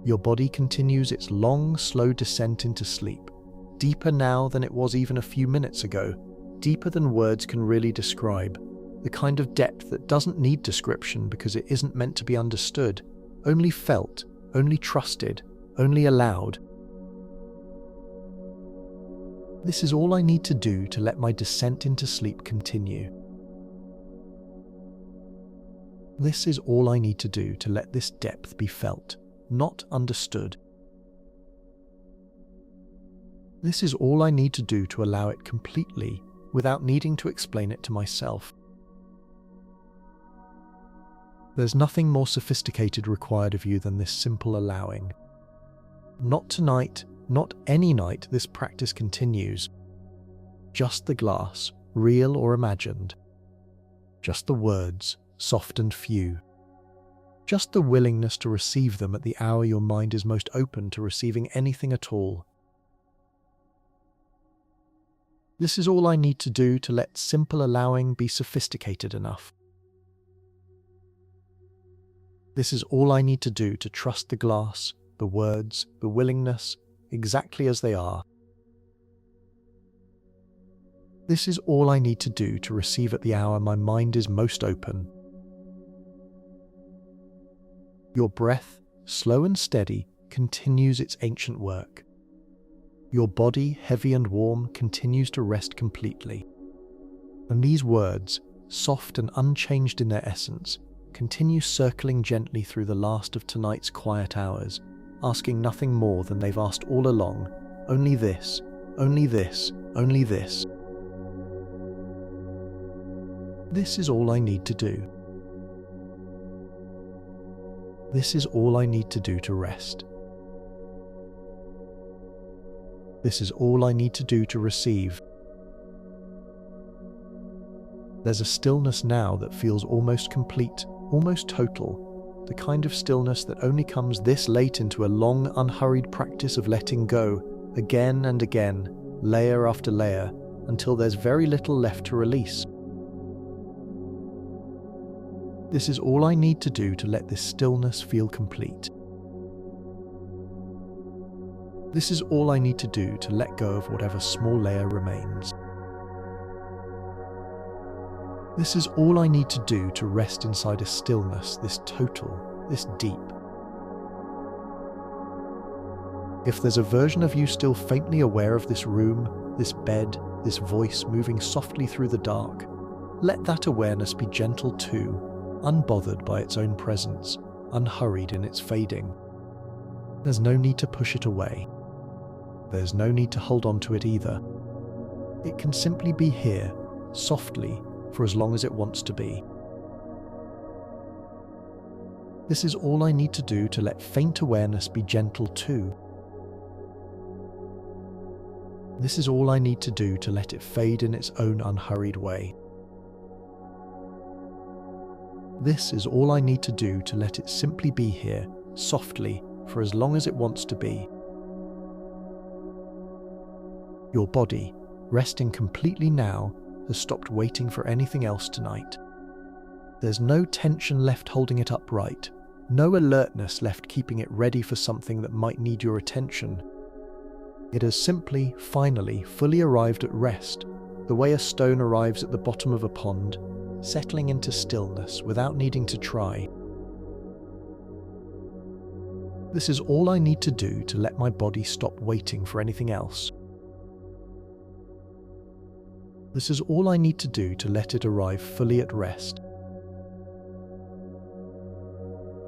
Your body continues its long, slow descent into sleep, deeper now than it was even a few minutes ago, deeper than words can really describe, the kind of depth that doesn't need description because it isn't meant to be understood, only felt, only trusted, only allowed. This is all I need to do to let my descent into sleep continue. This is all I need to do to let this depth be felt, not understood. This is all I need to do to allow it completely, without needing to explain it to myself. There's nothing more sophisticated required of you than this simple allowing. Not tonight, not any night this practice continues. Just the glass, real or imagined. Just the words, soft and few. Just the willingness to receive them at the hour your mind is most open to receiving anything at all. This is all I need to do to let simple allowing be sophisticated enough. This is all I need to do to trust the glass, the words, the willingness, exactly as they are. This is all I need to do to receive at the hour my mind is most open. Your breath, slow and steady, continues its ancient work. Your body, heavy and warm, continues to rest completely. And these words, soft and unchanged in their essence, continue circling gently through the last of tonight's quiet hours, asking nothing more than they've asked all along, only this, only this, only this. This is all I need to do. This is all I need to do to rest. This is all I need to do to receive. There's a stillness now that feels almost complete, almost total, the kind of stillness that only comes this late into a long, unhurried practice of letting go, again and again, layer after layer, until there's very little left to release. This is all I need to do to let this stillness feel complete. This is all I need to do to let go of whatever small layer remains. This is all I need to do to rest inside a stillness this total, this deep. If there's a version of you still faintly aware of this room, this bed, this voice moving softly through the dark, let that awareness be gentle too, unbothered by its own presence, unhurried in its fading. There's no need to push it away. There's no need to hold on to it either. It can simply be here, softly, for as long as it wants to be. This is all I need to do to let faint awareness be gentle too. This is all I need to do to let it fade in its own unhurried way. This is all I need to do to let it simply be here, softly, for as long as it wants to be. Your body, resting completely now, has stopped waiting for anything else tonight. There's no tension left holding it upright, no alertness left keeping it ready for something that might need your attention. It has simply, finally, fully arrived at rest, the way a stone arrives at the bottom of a pond, settling into stillness without needing to try. This is all I need to do to let my body stop waiting for anything else. This is all I need to do to let it arrive fully at rest.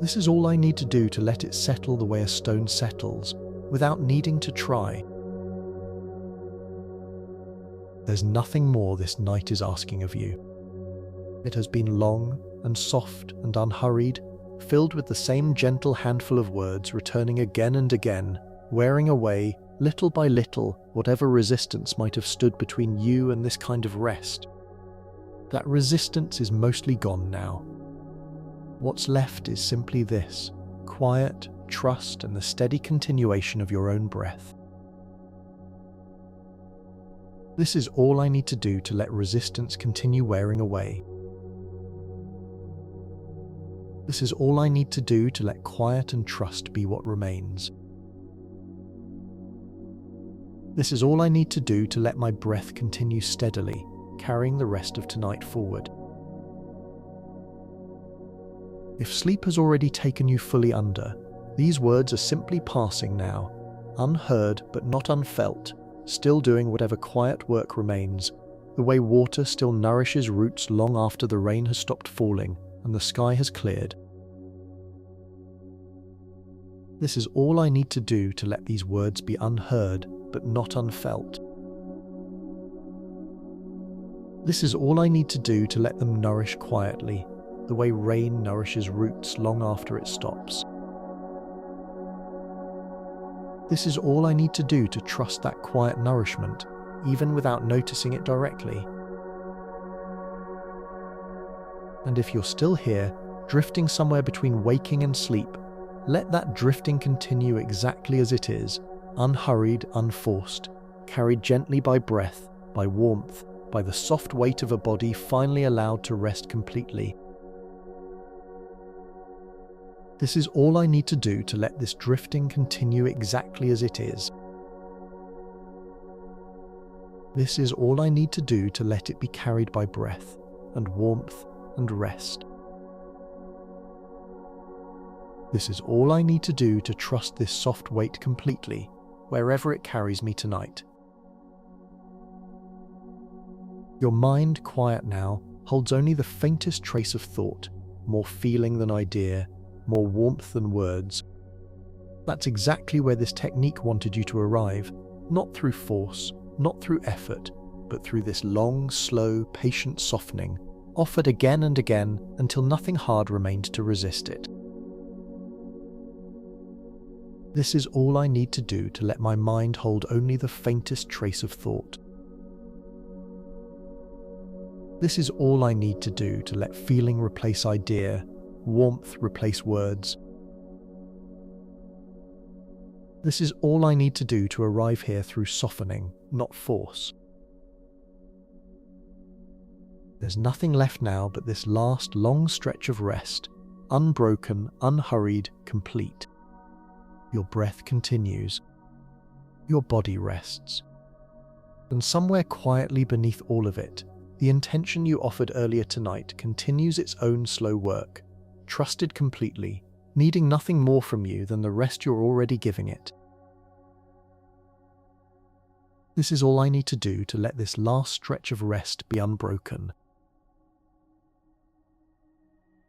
This is all I need to do to let it settle the way a stone settles, without needing to try. There's nothing more this night is asking of you. It has been long and soft and unhurried, filled with the same gentle handful of words returning again and again, wearing away, little by little, whatever resistance might have stood between you and this kind of rest. That resistance is mostly gone now. What's left is simply this, quiet, trust, and the steady continuation of your own breath. This is all I need to do to let resistance continue wearing away. This is all I need to do to let quiet and trust be what remains. This is all I need to do to let my breath continue steadily, carrying the rest of tonight forward. If sleep has already taken you fully under, these words are simply passing now, unheard but not unfelt, still doing whatever quiet work remains, the way water still nourishes roots long after the rain has stopped falling and the sky has cleared. This is all I need to do to let these words be unheard but not unfelt. This is all I need to do to let them nourish quietly, the way rain nourishes roots long after it stops. This is all I need to do to trust that quiet nourishment, even without noticing it directly. And if you're still here, drifting somewhere between waking and sleep, let that drifting continue exactly as it is, unhurried, unforced, carried gently by breath, by warmth, by the soft weight of a body finally allowed to rest completely. This is all I need to do to let this drifting continue exactly as it is. This is all I need to do to let it be carried by breath, and warmth, and rest. This is all I need to do to trust this soft weight completely, wherever it carries me tonight. Your mind, quiet now, holds only the faintest trace of thought, more feeling than idea, more warmth than words. That's exactly where this technique wanted you to arrive, not through force, not through effort, but through this long, slow, patient softening, offered again and again until nothing hard remained to resist it. This is all I need to do to let my mind hold only the faintest trace of thought. This is all I need to do to let feeling replace idea, warmth replace words. This is all I need to do to arrive here through softening, not force. There's nothing left now but this last long stretch of rest, unbroken, unhurried, complete. Your breath continues. Your body rests. And somewhere quietly beneath all of it, the intention you offered earlier tonight continues its own slow work, trusted completely, needing nothing more from you than the rest you're already giving it. This is all I need to do to let this last stretch of rest be unbroken.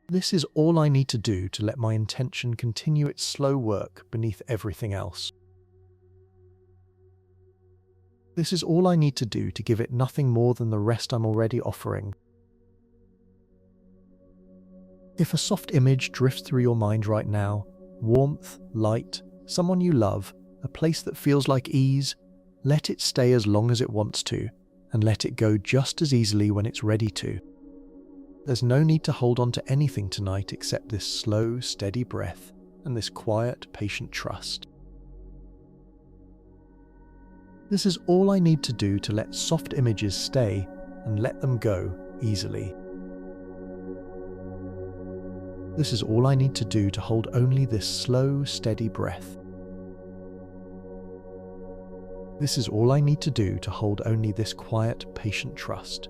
This is all I need to do to let my intention continue its slow work beneath everything else. This is all I need to do to give it nothing more than the rest I'm already offering. If a soft image drifts through your mind right now, warmth, light, someone you love, a place that feels like ease, let it stay as long as it wants to, and let it go just as easily when it's ready to. There's no need to hold on to anything tonight except this slow, steady breath and this quiet, patient trust. This is all I need to do to let soft images stay and let them go easily. This is all I need to do to hold only this slow, steady breath. This is all I need to do to hold only this quiet, patient trust.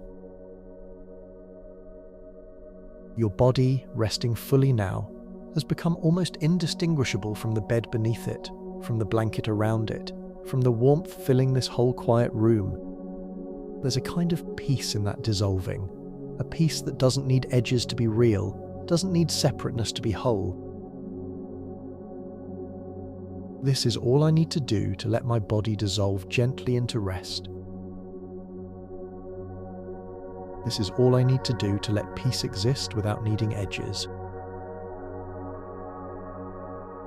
Your body, resting fully now, has become almost indistinguishable from the bed beneath it, from the blanket around it, from the warmth filling this whole quiet room. There's a kind of peace in that dissolving, a peace that doesn't need edges to be real, doesn't need separateness to be whole. This is all I need to do to let my body dissolve gently into rest. This is all I need to do to let peace exist without needing edges.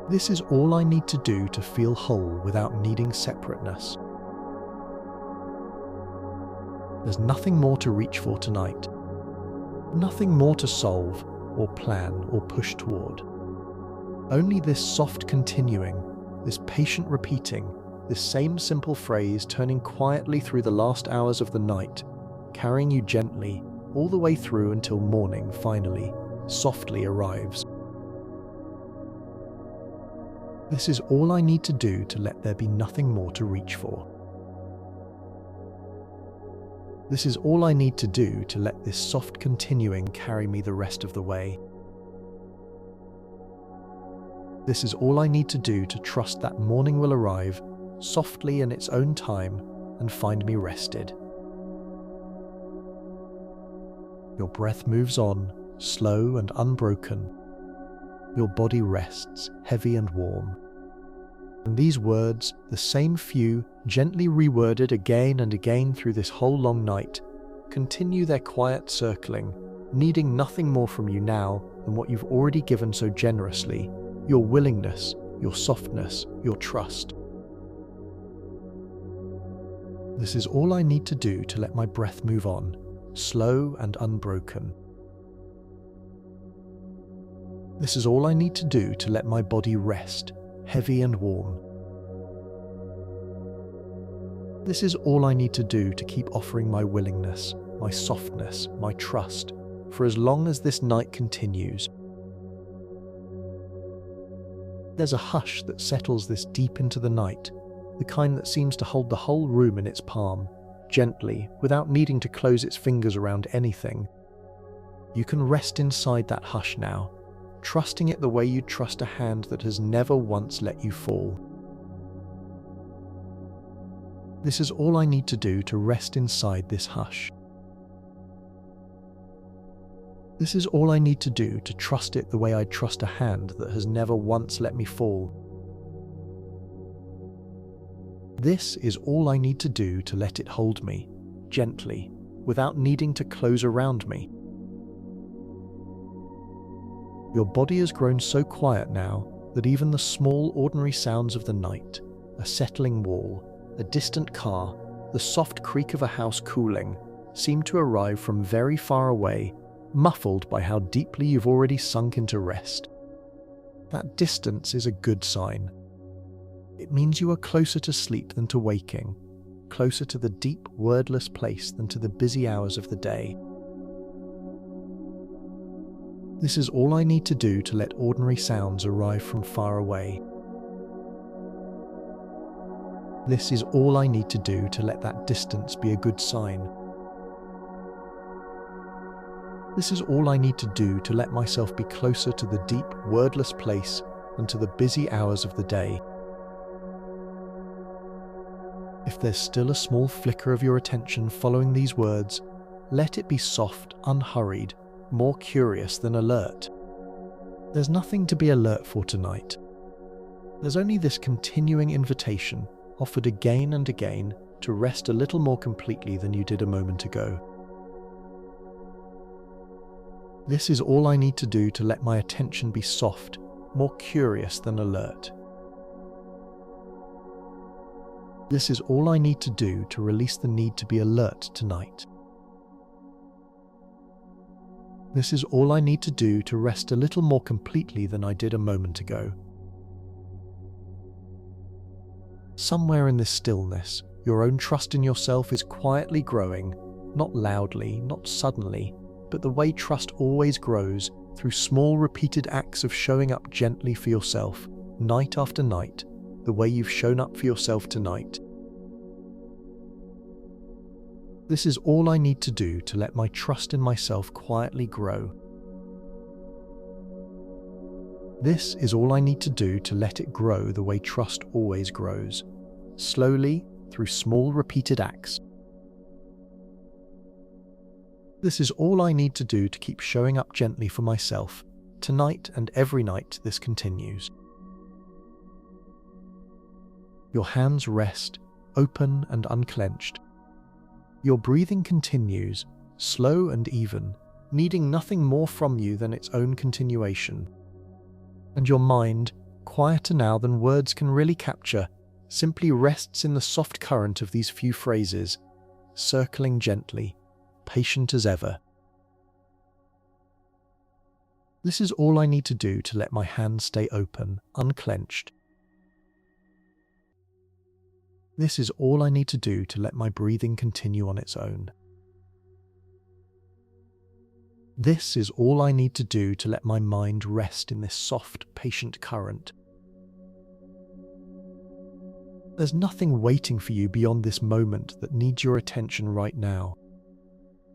This is all I need to do to feel whole without needing separateness. There's nothing more to reach for tonight. Nothing more to solve, or plan, or push toward. Only this soft continuing, this patient repeating, this same simple phrase turning quietly through the last hours of the night, carrying you gently all the way through until morning finally, softly arrives. This is all I need to do to let there be nothing more to reach for. This is all I need to do to let this soft continuing carry me the rest of the way. This is all I need to do to trust that morning will arrive softly in its own time and find me rested. Your breath moves on, slow and unbroken. Your body rests, heavy and warm. And these words, the same few, gently reworded again and again through this whole long night, continue their quiet circling, needing nothing more from you now than what you've already given so generously, your willingness, your softness, your trust. This is all I need to do to let my breath move on, slow and unbroken. This is all I need to do to let my body rest, heavy and warm. This is all I need to do to keep offering my willingness, my softness, my trust, for as long as this night continues. There's a hush that settles this deep into the night, the kind that seems to hold the whole room in its palm, gently, without needing to close its fingers around anything. You can rest inside that hush now, trusting it the way you'd trust a hand that has never once let you fall. This is all I need to do to rest inside this hush. This is all I need to do to trust it the way I'd trust a hand that has never once let me fall. This is all I need to do to let it hold me, gently, without needing to close around me. Your body has grown so quiet now that even the small, ordinary sounds of the night, a settling wall, a distant car, the soft creak of a house cooling, seem to arrive from very far away, muffled by how deeply you've already sunk into rest. That distance is a good sign. It means you are closer to sleep than to waking, closer to the deep, wordless place than to the busy hours of the day. This is all I need to do to let ordinary sounds arrive from far away. This is all I need to do to let that distance be a good sign. This is all I need to do to let myself be closer to the deep, wordless place than to the busy hours of the day. If there's still a small flicker of your attention following these words, let it be soft, unhurried, more curious than alert. There's nothing to be alert for tonight. There's only this continuing invitation, offered again and again, to rest a little more completely than you did a moment ago. This is all I need to do to let my attention be soft, more curious than alert. This is all I need to do to release the need to be alert tonight. This is all I need to do to rest a little more completely than I did a moment ago. Somewhere in this stillness, your own trust in yourself is quietly growing, not loudly, not suddenly, but the way trust always grows, through small repeated acts of showing up gently for yourself, night after night, the way you've shown up for yourself tonight. This is all I need to do to let my trust in myself quietly grow. This is all I need to do to let it grow the way trust always grows, slowly, through small repeated acts. This is all I need to do to keep showing up gently for myself. Tonight and every night this continues. Your hands rest, open and unclenched. Your breathing continues, slow and even, needing nothing more from you than its own continuation. And your mind, quieter now than words can really capture, simply rests in the soft current of these few phrases, circling gently, patient as ever. This is all I need to do to let my hands stay open, unclenched. This is all I need to do to let my breathing continue on its own. This is all I need to do to let my mind rest in this soft, patient current. There's nothing waiting for you beyond this moment that needs your attention right now.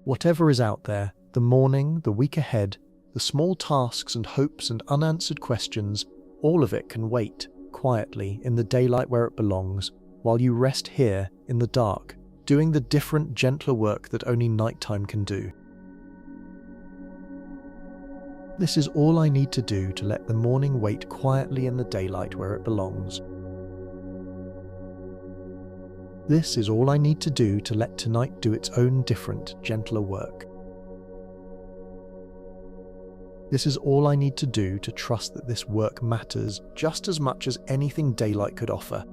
Whatever is out there, the morning, the week ahead, the small tasks and hopes and unanswered questions, all of it can wait, quietly, in the daylight where it belongs, while you rest here, in the dark, doing the different, gentler work that only nighttime can do. This is all I need to do to let the morning wait quietly in the daylight where it belongs. This is all I need to do to let tonight do its own different, gentler work. This is all I need to do to trust that this work matters just as much as anything daylight could offer.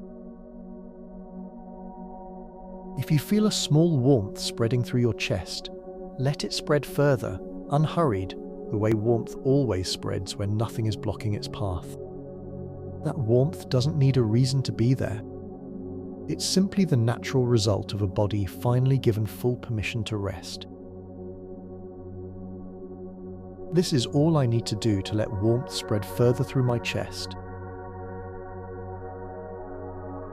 If you feel a small warmth spreading through your chest, let it spread further, unhurried, the way warmth always spreads when nothing is blocking its path. That warmth doesn't need a reason to be there. It's simply the natural result of a body finally given full permission to rest. This is all I need to do to let warmth spread further through my chest.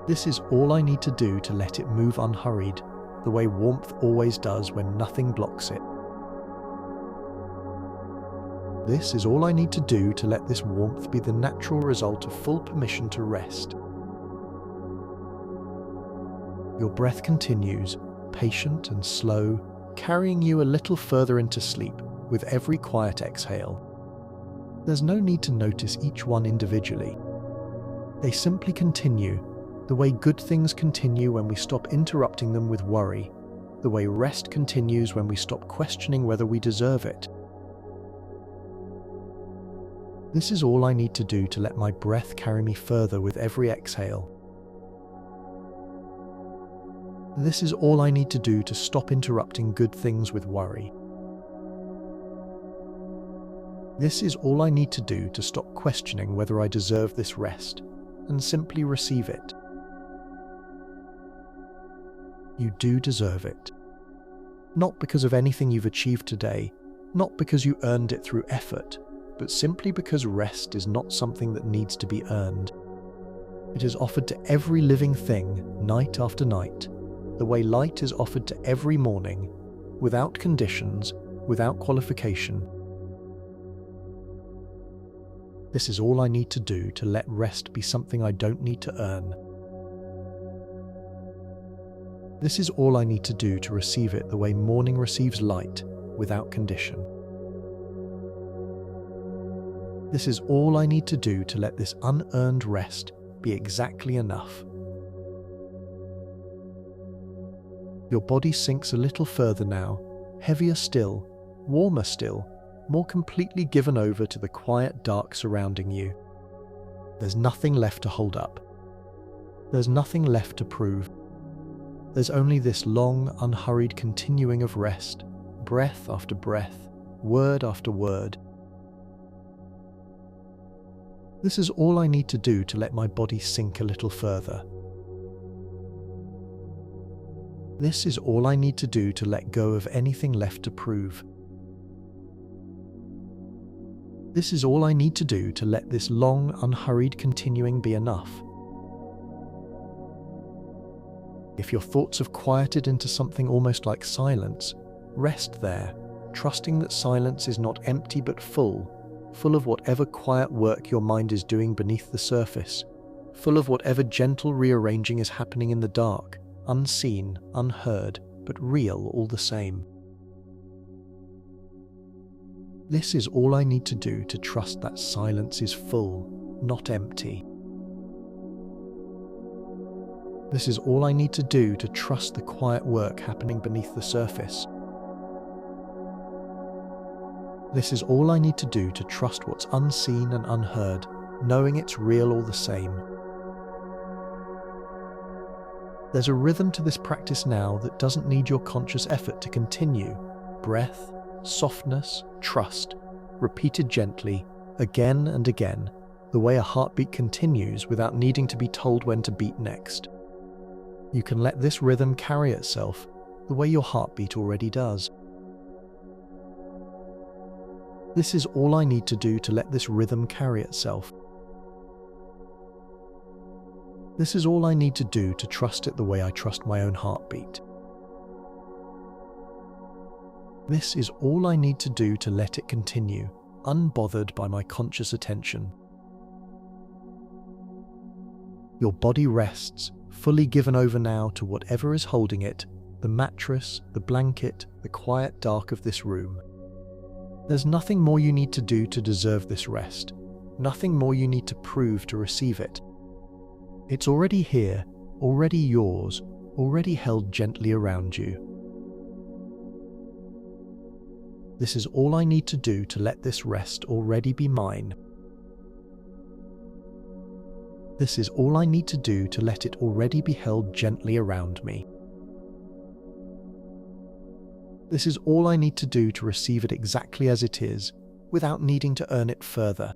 This is all I need to do to let it move unhurried, the way warmth always does when nothing blocks it. This is all I need to do to let this warmth be the natural result of full permission to rest. Your breath continues, patient and slow, carrying you a little further into sleep with every quiet exhale. There's no need to notice each one individually. They simply continue, the way good things continue when we stop interrupting them with worry, the way rest continues when we stop questioning whether we deserve it. This is all I need to do to let my breath carry me further with every exhale. This is all I need to do to stop interrupting good things with worry. This is all I need to do to stop questioning whether I deserve this rest, and simply receive it. You do deserve it. Not because of anything you've achieved today, not because you earned it through effort, but simply because rest is not something that needs to be earned. It is offered to every living thing, night after night, the way light is offered to every morning, without conditions, without qualification. This is all I need to do to let rest be something I don't need to earn. This is all I need to do to receive it the way morning receives light, without condition. This is all I need to do to let this unearned rest be exactly enough. Your body sinks a little further now, heavier still, warmer still, more completely given over to the quiet dark surrounding you. There's nothing left to hold up. There's nothing left to prove. There's only this long, unhurried continuing of rest, breath after breath, word after word. This is all I need to do to let my body sink a little further. This is all I need to do to let go of anything left to prove. This is all I need to do to let this long, unhurried continuing be enough. If your thoughts have quieted into something almost like silence, rest there, trusting that silence is not empty but full of whatever quiet work your mind is doing beneath the surface, full of whatever gentle rearranging is happening in the dark, unseen, unheard, but real all the same. This is all I need to do to trust that silence is full, not empty. This is all I need to do to trust the quiet work happening beneath the surface. This is all I need to do to trust what's unseen and unheard, knowing it's real all the same. There's a rhythm to this practice now that doesn't need your conscious effort to continue. Breath, softness, trust, repeated gently, again and again, the way a heartbeat continues without needing to be told when to beat next. You can let this rhythm carry itself the way your heartbeat already does. This is all I need to do to let this rhythm carry itself. This is all I need to do to trust it the way I trust my own heartbeat. This is all I need to do to let it continue, unbothered by my conscious attention. Your body rests, fully given over now to whatever is holding it, the mattress, the blanket, the quiet dark of this room. There's nothing more you need to do to deserve this rest, nothing more you need to prove to receive it. It's already here, already yours, already held gently around you. This is all I need to do to let this rest already be mine. This is all I need to do to let it already be held gently around me. This is all I need to do to receive it exactly as it is, without needing to earn it further.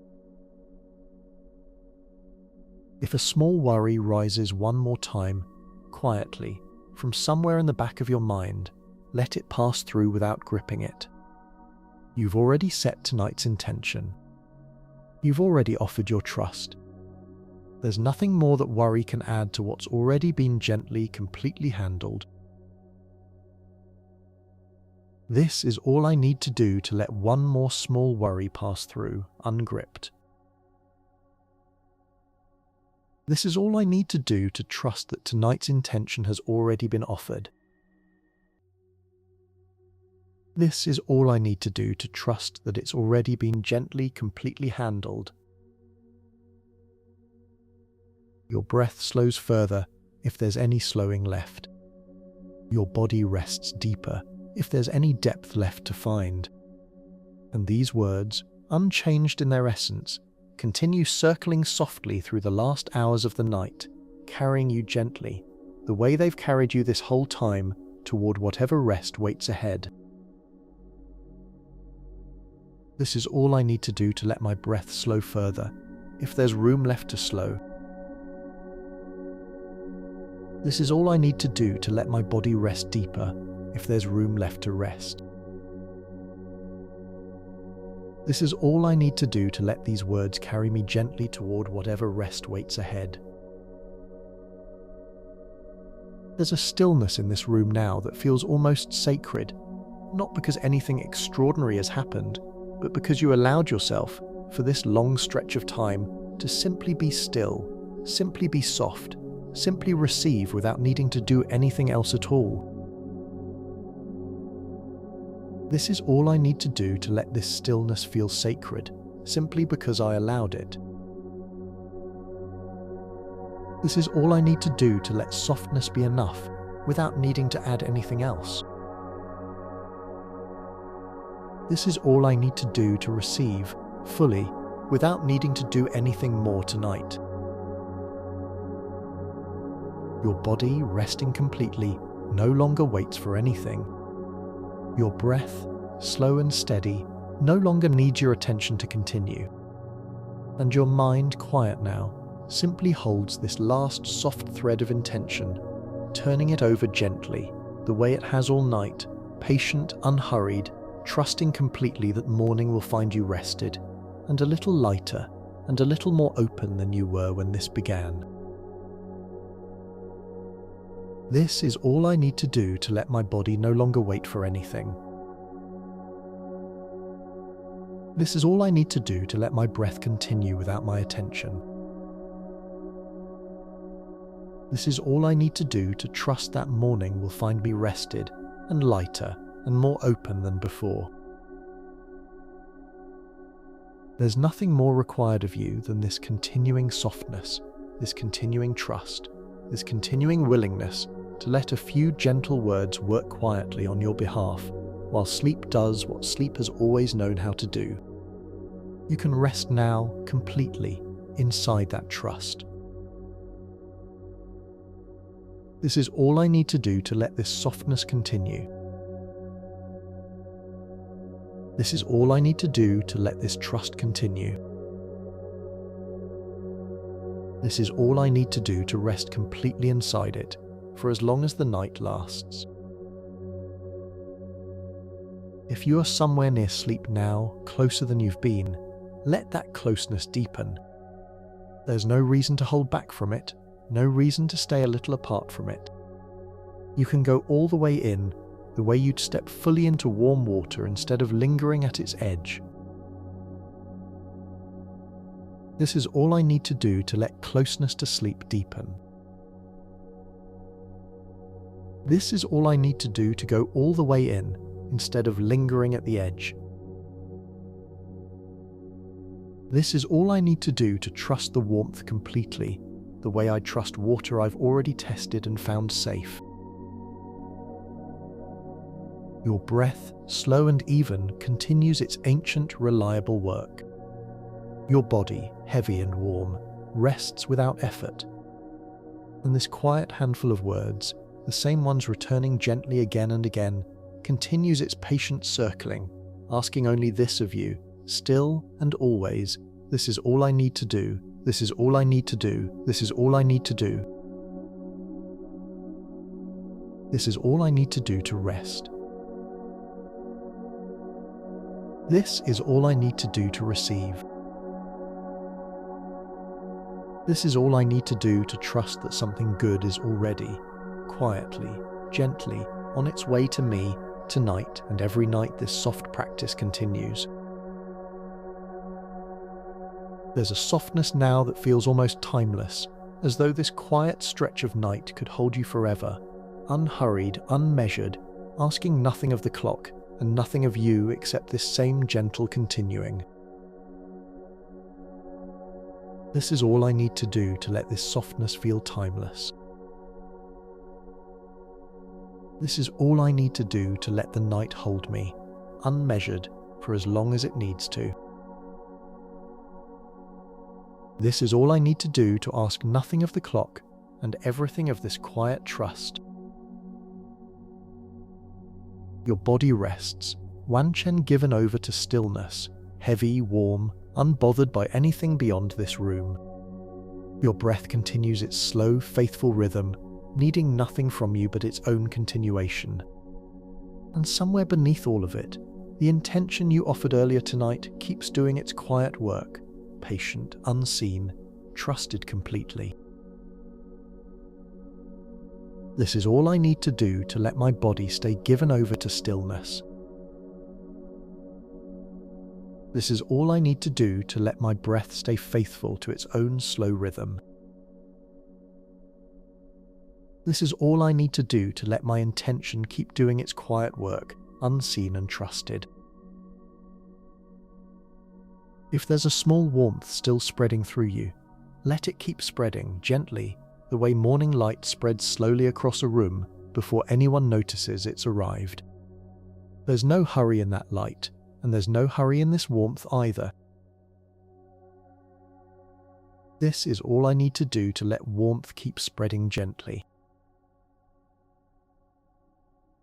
If a small worry rises one more time, quietly, from somewhere in the back of your mind, let it pass through without gripping it. You've already set tonight's intention. You've already offered your trust. There's nothing more that worry can add to what's already been gently, completely handled. This is all I need to do to let one more small worry pass through, ungripped. This is all I need to do to trust that tonight's intention has already been offered. This is all I need to do to trust that it's already been gently, completely handled. Your breath slows further if there's any slowing left. Your body rests deeper if there's any depth left to find. And these words, unchanged in their essence, continue circling softly through the last hours of the night, carrying you gently, the way they've carried you this whole time, toward whatever rest waits ahead. This is all I need to do to let my breath slow further, if there's room left to slow. This is all I need to do to let my body rest deeper, if there's room left to rest. This is all I need to do to let these words carry me gently toward whatever rest waits ahead. There's a stillness in this room now that feels almost sacred, not because anything extraordinary has happened, but because you allowed yourself, for this long stretch of time, to simply be still, simply be soft, simply receive without needing to do anything else at all. This is all I need to do to let this stillness feel sacred, simply because I allowed it. This is all I need to do to let softness be enough, without needing to add anything else. This is all I need to do to receive, fully, without needing to do anything more tonight. Your body, resting completely, no longer waits for anything. Your breath, slow and steady, no longer needs your attention to continue. And your mind, quiet now, simply holds this last soft thread of intention, turning it over gently, the way it has all night, patient, unhurried, trusting completely that morning will find you rested, and a little lighter, and a little more open than you were when this began. This is all I need to do to let my body no longer wait for anything. This is all I need to do to let my breath continue without my attention. This is all I need to do to trust that morning will find me rested, and lighter, and more open than before. There's nothing more required of you than this continuing softness, this continuing trust, this continuing willingness to let a few gentle words work quietly on your behalf, while sleep does what sleep has always known how to do. You can rest now completely inside that trust. This is all I need to do to let this softness continue. This is all I need to do to let this trust continue. This is all I need to do to rest completely inside it, for as long as the night lasts. If you are somewhere near sleep now, closer than you've been, let that closeness deepen. There's no reason to hold back from it, no reason to stay a little apart from it. You can go all the way in, the way you'd step fully into warm water instead of lingering at its edge. This is all I need to do to let closeness to sleep deepen. This is all I need to do to go all the way in, instead of lingering at the edge. This is all I need to do to trust the warmth completely, the way I trust water I've already tested and found safe. Your breath, slow and even, continues its ancient, reliable work. Your body, heavy and warm, rests without effort. And this quiet handful of words, the same ones returning gently again and again, continues its patient circling, asking only this of you, still and always, this is all I need to do, this is all I need to do, this is all I need to do. This is all I need to do to rest. This is all I need to do to receive. This is all I need to do to trust that something good is already, quietly, gently, on its way to me, tonight and every night this soft practice continues. There's a softness now that feels almost timeless, as though this quiet stretch of night could hold you forever, unhurried, unmeasured, asking nothing of the clock and nothing of you except this same gentle continuing. This is all I need to do to let this softness feel timeless. This is all I need to do to let the night hold me, unmeasured, for as long as it needs to. This is all I need to do to ask nothing of the clock and everything of this quiet trust. Your body rests, Wanchen given over to stillness, heavy, warm, unbothered by anything beyond this room. Your breath continues its slow, faithful rhythm, needing nothing from you but its own continuation. And somewhere beneath all of it, the intention you offered earlier tonight keeps doing its quiet work, patient, unseen, trusted completely. This is all I need to do to let my body stay given over to stillness. This is all I need to do to let my breath stay faithful to its own slow rhythm. This is all I need to do to let my intention keep doing its quiet work, unseen and trusted. If there's a small warmth still spreading through you, let it keep spreading gently, the way morning light spreads slowly across a room before anyone notices it's arrived. There's no hurry in that light, and there's no hurry in this warmth either. This is all I need to do to let warmth keep spreading gently.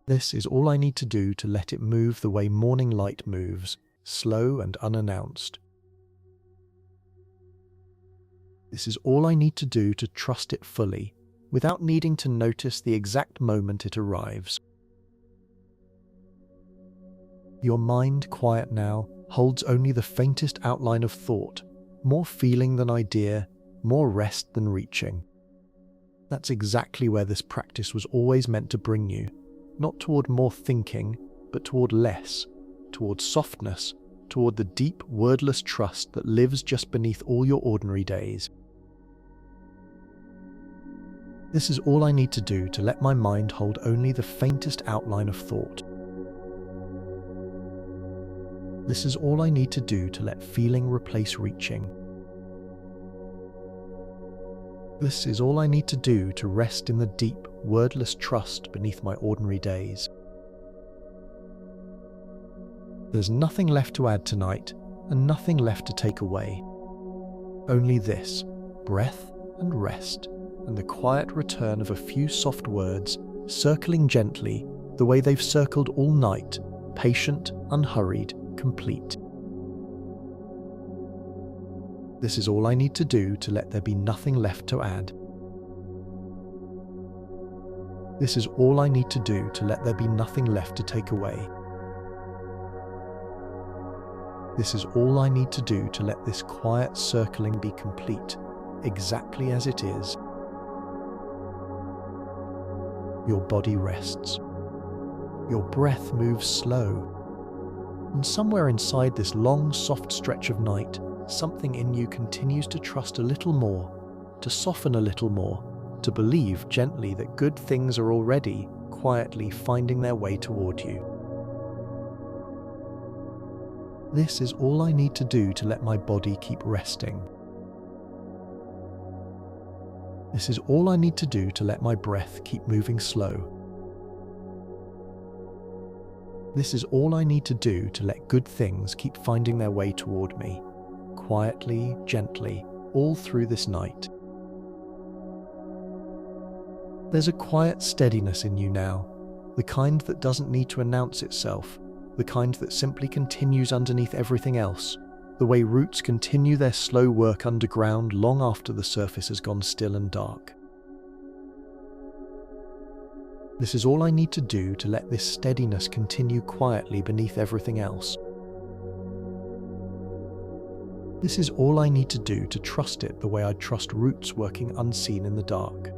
This is all I need to do to let it move the way morning light moves, slow and unannounced. This is all I need to do to trust it fully, without needing to notice the exact moment it arrives. Your mind, quiet now, holds only the faintest outline of thought, more feeling than idea, more rest than reaching. That's exactly where this practice was always meant to bring you, not toward more thinking, but toward less, toward softness, toward the deep, wordless trust that lives just beneath all your ordinary days. This is all I need to do to let my mind hold only the faintest outline of thought. This is all I need to do to let feeling replace reaching. This is all I need to do to rest in the deep, wordless trust beneath my ordinary days. There's nothing left to add tonight, and nothing left to take away. Only this, breath and rest, and the quiet return of a few soft words, circling gently, the way they've circled all night, patient, unhurried, complete. This is all I need to do to let there be nothing left to add. This is all I need to do to let there be nothing left to take away. This is all I need to do to let this quiet circling be complete, exactly as it is. Your body rests. Your breath moves slow. And somewhere inside this long, soft stretch of night, something in you continues to trust a little more, to soften a little more, to believe gently that good things are already, quietly finding their way toward you. This is all I need to do to let my body keep resting. This is all I need to do to let my breath keep moving slow. This is all I need to do to let good things keep finding their way toward me, quietly, gently, all through this night. There's a quiet steadiness in you now, the kind that doesn't need to announce itself, the kind that simply continues underneath everything else, the way roots continue their slow work underground long after the surface has gone still and dark. This is all I need to do to let this steadiness continue quietly beneath everything else. This is all I need to do to trust it the way I'd trust roots working unseen in the dark.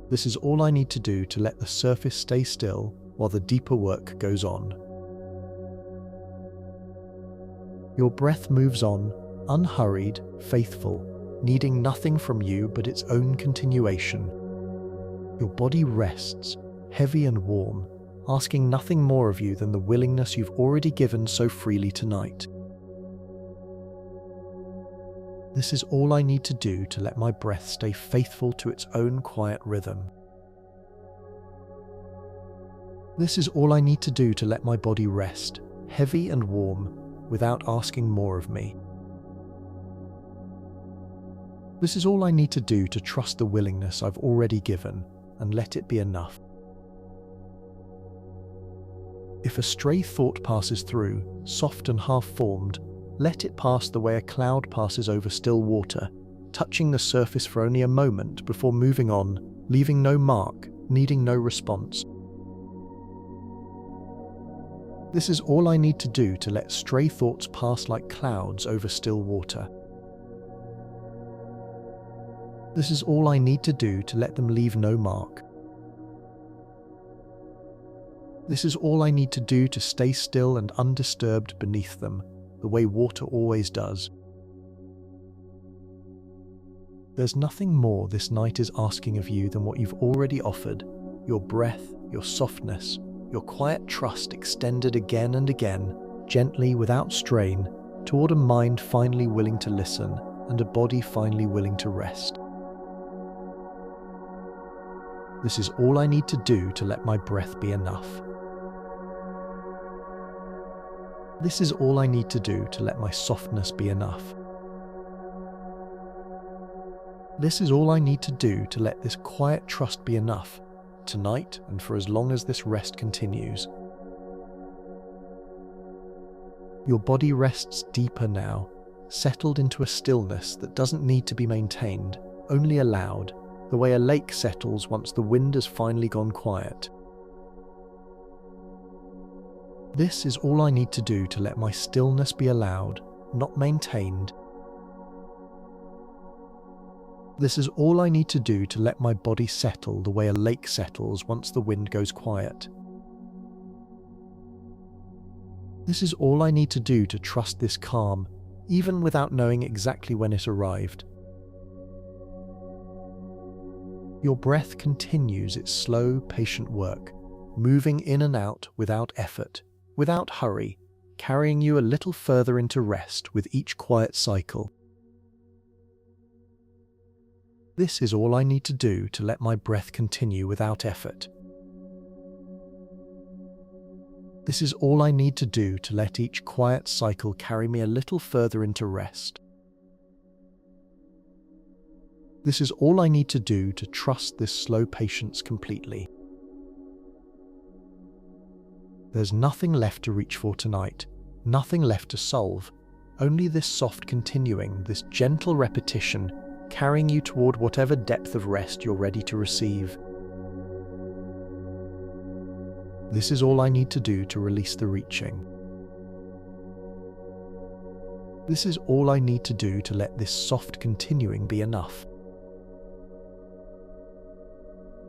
This is all I need to do to let the surface stay still while the deeper work goes on. Your breath moves on, unhurried, faithful, needing nothing from you but its own continuation. Your body rests, heavy and warm, asking nothing more of you than the willingness you've already given so freely tonight. This is all I need to do to let my breath stay faithful to its own quiet rhythm. This is all I need to do to let my body rest, heavy and warm, without asking more of me. This is all I need to do to trust the willingness I've already given and let it be enough. If a stray thought passes through, soft and half-formed, let it pass the way a cloud passes over still water, touching the surface for only a moment before moving on, leaving no mark, needing no response. This is all I need to do to let stray thoughts pass like clouds over still water. This is all I need to do to let them leave no mark. This is all I need to do to stay still and undisturbed beneath them, the way water always does. There's nothing more this night is asking of you than what you've already offered, your breath, your softness, your quiet trust extended again and again, gently without strain, toward a mind finally willing to listen and a body finally willing to rest. This is all I need to do to let my breath be enough. This is all I need to do to let my softness be enough. This is all I need to do to let this quiet trust be enough, tonight and for as long as this rest continues. Your body rests deeper now, settled into a stillness that doesn't need to be maintained, only allowed, the way a lake settles once the wind has finally gone quiet. This is all I need to do to let my stillness be allowed, not maintained. This is all I need to do to let my body settle the way a lake settles once the wind goes quiet. This is all I need to do to trust this calm, even without knowing exactly when it arrived. Your breath continues its slow, patient work, moving in and out without effort, without hurry, carrying you a little further into rest with each quiet cycle. This is all I need to do to let my breath continue without effort. This is all I need to do to let each quiet cycle carry me a little further into rest. This is all I need to do to trust this slow patience completely. There's nothing left to reach for tonight, nothing left to solve, only this soft continuing, this gentle repetition, carrying you toward whatever depth of rest you're ready to receive. This is all I need to do to release the reaching. This is all I need to do to let this soft continuing be enough.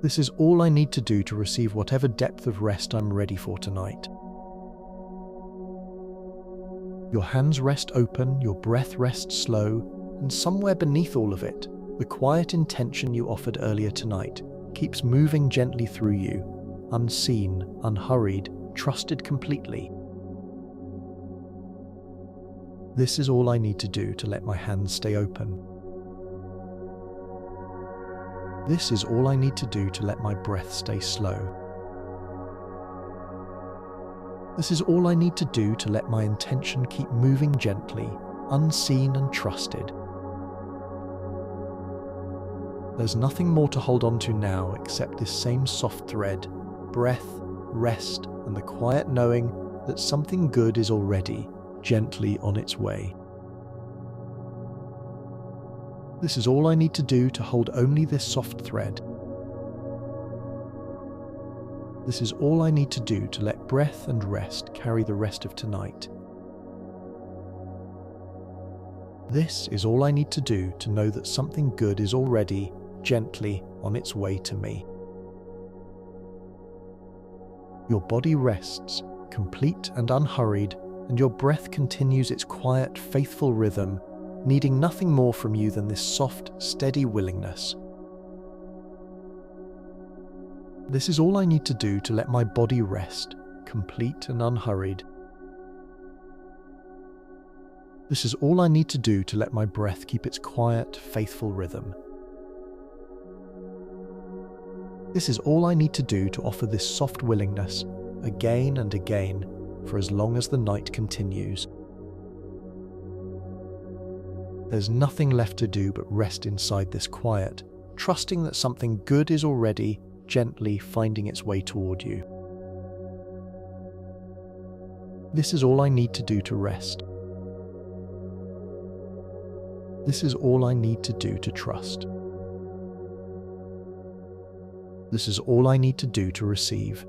This is all I need to do to receive whatever depth of rest I'm ready for tonight. Your hands rest open, your breath rests slow, and somewhere beneath all of it, the quiet intention you offered earlier tonight keeps moving gently through you, unseen, unhurried, trusted completely. This is all I need to do to let my hands stay open. This is all I need to do to let my breath stay slow. This is all I need to do to let my intention keep moving gently, unseen and trusted. There's nothing more to hold on to now except this same soft thread, breath, rest, and the quiet knowing that something good is already gently on its way. This is all I need to do to hold only this soft thread. This is all I need to do to let breath and rest carry the rest of tonight. This is all I need to do to know that something good is already gently on its way to me. Your body rests, complete and unhurried, and your breath continues its quiet, faithful rhythm, needing nothing more from you than this soft, steady willingness. This is all I need to do to let my body rest, complete and unhurried. This is all I need to do to let my breath keep its quiet, faithful rhythm. This is all I need to do to offer this soft willingness, again and again, for as long as the night continues. There's nothing left to do but rest inside this quiet, trusting that something good is already gently finding its way toward you. This is all I need to do to rest. This is all I need to do to trust. This is all I need to do to receive.